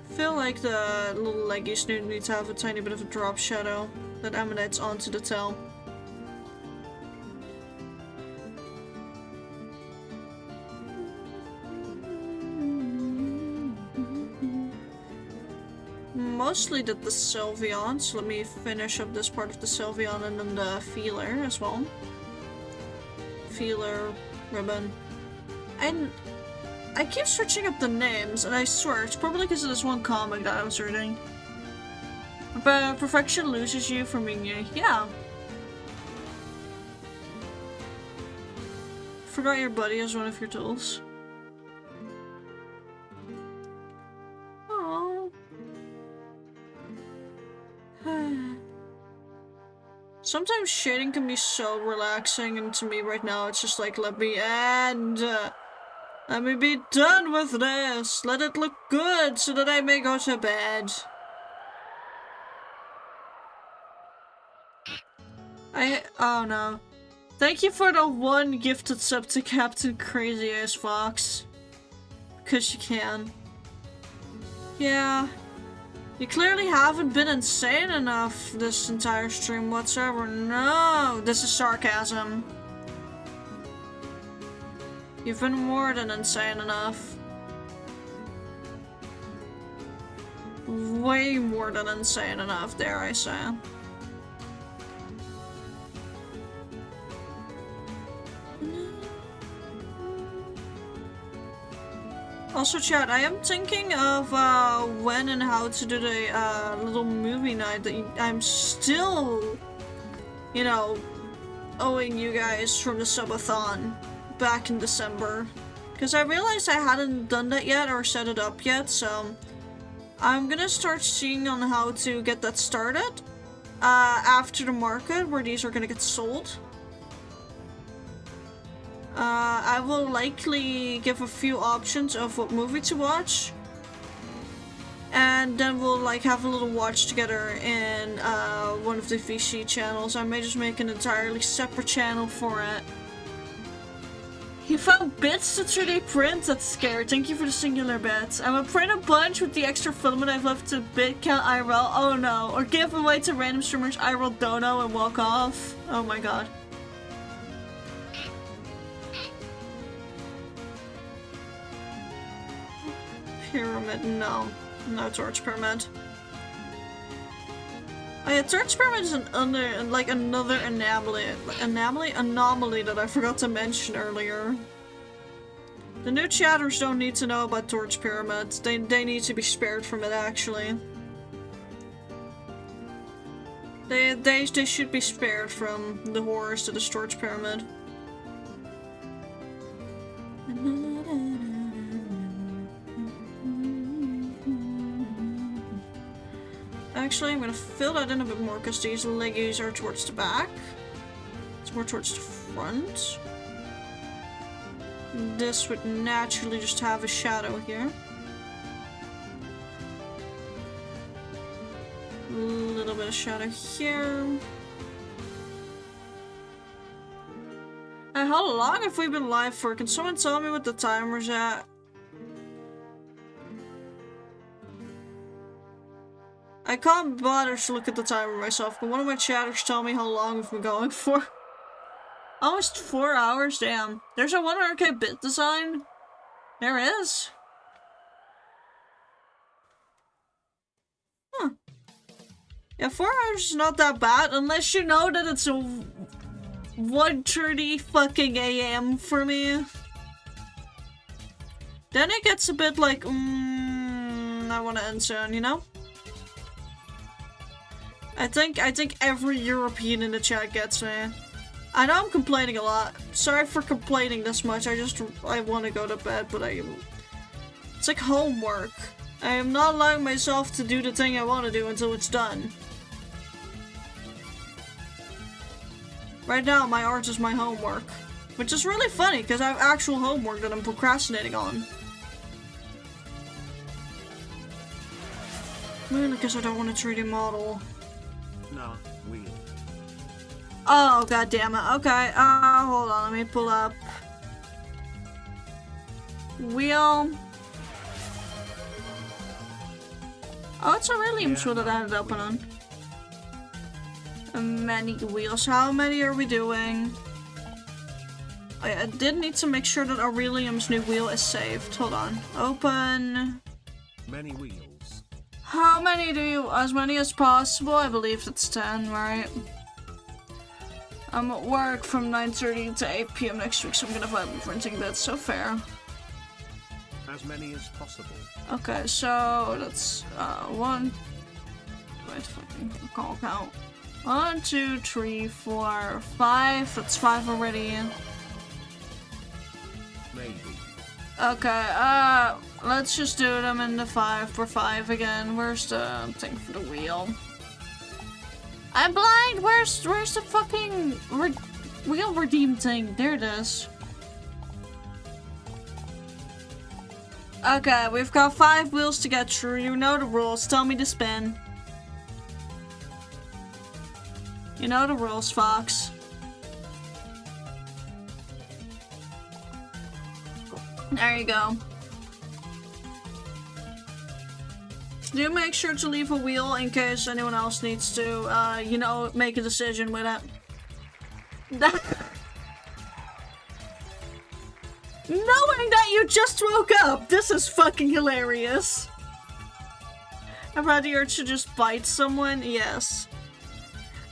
I feel like the little leggies need to have a tiny bit of a drop shadow that emanates onto the tail. Mostly did the Sylveon, so let me finish up this part of the Sylveon and then the feeler as well. Feeler, ribbon. And I keep switching up the names, and I swear it's probably because of this one comic that I was reading. But perfection loses you from being you. Yeah. Forgot your buddy as one of your tools. Sometimes shading can be so relaxing, and to me right now it's just like, let me end. Let me be done with this. Let it look good so that I may go to bed. Oh no. Thank you for the one gifted sub to Captain Crazy Ass Fox. Because you can. Yeah. You clearly haven't been insane enough this entire stream whatsoever. No, this is sarcasm. You've been more than insane enough. Way more than insane enough, dare I say. Also, chat, I am thinking of when and how to do the little movie night that I'm still, you know, owing you guys from the subathon back in December. Because I realized I hadn't done that yet or set it up yet, so I'm gonna start seeing on how to get that started after the market where these are gonna get sold. I will likely give a few options of what movie to watch, and then we'll like have a little watch together in one of the VC channels. I may just make an entirely separate channel for it. You found bits to 3D print? That's scary. Thank you for the singular bits. I'm gonna print a bunch with the extra filament I've left to bit count IRL. Oh no. Or give away to random streamers IRL dono and walk off. Oh my god. Pyramid, no. No Torch Pyramid. Oh yeah, Torch Pyramid is another anomaly that I forgot to mention earlier. The new chatters don't need to know about Torch Pyramids. They need to be spared from it, actually. They should be spared from the horrors that is Torch Pyramid. Actually, I'm gonna fill that in a bit more because these leggies are towards the back. It's more towards the front. This would naturally just have a shadow here. A little bit of shadow here. And how long have we been live for? Can someone tell me what the timer's at? I can't bother to look at the timer myself, but one of my chatters tell me how long we've been going for. Almost 4 hours, damn. There's a 100k bit design. There is. Huh. Yeah, 4 hours is not that bad, unless you know that it's a 1:30 fucking AM for me. Then it gets a bit like, I want to end soon, you know? I think every European in the chat gets me. I know I'm complaining a lot. Sorry for complaining this much. I want to go to bed, but it's like homework. I am not allowing myself to do the thing I want to do until it's done. Right now, my art is my homework. Which is really funny, because I have actual homework that I'm procrastinating on. Mainly because I don't want a 3D model.
Nah, wheel.
Oh, god damn it. Okay, hold on, let me pull up. Wheel. Oh, it's a Williams wheel that I ended up on. Many wheels. How many are we doing? I did need to make sure that Aurelium's new wheel is saved. Hold on. Open.
Many wheels.
How many do you? As many as possible? I believe it's 10, right? I'm at work from 9:30 to 8 PM next week, so I'm gonna buy printing bits, so fair.
As many as possible.
Okay, so that's 1. Wait, fucking call count. 1, 2, 3, 4, 5. That's 5 already.
Maybe.
Okay, let's just do them in the 5 for 5 again. Where's the thing for the wheel? I'm blind! Where's the fucking wheel redeem thing? There it is. Okay, we've got 5 wheels to get through. You know the rules. Tell me to spin. You know the rules, Fox. There you go. Do make sure to leave a wheel in case anyone else needs to, you know, make a decision with it. Knowing that you just woke up! This is fucking hilarious. I've had the urge to just bite someone? Yes.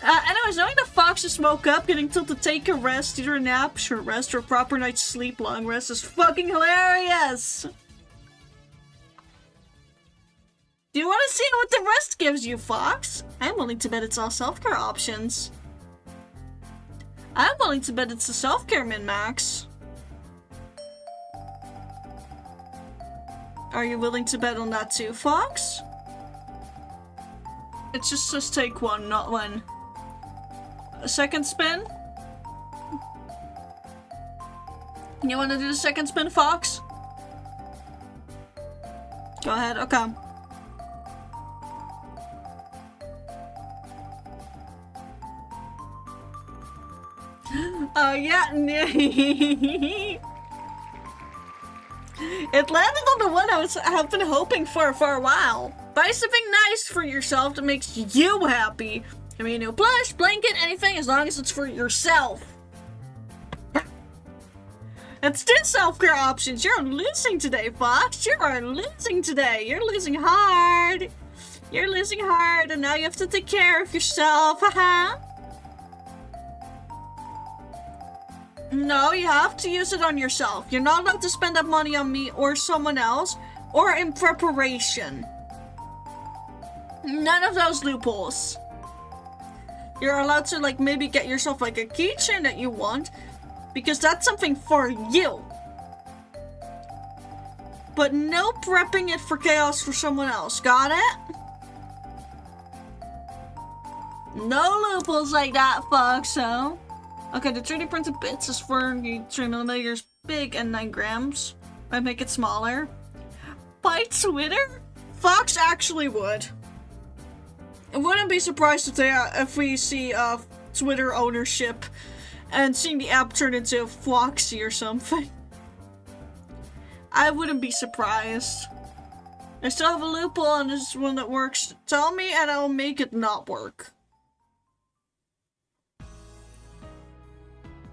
Anyways, knowing that Fox just woke up, getting told to take a rest, either a nap, short rest, or a proper night's sleep, long rest, is fucking hilarious! Do you want to see what the rest gives you, Fox? I'm willing to bet it's all self-care options. I'm willing to bet it's a self-care min-max. Are you willing to bet on that too, Fox? It's just take 1, not 1. A second spin? You want to do the second spin, Fox? Go ahead, okay. Oh, yeah. It landed on the one I've been hoping for a while. Buy something nice for yourself that makes you happy. I mean, a new plush, blanket, anything, as long as it's for yourself. It's 2 self-care options. You're losing today, Fox. You are losing today. You're losing hard. You're losing hard, and now you have to take care of yourself. Haha. No, you have to use it on yourself. You're not allowed to spend that money on me or someone else or in preparation. None of those loopholes. You're allowed to, like, maybe get yourself, like, a keychain that you want because that's something for you. But no prepping it for chaos for someone else. Got it? No loopholes like that, folks, so... Okay, the 3D printed bits is for 3mm big and 9 grams. Might make it smaller. By Twitter? Fox actually would. I wouldn't be surprised if we see Twitter ownership and seeing the app turn into Foxy or something. I wouldn't be surprised. I still have a loophole on this one that works. Tell me and I'll make it not work.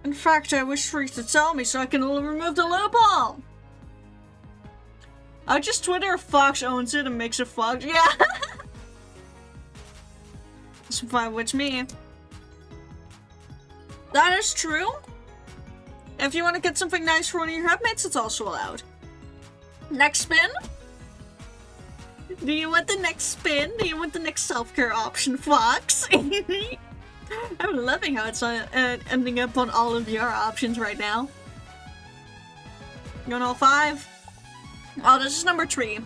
In fact, I wish for you to tell me so I can remove the loophole. I just Twitter if Fox owns it and makes it Fox. Yeah. That's fine with me. That is true. If you want to get something nice for one of your headmates, it's also allowed. Next spin? Do you want the next spin? Do you want the next self-care option, Fox? I'm loving how it's ending up on all of your options right now. You want all 5? Oh, this is number 3.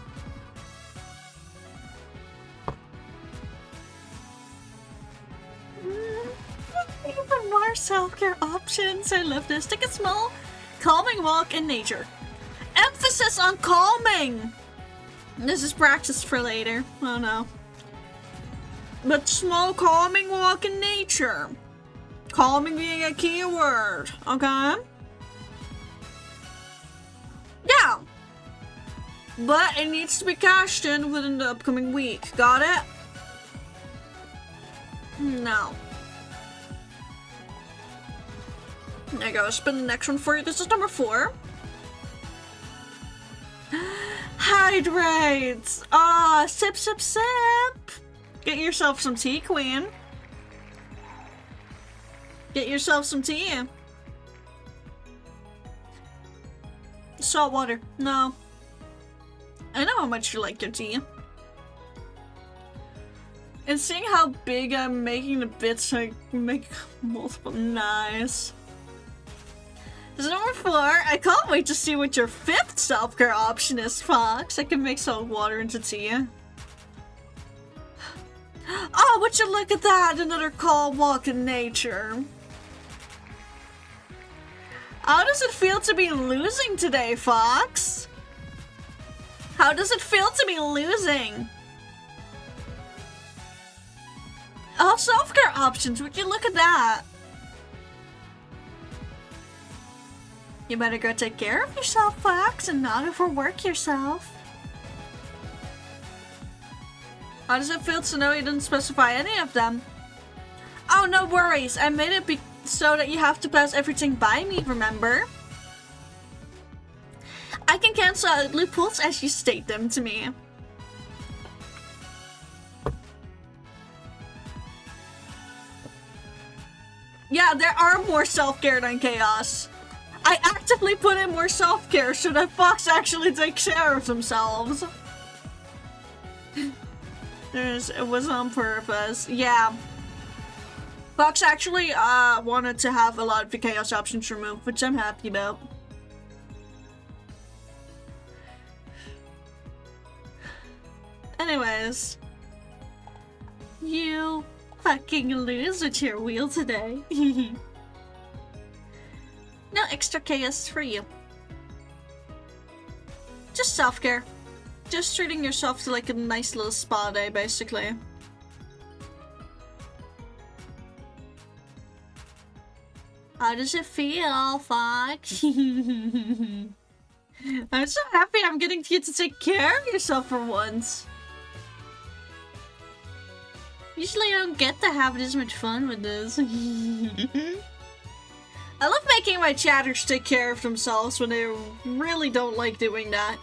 Even more self-care options. I love this. Take a small, calming walk in nature. Emphasis on calming! This is practice for later. Oh no. But small, calming walk in nature. Calming being a keyword. Okay? Yeah. But it needs to be cashed in within the upcoming week. Got it? No. There you go. Spin the next one for you. This is number 4. Hydrate! Ah, sip, sip, sip! Get yourself some tea, Queen. Get yourself some tea. Salt water. No. I know how much you like your tea. And seeing how big I'm making the bits, I make multiple. Nice. This is number 4. I can't wait to see what your 5th self-care option is, Fox. I can make salt water into tea. Oh, would you look at that? Another calm walk in nature. How does it feel to be losing today, Fox? How does it feel to be losing? Oh, self-care options. Would you look at that? You better go take care of yourself, Fox, and not overwork yourself. How does it feel to know you didn't specify any of them? Oh, no worries. I made it so that you have to pass everything by me, remember? I can cancel out loopholes as you state them to me. Yeah, there are more self-care than chaos. I actively put in more self-care so that Fox actually takes care of themselves. It was on purpose. Yeah. Fox actually wanted to have a lot of the chaos options removed, which I'm happy about. Anyways. You fucking lose with your wheel today. No extra chaos for you. Just self-care. Just treating yourself to like a nice little spa day, basically. How does it feel, Fox? I'm so happy I'm getting you to take care of yourself for once. Usually I don't get to have this much fun with this. I love making my chatters take care of themselves when they really don't like doing that.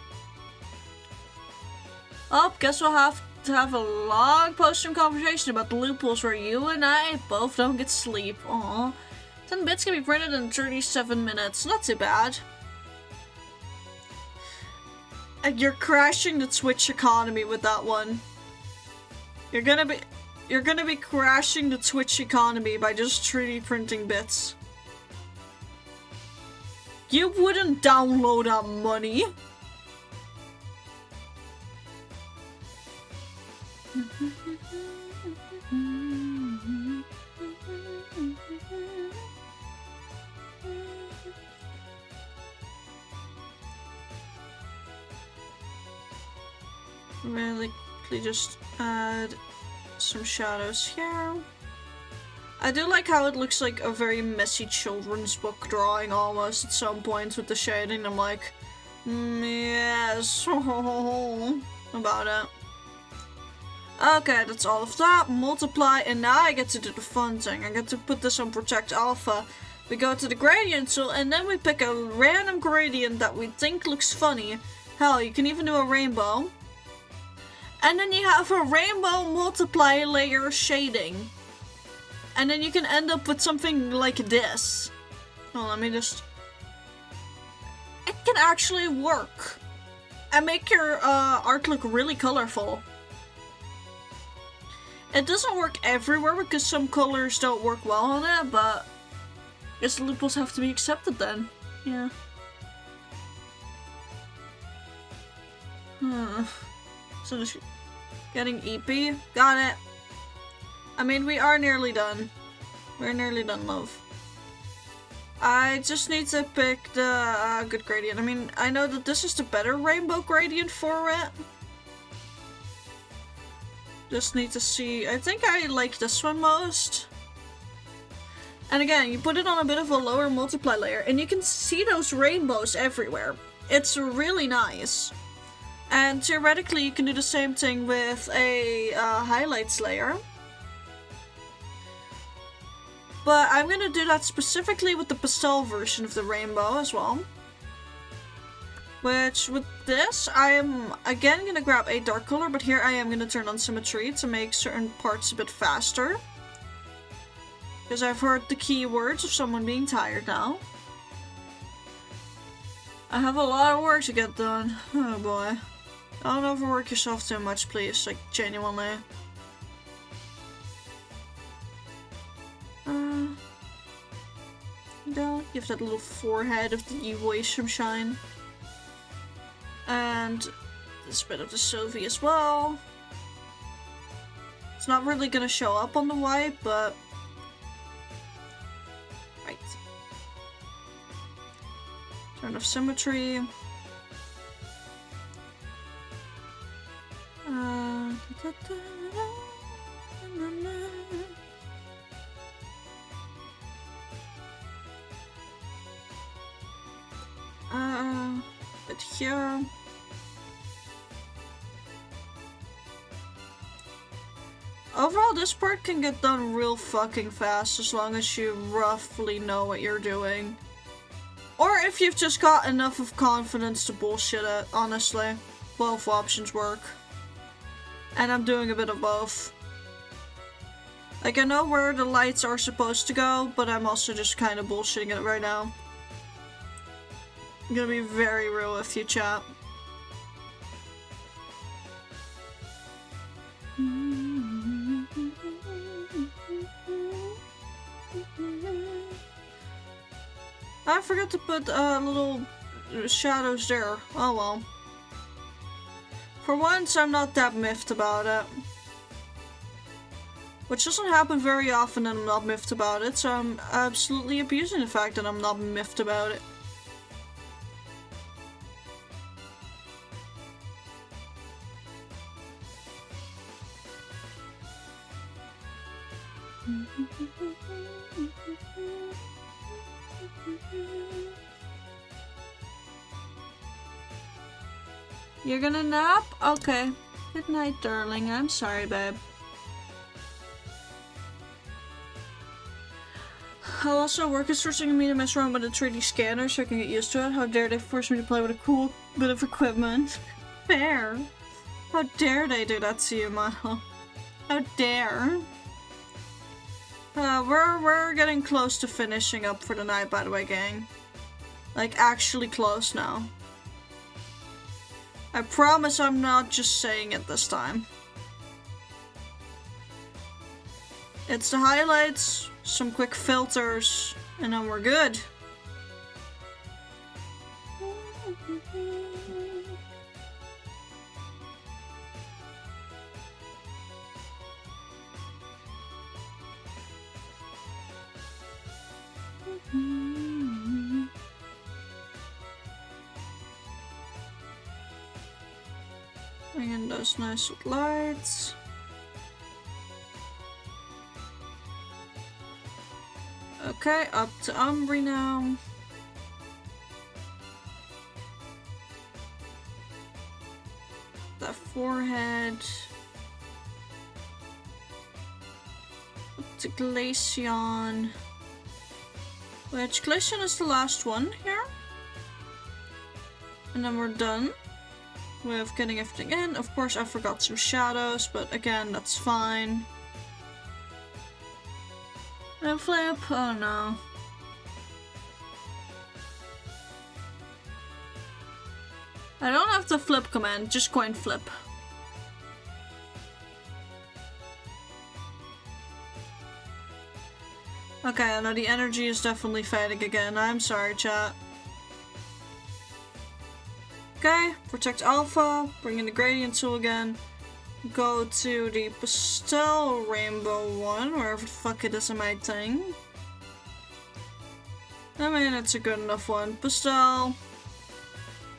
Oh, guess we'll have to have a long post-stream conversation about the loopholes where you and I both don't get sleep. Aww. 10 bits can be printed in 37 minutes. Not too bad. And you're crashing the Twitch economy with that one. You're gonna be crashing the Twitch economy by just 3D printing bits. You wouldn't download that money. Really quickly just add some shadows here. I do like how it looks like a very messy children's book drawing almost at some points with the shading. I'm like, yes, about it. Okay, that's all of that. Multiply, and now I get to do the fun thing. I get to put this on Protect Alpha. We go to the gradient tool, and then we pick a random gradient that we think looks funny. Hell, you can even do a rainbow. And then you have a rainbow multiply layer shading. And then you can end up with something like this. Oh, let me just... It can actually work. And make your art look really colorful. It doesn't work everywhere because some colors don't work well on it, but I guess the loopholes have to be accepted then. Yeah. So just getting EP. Got it. I mean, we are nearly done. We're nearly done, love. I just need to pick the good gradient. I mean, I know that this is the better rainbow gradient for it. Just need to see. I think I like this one most. And again, you put it on a bit of a lower multiply layer and you can see those rainbows everywhere. It's really nice. And theoretically, you can do the same thing with a highlights layer. But I'm gonna do that specifically with the pastel version of the rainbow as well. Which, with this, I am again gonna grab a dark color, but here I am gonna turn on symmetry to make certain parts a bit faster. Because I've heard the keywords of someone being tired now. I have a lot of work to get done. Oh boy. Don't overwork yourself too much, please. Like, genuinely. Don't give that little forehead of the U-voice some shine. And this bit of the Sophie as well. It's not really gonna show up on the white, but... Right. Turn off symmetry. But here. Overall, this part can get done real fucking fast as long as you roughly know what you're doing. Or if you've just got enough of confidence to bullshit it, honestly. Both options work. And I'm doing a bit of both. Like, I know where the lights are supposed to go, but I'm also just kind of bullshitting it right now. I'm gonna be very real with you, chat. I forgot to put little shadows there. Oh well. For once, I'm not that miffed about it. Which doesn't happen very often that I'm not miffed about it, so I'm absolutely abusing the fact that I'm not miffed about it. You're gonna nap? Okay. Good night, darling. I'm sorry, babe. I'll also work is forcing me to mess around with a 3D scanner so I can get used to it. How dare they force me to play with a cool bit of equipment? Fair. How dare they do that to you, Mahal? How dare? We're getting close to finishing up for the night, by the way, gang. Like, actually close now. I promise I'm not just saying it this time. It's the highlights, some quick filters, and then we're good. Bring in those nice lights. Okay, up to Umbri now. That forehead. Up to Glaceon. Which Glaceon is the last one here. And then we're done with getting everything in. Of course, I forgot some shadows, but again, that's fine. And flip. Oh no. I don't have the flip command, just coin flip. Okay, I know the energy is definitely fading again. I'm sorry, chat. Okay, protect Alpha, bring in the gradient tool again. Go to the pastel rainbow one, wherever the fuck it is in my thing. I mean, it's a good enough one. Pastel.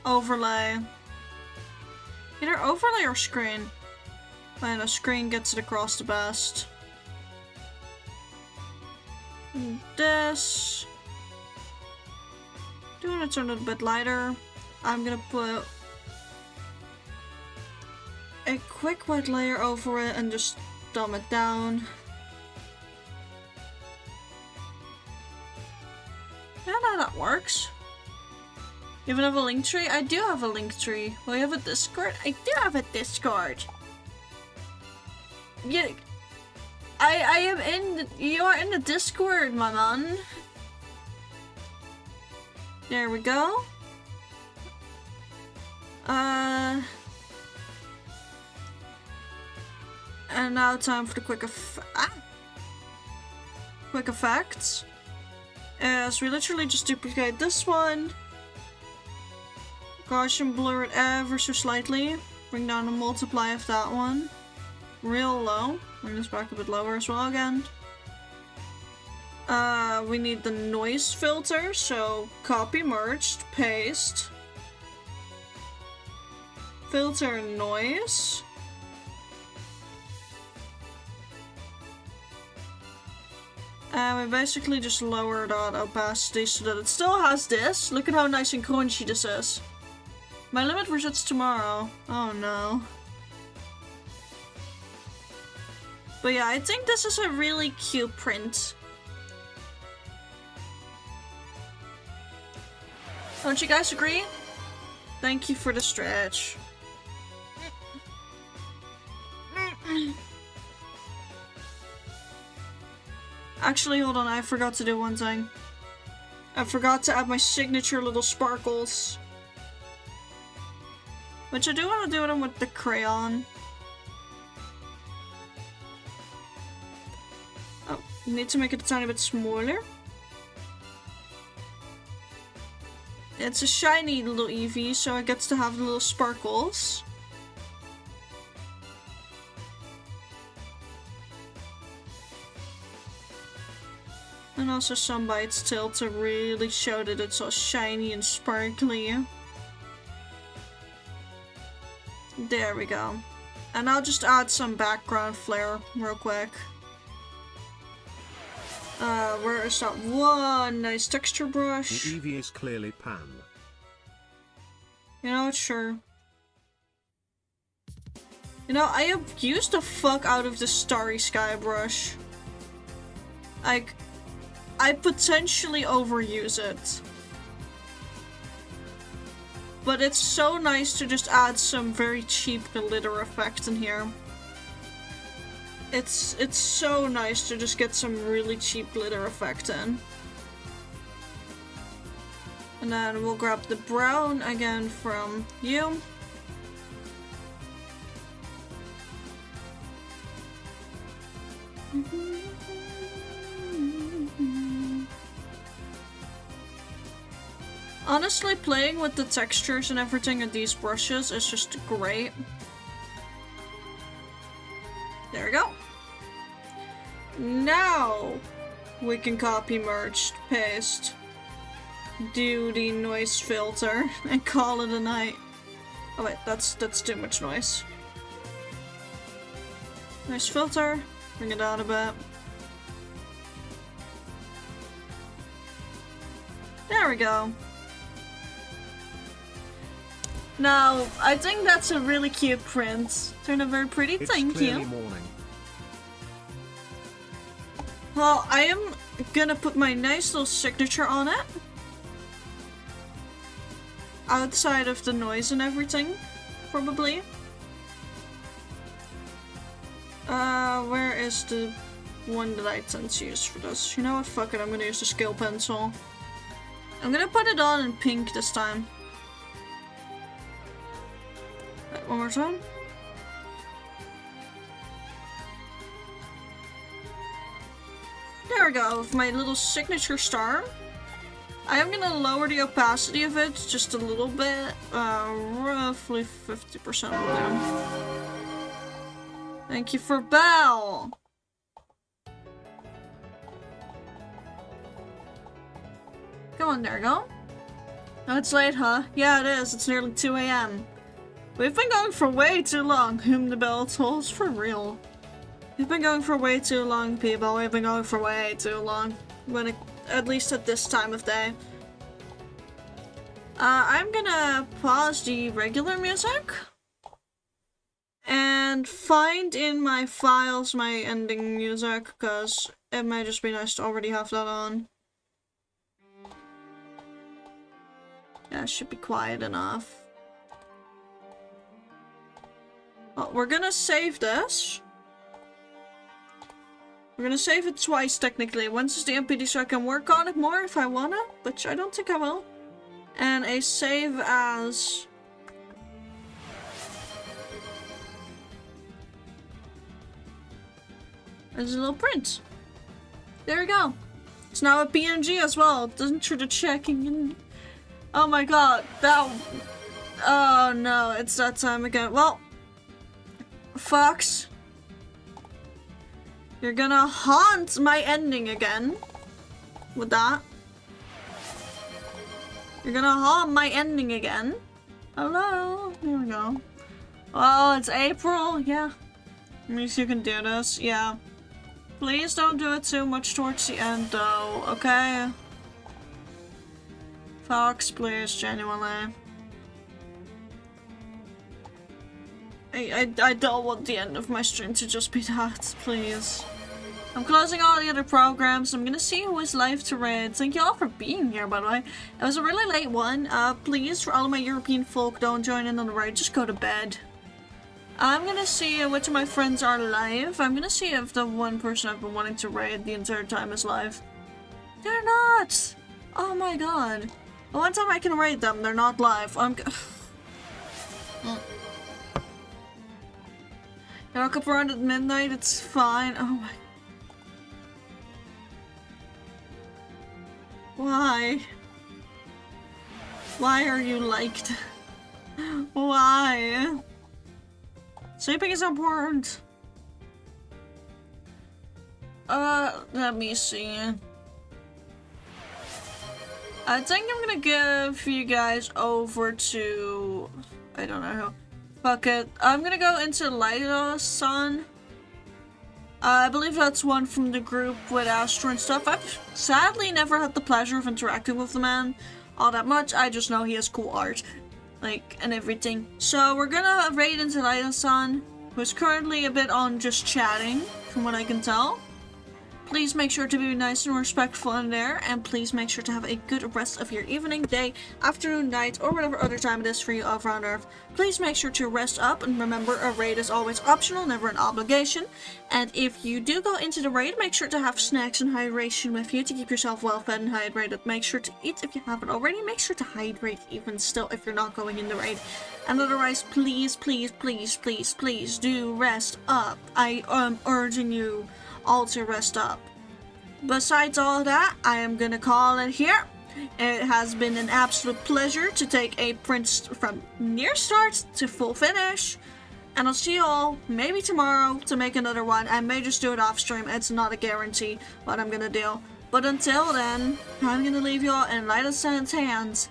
Overlay. Either overlay or screen. And a screen gets it across the best. And this. Do want to turn it a bit lighter. I'm gonna put a quick white layer over it and just dumb it down. Yeah, that works. You even have a link tree? I do have a link tree. Well, you have a Discord? I do have a Discord. Yeah, I am in. You are in the Discord, my man. There we go. And now time for the quick effects. As we literally just duplicate this one. Gaussian blur it ever so slightly. Bring down the multiply of that one. Real low. Bring this back a bit lower as well again. We need the noise filter, so copy, merged, paste. Filter noise. And we basically just lower that opacity so that it still has this. Look at how nice and crunchy this is. My limit resets tomorrow. Oh no. But yeah, I think this is a really cute print. Don't you guys agree? Thank you for the stretch. Actually, hold on, I forgot to do one thing. I forgot to add my signature little sparkles. Which I do want to do them with the crayon. Oh, need to make it a tiny bit smaller. It's a shiny little Eevee, so it gets to have the little sparkles. And also some by its tail to really show that it's all shiny and sparkly. There we go. And I'll just add some background flare real quick. Where is that one nice texture brush?
The Eevee is clearly pan.
You know what, sure. You know, I have used the fuck out of the Starry Sky brush. Like, I potentially overuse it. But it's so nice to just add some very cheap glitter effect in here. It's so nice to just get some really cheap glitter effect in. And then we'll grab the brown again from you. Honestly, playing with the textures and everything in these brushes is just great. There we go. Now we can copy, merge, paste, do the noise filter, and call it a night. Oh wait, that's too much noise. Noise filter, bring it down a bit. There we go. Now, I think that's a really cute print. Turned out very pretty,
It's
thank
clearly
you.
morning.
Well, I am gonna put my nice little signature on it. Outside of the noise and everything, probably. Where is the one that I tend to use for this? You know what, fuck it, I'm gonna use the scale pencil. I'm gonna put it on in pink this time. Right, one more time. There we go, with my little signature star. I am gonna lower the opacity of it just a little bit, roughly 50% will do. Thank you for Belle! Come on, there we go. Oh, it's late, huh? Yeah, it is. It's nearly 2 AM. We've been going for way too long. Whom the bell tolls for real. We've been going for way too long, people. We've been going for way too long. At least at this time of day. I'm gonna pause the regular music. And find in my files my ending music, because it might just be nice to already have that on. Yeah, it should be quiet enough. Well, we're gonna save this. We're gonna save it twice, technically. Once is the MPD so I can work on it more if I wanna, but I don't think I will. And a save as... There's a little print. There we go. It's now a PNG as well. It doesn't trigger checking in. Oh my god. That... Oh no, it's that time again. Well... Fox. You're gonna haunt my ending again. With that. You're gonna haunt my ending again. Hello. There we go. Oh, it's April. Yeah. At least you can do this. Yeah. Please don't do it too much towards the end, though, okay? Fox, please, genuinely. I don't want the end of my stream to just be that, please. I'm closing all the other programs. I'm gonna see who is live to raid. Thank you all for being here, by the way. It was a really late one. Please, for all of my European folk, don't join in on the raid. Just go to bed. I'm gonna see which of my friends are live. I'm gonna see if the one person I've been wanting to raid the entire time is live. They're not! Oh my god. The one time I can raid them, they're not live. I woke up around at midnight, it's fine. Oh my... Why? Why are you liked? Why? Sleeping is important. Let me see. I think I'm gonna give you guys over to... I don't know who. Fuck it. I'm gonna go into Lyda-san. I believe that's one from the group with Astro and stuff. I've sadly never had the pleasure of interacting with the man all that much. I just know he has cool art. Like, and everything. So we're gonna raid into Lyda-san, who's currently a bit on just chatting, from what I can tell. Please make sure to be nice and respectful in there, and please make sure to have a good rest of your evening, day, afternoon, night, or whatever other time it is for you over on Earth. Please make sure to rest up, and remember, a raid is always optional, never an obligation. And if you do go into the raid, make sure to have snacks and hydration with you to keep yourself well fed and hydrated. Make sure to eat if you haven't already. Make sure to hydrate even still if you're not going in the raid. And otherwise, please, please, please, please, please do rest up. I am urging you all to rest up. Besides all that, I am gonna call it here. It has been an absolute pleasure to take a print from near start to full finish. And I'll see you all maybe tomorrow to make another one. I may just do it off stream. It's not a guarantee what I'm gonna do. But until then, I'm gonna leave you all in Lyda-san's hands.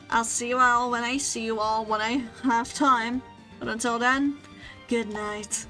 I'll see you all when I see you all when I have time. But until then, good night.